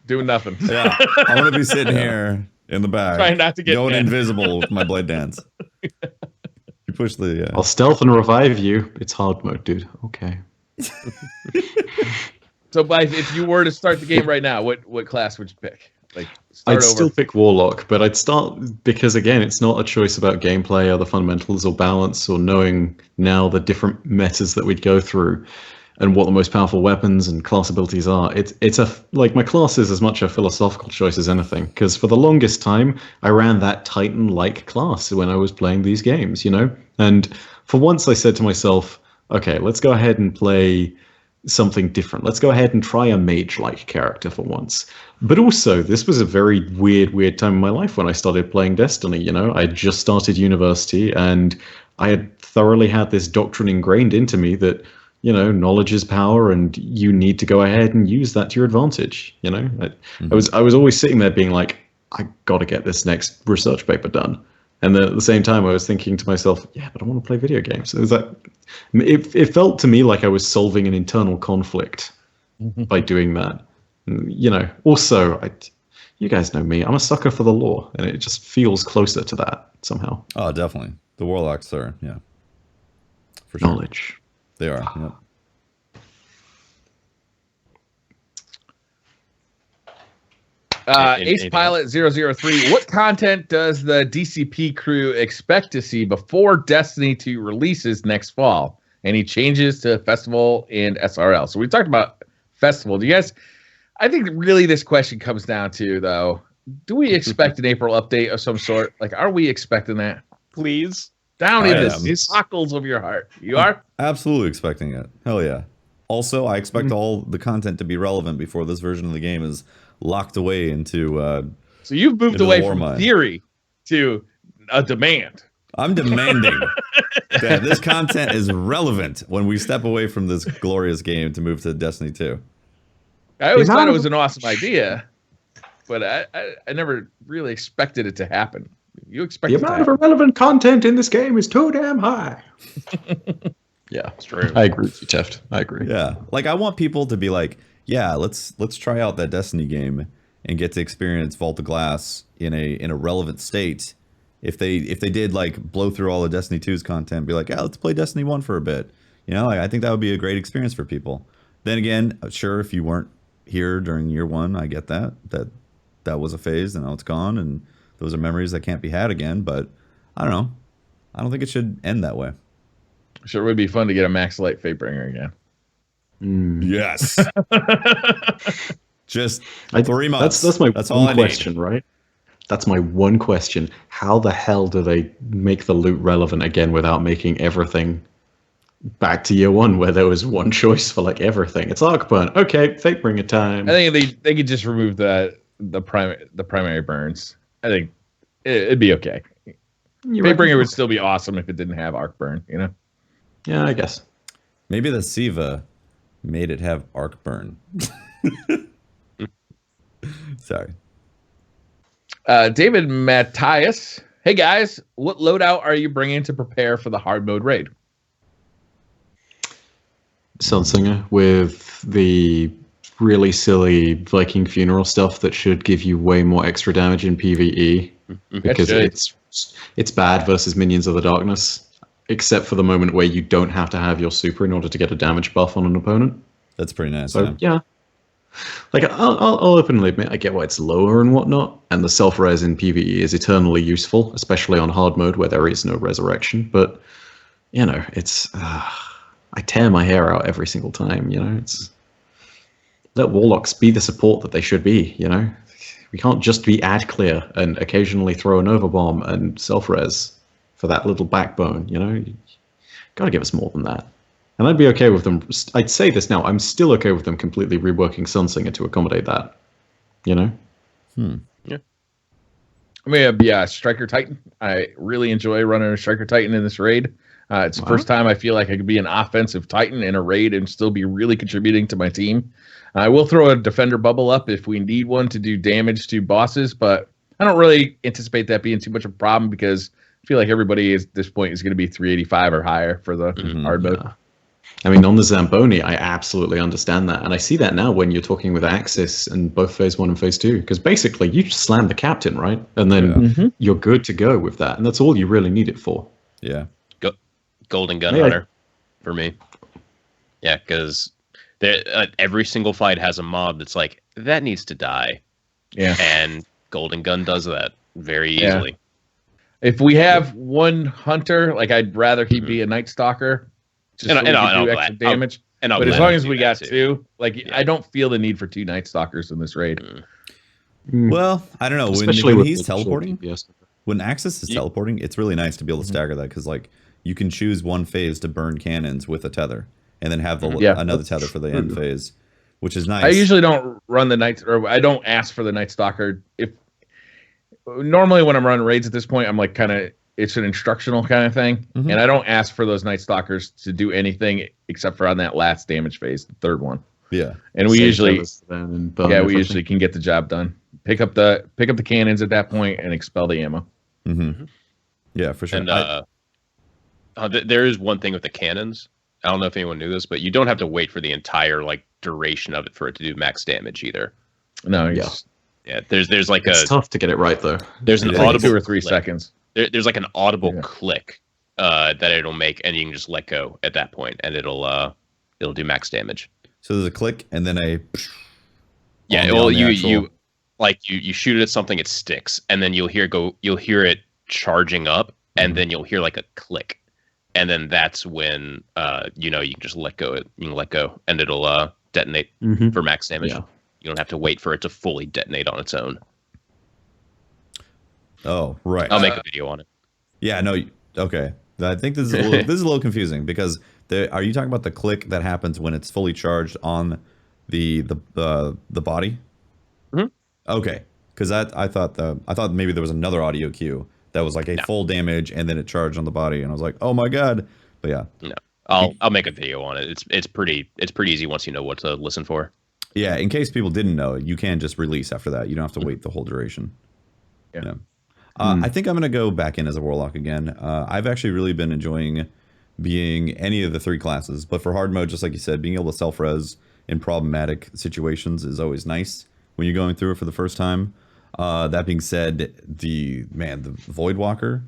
doing nothing. Yeah, I'm gonna be sitting here in the back, trying not to get going invisible with my blade dance. You push the. I'll stealth and revive you. It's hard mode, dude. Okay. So, if you were to start the game right now, what class would you pick? Like, I'd still pick Warlock, but I'd start because again, it's not a choice about gameplay or the fundamentals or balance or knowing now the different metas that we'd go through and what the most powerful weapons and class abilities are. It's like my class is as much a philosophical choice as anything, because for the longest time I ran that Titan-like class when I was playing these games, you know? And for once I said to myself, okay, let's go ahead and play something different. Let's go ahead and try a mage-like character for once. But also, this was a very weird time in my life when I started playing Destiny, you know? I just started university, and I had thoroughly had this doctrine ingrained into me that, you know, knowledge is power, and you need to go ahead and use that to your advantage, you know? I was always sitting there being like, I got to get this next research paper done. And then at the same time, I was thinking to myself, yeah, but I want to play video games. It felt to me like I was solving an internal conflict by doing that. You know, also, you guys know me. I'm a sucker for the lore, and it just feels closer to that somehow. Oh, definitely. The warlocks are, yeah. For sure. Knowledge. They are, yep. Ace Pilot 003, what content does the DCP crew expect to see before Destiny 2 releases next fall? Any changes to Festival and SRL? So we talked about Festival. Do you guys, I think really this question comes down to, though, do we expect an April update of some sort? Like, are we expecting that? Please. Down in the sockles of your heart. You are? Absolutely expecting it. Hell yeah. Also, I expect all the content to be relevant before this version of the game is locked away into so you've moved away from theory to a demand. I'm demanding that this content is relevant when we step away from this glorious game to move to Destiny 2. I always thought it was an awesome idea, but I never really expected it to happen. You expect the amount of irrelevant content in this game is too damn high. Yeah, it's true. I agree with you, Teft. I agree. Yeah, like I want people to be like, yeah, let's try out that Destiny game and get to experience Vault of Glass in a relevant state. If they did like blow through all of Destiny 2's content, be like, yeah, let's play Destiny 1 for a bit. You know, like, I think that would be a great experience for people. Then again, sure, if you weren't here during year 1, I get that was a phase and now it's gone, and those are memories that can't be had again. But I don't know. I don't think it should end that way. Sure, it would be fun to get a Max Light Fatebringer again. Yes. Just 3 months. That's my one question, right? That's my one question. How the hell do they make the loot relevant again without making everything back to year 1 where there was one choice for like everything? It's Arcburn. Okay, Fatebringer time. I think they could just remove the primary burns. I think it'd be okay. Fatebringer would still be awesome if it didn't have Arcburn, you know? Yeah, I guess. Maybe the SIVA made it have arc burn. Sorry. David Matthias. Hey guys, what loadout are you bringing to prepare for the hard mode raid? Sunsinger with the really silly Viking funeral stuff that should give you way more extra damage in PvE because it's bad versus Minions of the Darkness. Except for the moment where you don't have to have your super in order to get a damage buff on an opponent. That's pretty nice. So, yeah. Like, I'll openly admit, I get why it's lower and whatnot, and the self-res in PvE is eternally useful, especially on hard mode where there is no resurrection. But, you know, it's... I tear my hair out every single time, you know? Let Warlocks be the support that they should be, you know? We can't just be ad clear and occasionally throw an overbomb and self-res for that little backbone, you know? You gotta give us more than that. And I'd be okay with them. I'd say this now. I'm still okay with them completely reworking Sunsinger to accommodate that. You know? Yeah. I'm gonna be a Striker Titan. I really enjoy running a Striker Titan in this raid. It's the first time I feel like I could be an offensive Titan in a raid and still be really contributing to my team. I will throw a Defender bubble up if we need one to do damage to bosses, but I don't really anticipate that being too much of a problem because I feel like everybody at this point is going to be 385 or higher for the hard mode. Yeah. I mean, on the Zamboni, I absolutely understand that. And I see that now when you're talking with Aksis and both Phase 1 and Phase 2. Because basically, you just slam the captain, right? And then you're good to go with that. And that's all you really need it for. Yeah. Golden Gun Hunter for me. Yeah, because every single fight has a mob that's like, that needs to die. Yeah. And Golden Gun does that very easily. If we have one hunter, like I'd rather he be a Night Stalker. Just so we can do extra damage. But as long as we got two, I don't feel the need for 2 Night Stalkers in this raid. Well, I don't know. Especially when he's teleporting, yes. when Aksis is teleporting, it's really nice to be able to stagger that because you can choose one phase to burn cannons with a tether, and then have another tether for the end phase, which is nice. I usually don't run the Night, or I don't ask for the Night Stalker. Normally when I'm running raids at this point, I'm like it's an instructional kind of thing, and I don't ask for those Night Stalkers to do anything except for on that last damage phase, the third one. Yeah, and we usually can get the job done. Pick up the cannons at that point and expel the ammo. Yeah, for sure. And there is one thing with the cannons. I don't know if anyone knew this, but you don't have to wait for the entire duration of it for it to do max damage either. No, there's it's tough to get it right though. There's an audible 2 or 3 seconds. There's an audible click that it'll make, and you can just let go at that point, and it'll do max damage. So there's a click, and then you shoot it at something, it sticks, and then you'll hear it charging up, and then you'll hear a click, and then that's when you can just let go. You can let go, and it'll detonate for max damage. Yeah. You don't have to wait for it to fully detonate on its own. Oh, right. I'll make a video on it. Yeah, no, okay. I think this is a little confusing because are you talking about the click that happens when it's fully charged on the body? Okay, because I thought maybe there was another audio cue that was full damage and then it charged on the body, and I was like, oh my god. But yeah, no, I'll make a video on it. It's pretty easy once you know what to listen for. Yeah, in case people didn't know, you can just release after that. You don't have to wait the whole duration. Yeah. I think I'm going to go back in as a Warlock again. I've actually really been enjoying being any of the 3 classes. But for hard mode, just like you said, being able to self-res in problematic situations is always nice when you're going through it for the first time. That being said, the Voidwalker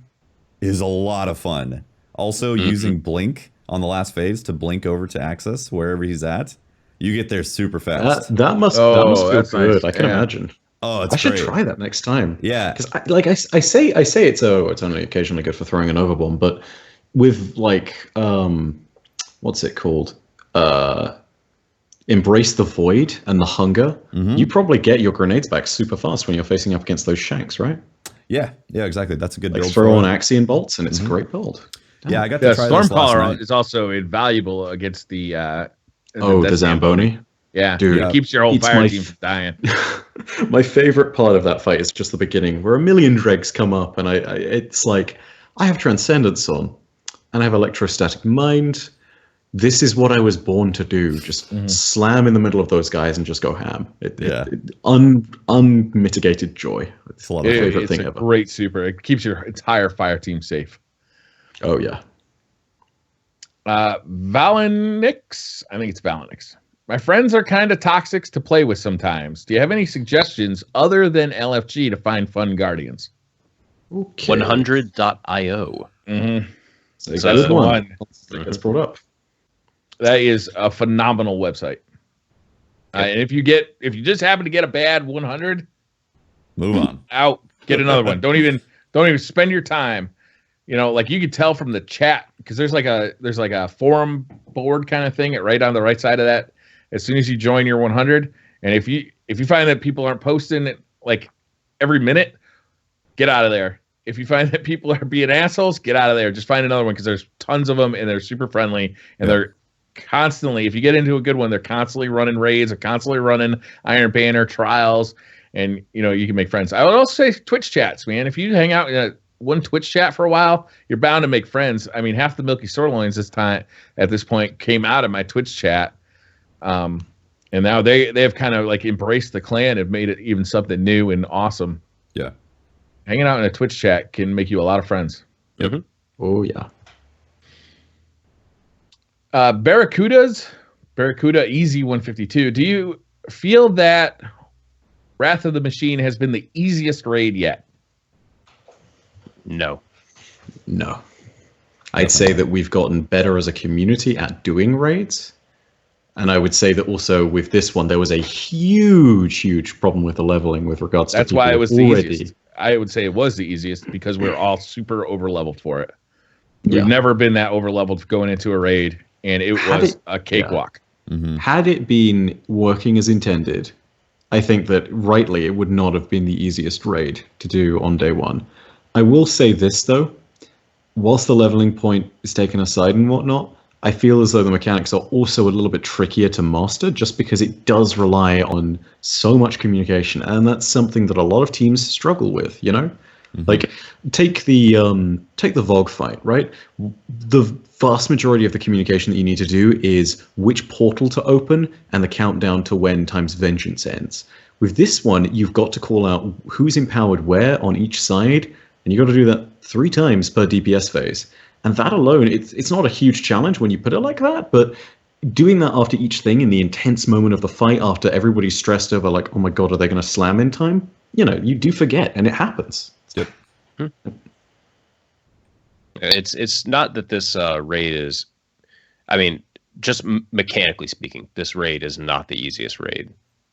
is a lot of fun. Also, using Blink on the last phase to blink over to Aksis, wherever he's at. You get there super fast. That must feel good. Nice. I can imagine. Oh, I should try that next time. Yeah, because I say it's only occasionally good for throwing an overbomb, but with what's it called? Embrace the Void and the Hunger. You probably get your grenades back super fast when you're facing up against those shanks, right? Yeah, exactly. That's a good build. Throw on Axion bolts, and it's a great build. Damn. Yeah, I got to try Storm this last Power night. is also invaluable against the the Zamboni. Yeah, dude, it keeps your whole fire team from dying. My favorite part of that fight is just the beginning, where a million dregs come up, and it's like I have Transcendence on, and I have Electrostatic Mind. This is what I was born to do. Just slam in the middle of those guys and just go ham. Unmitigated joy. It's my favorite thing ever. It's a great super. It keeps your entire fire team safe. Oh yeah. Valinix. I think it's Valinix. My friends are kind of toxic to play with sometimes. Do you have any suggestions other than LFG to find fun guardians? Okay. 100.io. So that's the one. That's brought up. That is a phenomenal website. And if you just happen to get a bad 100, move on. Out. Get another one. Don't even spend your time. You could tell from the chat, because there's like a forum board kind of thing right on the right side of that. As soon as you join your 100, and if you find that people aren't posting every minute, get out of there. If you find that people are being assholes, get out of there. Just find another one, because there's tons of them and they're super friendly, and they're constantly, if you get into a good one, they're constantly running raids, or constantly running Iron Banner trials, and you can make friends. I would also say Twitch chats, man. If you hang out in one Twitch chat for a while, you're bound to make friends. I mean, half the Milky Sirloins at this point came out of my Twitch chat, and now they have kind of like embraced the clan, have made it even something new and awesome. Yeah, hanging out in a Twitch chat can make you a lot of friends. Yep. Mm-hmm. Oh yeah. Barracuda Easy 152. Do you feel that Wrath of the Machine has been the easiest raid yet? No. I'd say that we've gotten better as a community at doing raids. And I would say that also with this one, there was a huge problem with the leveling with regards to That's why it was the easiest. I would say it was the easiest because we're all super over-leveled for it. We've never been that over-leveled going into a raid, and it was a cakewalk. Yeah. Mm-hmm. Had it been working as intended, I think that rightly it would not have been the easiest raid to do on day one. I will say this, though. Whilst the leveling point is taken aside and whatnot, I feel as though the mechanics are also a little bit trickier to master just because it does rely on so much communication. And that's something that a lot of teams struggle with, Mm-hmm. Like, take the Vogue fight, right? The vast majority of the communication that you need to do is which portal to open and the countdown to when time's vengeance ends. With this one, you've got to call out who's empowered where on each side, and you've got to do that 3 times per DPS phase. And that alone, it's not a huge challenge when you put it like that, but doing that after each thing in the intense moment of the fight, after everybody's stressed over, like, oh my god, are they going to slam in time? You do forget, and it happens. Yep. It's not that this raid is, I mean, just mechanically speaking, this raid is not the easiest raid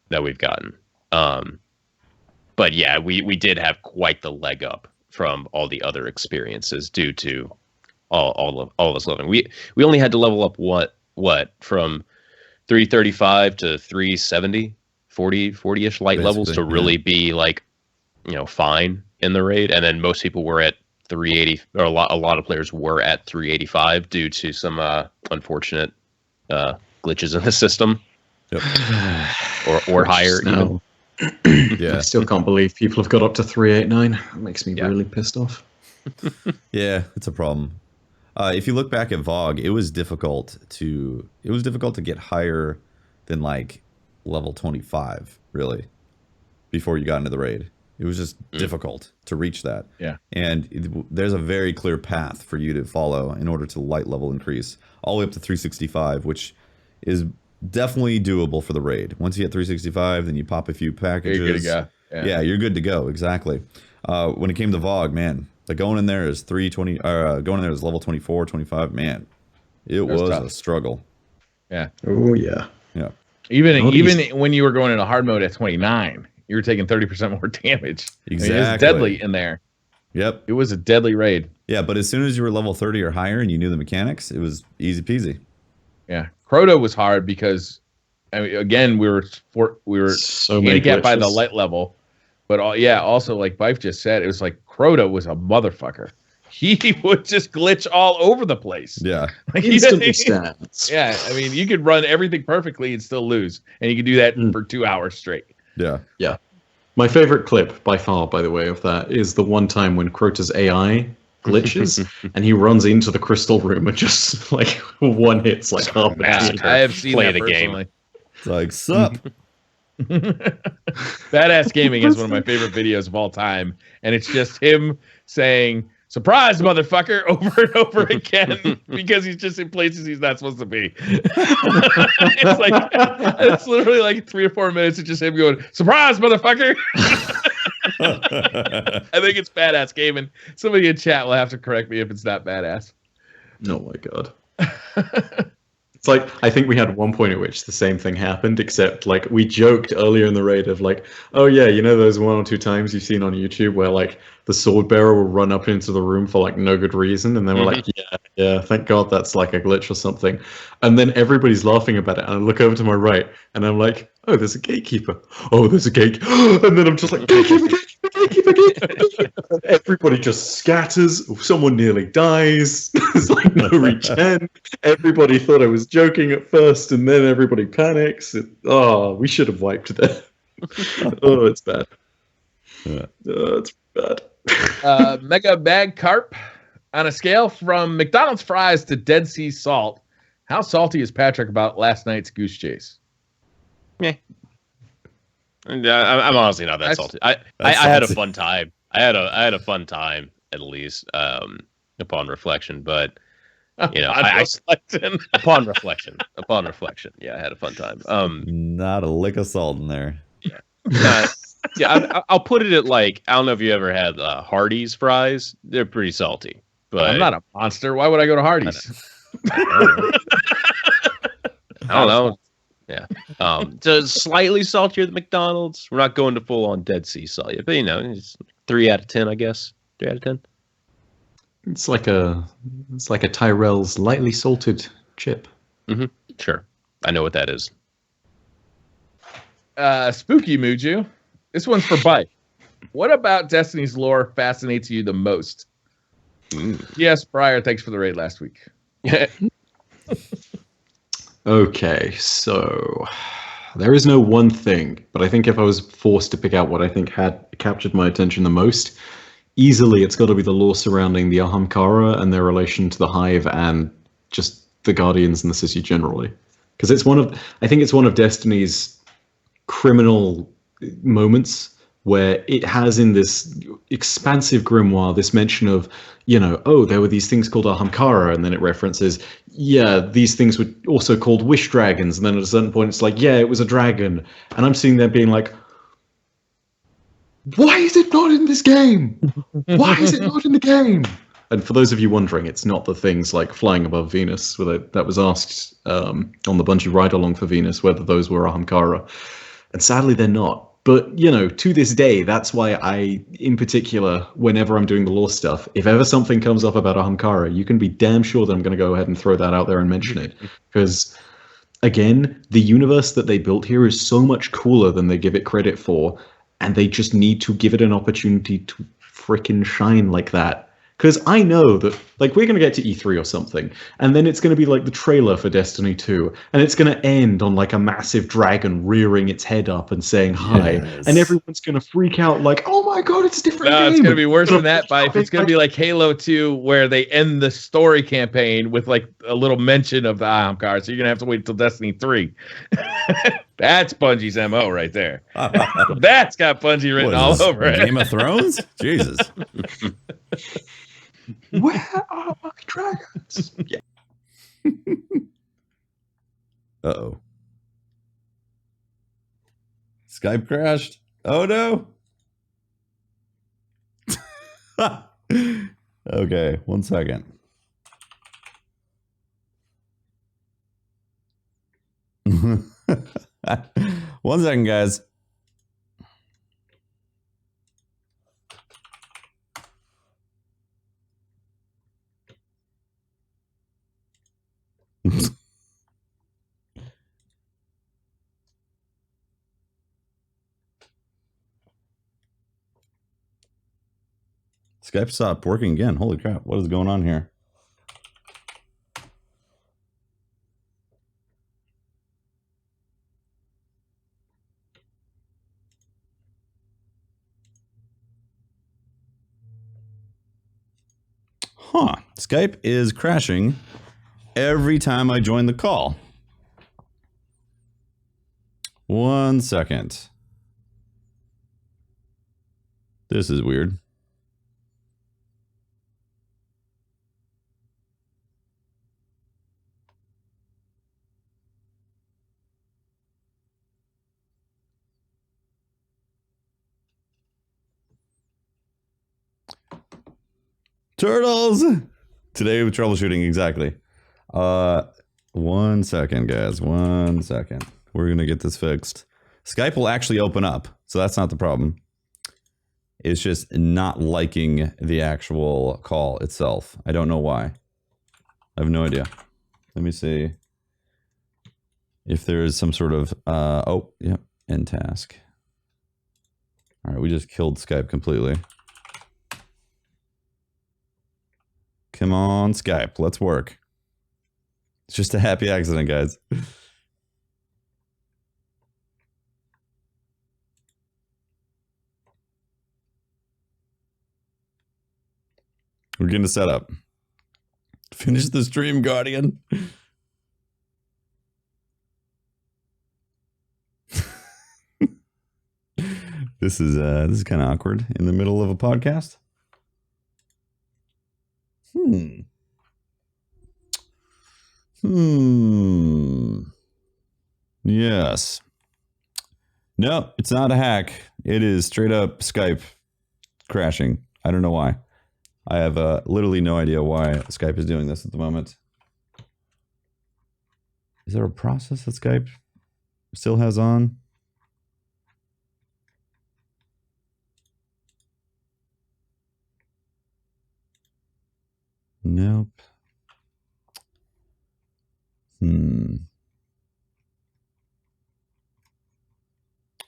that we've gotten. But yeah, we did have quite the leg up from all the other experiences due to all this leveling. We only had to level up what from 335 to 370, 40-ish light levels to really be like, fine in the raid, and then most people were at 380, or a lot of players were at 385 due to some unfortunate glitches in the system. Yep. or higher even. Yeah, I still can't believe people have got up to 389. That makes me really pissed off. Yeah, it's a problem. If you look back at Vogue, it was difficult to get higher than like level 25, really, before you got into the raid. It was just difficult to reach that. Yeah. And there's a very clear path for you to follow in order to light level increase all the way up to 365, which is definitely doable for the raid. Once you hit 365, then you pop a few packages. You're good to go. Yeah, you're good to go. Exactly. When it came to Vogue, man, like going in there is 320, going in there is level 24, 25, man, it was a struggle. Yeah. Oh yeah. Yeah. Even when you were going into hard mode at 29, you were taking 30% more damage. Exactly. I mean, it was deadly in there. Yep. It was a deadly raid. Yeah, but as soon as you were level 30 or higher and you knew the mechanics, it was easy peasy. Yeah. Crota was hard because, I mean, again, we were so handicapped by the light level. But also like Byf just said, it was like Crota was a motherfucker. He would just glitch all over the place. Yeah. Like, instantly stands. Yeah, I mean, you could run everything perfectly and still lose. And you could do that for 2 hours straight. Yeah. Yeah. My favorite clip by far, by the way, of that is the one time when Crota's AI glitches and he runs into the crystal room and just like one hits like half the team. I have seen that personally. It's like, sup? Badass Gaming is one of my favorite videos of all time. And it's just him saying, "Surprise, motherfucker," over and over again because he's just in places he's not supposed to be. It's literally like 3 or 4 minutes of just him going, "Surprise, motherfucker." I think it's Badass Gaming. Somebody in chat will have to correct me if it's not badass. Oh my god. It's like, I think we had one point at which the same thing happened, except like we joked earlier in the raid of like, oh yeah, those 1 or 2 times you've seen on YouTube where like the sword bearer will run up into the room for like no good reason, and then we're like, yeah, thank God that's like a glitch or something. And then everybody's laughing about it, and I look over to my right, and I'm like, oh, there's a gatekeeper. Oh, there's a gate. And then I'm just like, gatekeeper. Everybody just scatters. Someone nearly dies. There's like no regen. Everybody thought I was joking at first, and then everybody panics. We should have wiped that. Oh, it's bad. It's bad. Mega Bag Carp. On a scale from McDonald's fries to Dead Sea salt, how salty is Patrick about last night's goose chase? Yeah. I'm honestly not that salty. I had a fun time. I had a fun time, at least, upon reflection. But you know, upon reflection, yeah, I had a fun time. Not a lick of salt in there. Yeah, I'll put it at like, I don't know if you ever had Hardee's fries. They're pretty salty. But I'm not a monster. Why would I go to Hardee's? I don't know. Yeah. So slightly saltier than McDonald's. We're not going to full on Dead Sea salt yet, but you know, it's 3 out of 10, I guess. 3 out of 10. It's like a Tyrell's lightly salted chip. Mm-hmm. Sure. I know what that is. Spooky Muju. This one's for Byf. What about Destiny's lore fascinates you the most? Yes, Briar, thanks for the raid last week. Okay, so there is no one thing, but I think if I was forced to pick out what I think had captured my attention the most, easily it's got to be the lore surrounding the Ahamkara and their relation to the Hive and just the Guardians and the city generally. Because I think it's one of Destiny's criminal moments where it has in this expansive grimoire this mention of, you know, oh, there were these things called Ahamkara, and then it references, yeah, these things were also called wish dragons, and then at a certain point it's like, yeah, it was a dragon, and I'm sitting there being like, why is it not in this game? Why is it not in the game? And for those of you wondering, it's not the things like flying above Venus, that was asked on the Bungie ride-along for Venus, whether those were Ahamkara, and sadly they're not. But, you know, to this day, that's why I, in particular, whenever I'm doing the lore stuff, if ever something comes up about Ahamkara, you can be damn sure that I'm going to go ahead and throw that out there and mention it. Because, again, the universe that they built here is so much cooler than they give it credit for, and they just need to give it an opportunity to frickin' shine like that. Because I know that, like, we're going to get to E3 or something, and then it's going to be like the trailer for Destiny 2, and it's going to end on like a massive dragon rearing its head up and saying hi, and everyone's going to freak out like, oh my god, it's a different game. No, it's going to be worse than that, Byf. It's going to be like Halo 2, where they end the story campaign with like a little mention of the Ahamkara, so you're going to have to wait until Destiny 3. That's Bungie's MO right there. That's got Bungie written all over it. Game of Thrones? Jesus. Where are my dragons? Yeah. Uh-oh. Skype crashed. Oh, no. Okay, 1 second. One second, guys. Skype stopped working again. Holy crap. What is going on here? Huh. Skype is crashing every time I join the call. 1 second. This is weird. Turtles! Today with troubleshooting, exactly. 1 second, guys. 1 second. We're going to get this fixed. Skype will actually open up, so that's not the problem. It's just not liking the actual call itself. I don't know why. I have no idea. Let me see if there is some sort of... oh, yeah, end task. All right, we just killed Skype completely. Come on, Skype. Let's work. It's just a happy accident, guys. We're getting a setup. Finish the stream, Guardian. This is kind of awkward in the middle of a podcast. Yes. No, it's not a hack. It is straight up Skype crashing. I don't know why. I have literally no idea why Skype is doing this at the moment. Is there a process that Skype still has on? Nope.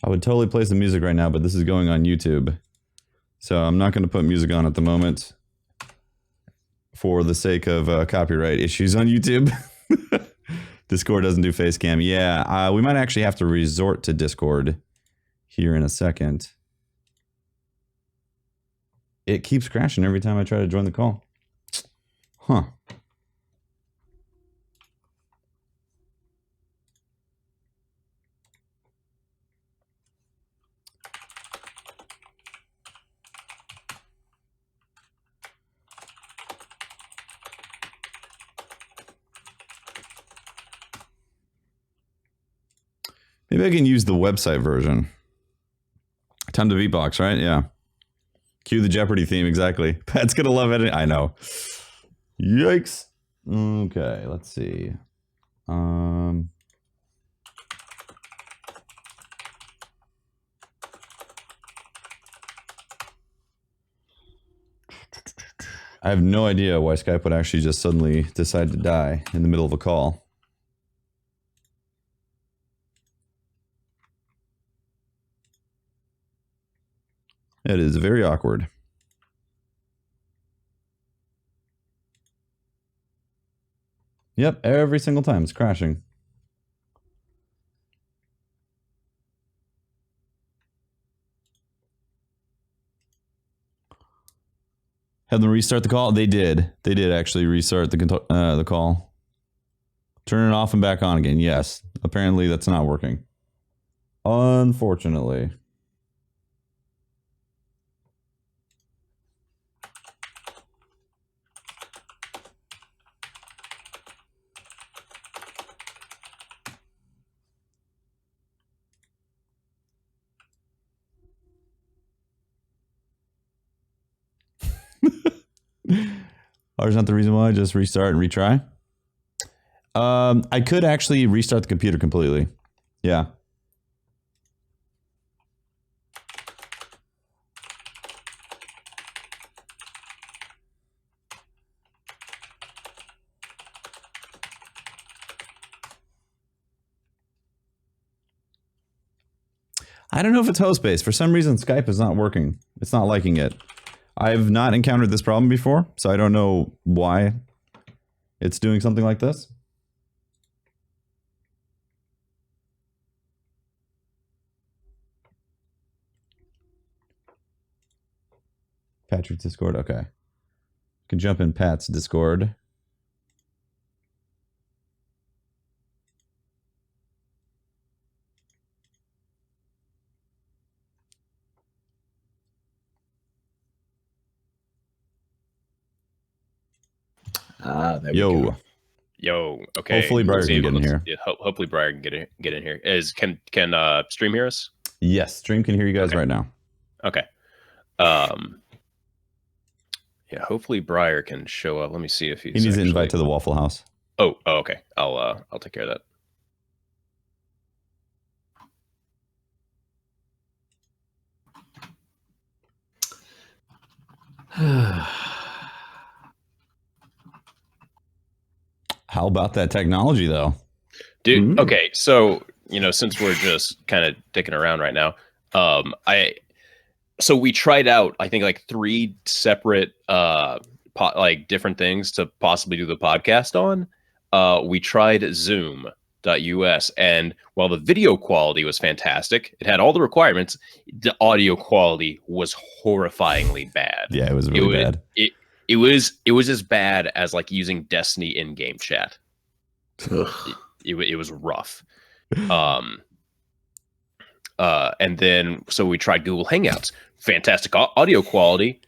I would totally play some music right now, but this is going on YouTube. So I'm not going to put music on at the moment for the sake of copyright issues on YouTube. Discord doesn't do face cam. Yeah, we might actually have to resort to Discord here in a second. It keeps crashing every time I try to join the call. Huh. Maybe I can use the website version. Time to beatbox, right? Yeah. Cue the Jeopardy theme, exactly. Pat's gonna love it. I know. Yikes. Okay, let's see. I have no idea why Skype would actually just suddenly decide to die in the middle of a call. It is very awkward. Yep, every single time it's crashing. Have them restart the call? They did. They did actually restart the call. Turn it off and back on again. Yes. Apparently that's not working. Unfortunately. Or is not the reason why. Just restart and retry. I could actually restart the computer completely. Yeah. I don't know if it's host based. For some reason, Skype is not working. It's not liking it. I've not encountered this problem before, so I don't know why it's doing something like this. Patrick's Discord, okay. You can jump in Pat's Discord. There we go. Yo, okay. Hopefully Briar can get in here. Yeah, hopefully Briar can get in here. Can Stream hear us? Yes, Stream can hear you guys right now. Okay. Yeah, hopefully Briar can show up. Let me see if he needs an invite to the Waffle House. Oh, okay. I'll take care of that. How about that technology, though? Dude, okay, so, since we're just kind of dicking around right now, so we tried out, I think, like 3 separate, different things to possibly do the podcast on. We tried Zoom.us, and while the video quality was fantastic, it had all the requirements, the audio quality was horrifyingly bad. Yeah, it was really bad. It was as bad as like using Destiny in-game chat. It was rough. And then so we tried Google Hangouts. Fantastic audio quality,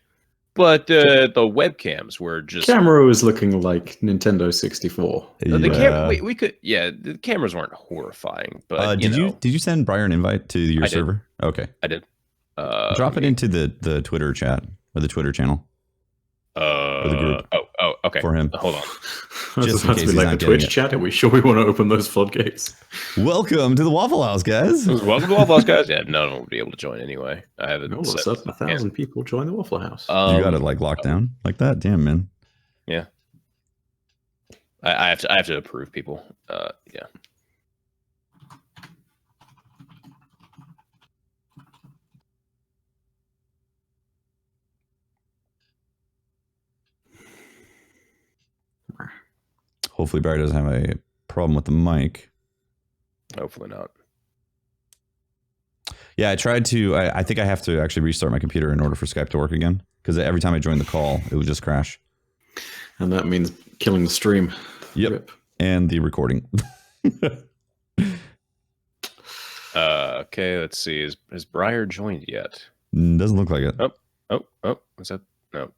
but the webcams were just camera was looking like Nintendo 64. The cameras weren't horrifying, but did you send Briar an invite to your server? Okay, I did. Drop it into the Twitter chat or the Twitter channel. Or the group. Oh, okay. For him. Hold on. Just in case he's like not the Twitch getting it. chat. Are we sure we want to open those floodgates? Welcome to the Waffle House, guys. Welcome to Waffle House, guys. Yeah, none of them will be able to join anyway. I haven't. All of a sudden, 1,000 people join the Waffle House. You got it like locked down like that? Damn, man. Yeah. I have to approve people. Yeah. Hopefully Barry doesn't have a problem with the mic. Hopefully not. Yeah, I tried to. I think I have to actually restart my computer in order for Skype to work again. Because every time I joined the call, it would just crash. And that means killing the stream. Yep. Rip. And the recording. Okay, let's see. Has Briar joined yet? Doesn't look like it. Oh. What's that? No.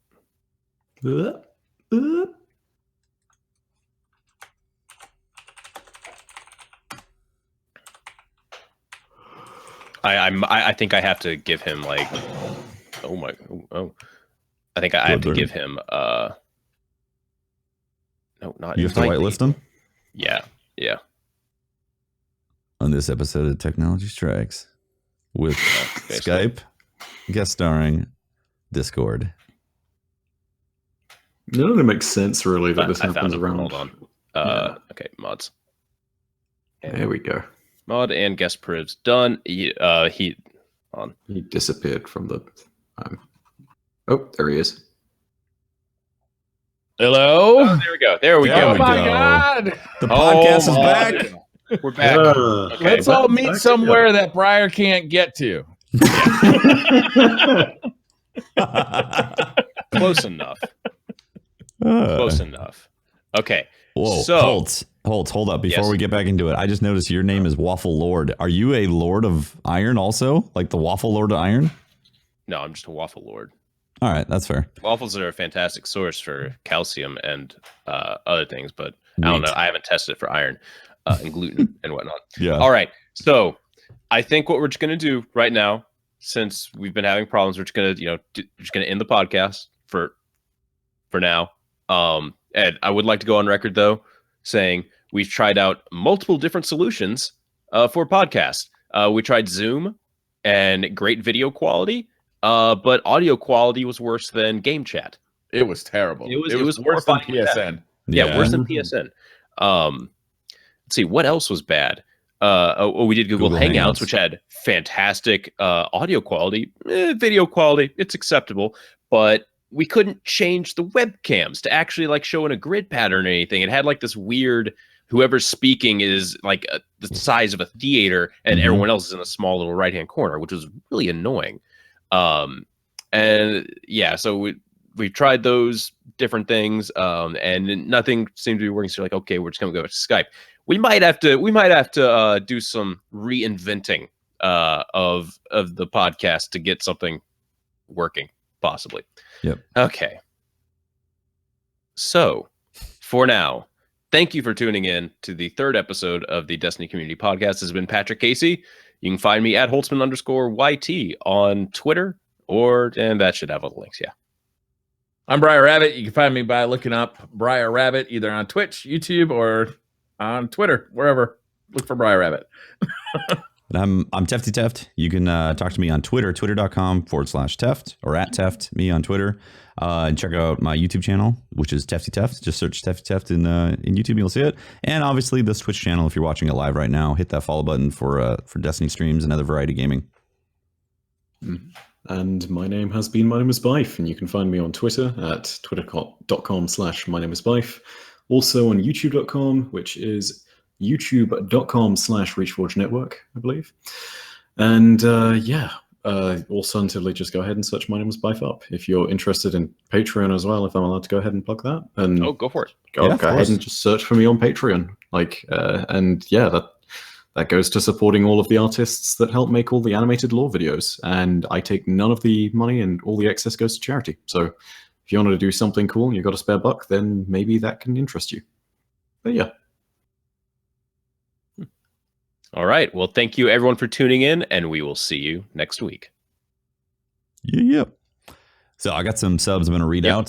I think I have to give him like I think I have to give him no, not you have to whitelist him? Yeah. On this episode of Technology Strikes with Skype guest starring Discord. None of it makes sense really that this happens around. Hold on. Okay, mods. There we go. Mod and guest privs done. He disappeared from the. Oh, there he is. Hello. Oh, there we go. There we go. Oh my God! The podcast is back. We're back. Okay, let's all meet somewhere that Briar can't get to. Close enough. Close enough. Okay. Whoa, so, Holtz, hold up. Before we get back into it, I just noticed your name is Waffle Lord. Are you a Lord of Iron also? Like the Waffle Lord of Iron? No, I'm just a waffle lord. All right, that's fair. Waffles are a fantastic source for calcium and other things, but I don't know. I haven't tested it for iron and gluten and whatnot. Yeah. All right. So I think what we're just going to do right now, since we've been having problems, we're just going to, just going to end the podcast for now. Ed, I would like to go on record though, saying we've tried out multiple different solutions for podcasts. We tried Zoom and great video quality, but audio quality was worse than game chat. It was terrible. It was worse than PSN. Yeah, worse than PSN. Let's see, what else was bad? We did Google Hangouts, which had fantastic audio quality. Video quality, it's acceptable, but we couldn't change the webcams to actually like show in a grid pattern or anything. It had like this weird, whoever's speaking is like the size of a theater and everyone else is in a small little right-hand corner, which was really annoying. And yeah, so we tried those different things and nothing seemed to be working. So like, okay, we're just going to go to Skype. We might have to do some reinventing of the podcast to get something working, possibly. Yep. Okay. So, for now, thank you for tuning in to the third episode of the Destiny Community Podcast. This has been Patrick Casey. You can find me at Holtzmann_YT on Twitter, and that should have all the links. Yeah. I'm Briar Rabbit. You can find me by looking up Briar Rabbit either on Twitch, YouTube, or on Twitter, wherever. Look for Briar Rabbit. I'm Tefty Teft. You can talk to me on Twitter, twitter.com/Teft or @Teft, me on Twitter. And check out my YouTube channel, which is Tefty Teft. Just search Tefty Teft in YouTube, you'll see it. And obviously this Twitch channel, if you're watching it live right now, hit that follow button for Destiny streams and other variety gaming. And my name has been MyNameIsByf, and you can find me on Twitter at twitter.com/MyNameIsByf. Also on youtube.com, which is youtube.com/ReachForge Network, I believe. And Alternatively, just go ahead and search MyNameIsByf. If you're interested in Patreon as well, if I'm allowed to go ahead and plug that, and go for it. Go ahead and just search for me on Patreon. That goes to supporting all of the artists that help make all the animated lore videos, and I take none of the money, and all the excess goes to charity. So if you want to do something cool and you've got a spare buck, then maybe that can interest you. But yeah. All right. Well, thank you everyone for tuning in, and we will see you next week. Yeah. So I got some subs I'm going to read out.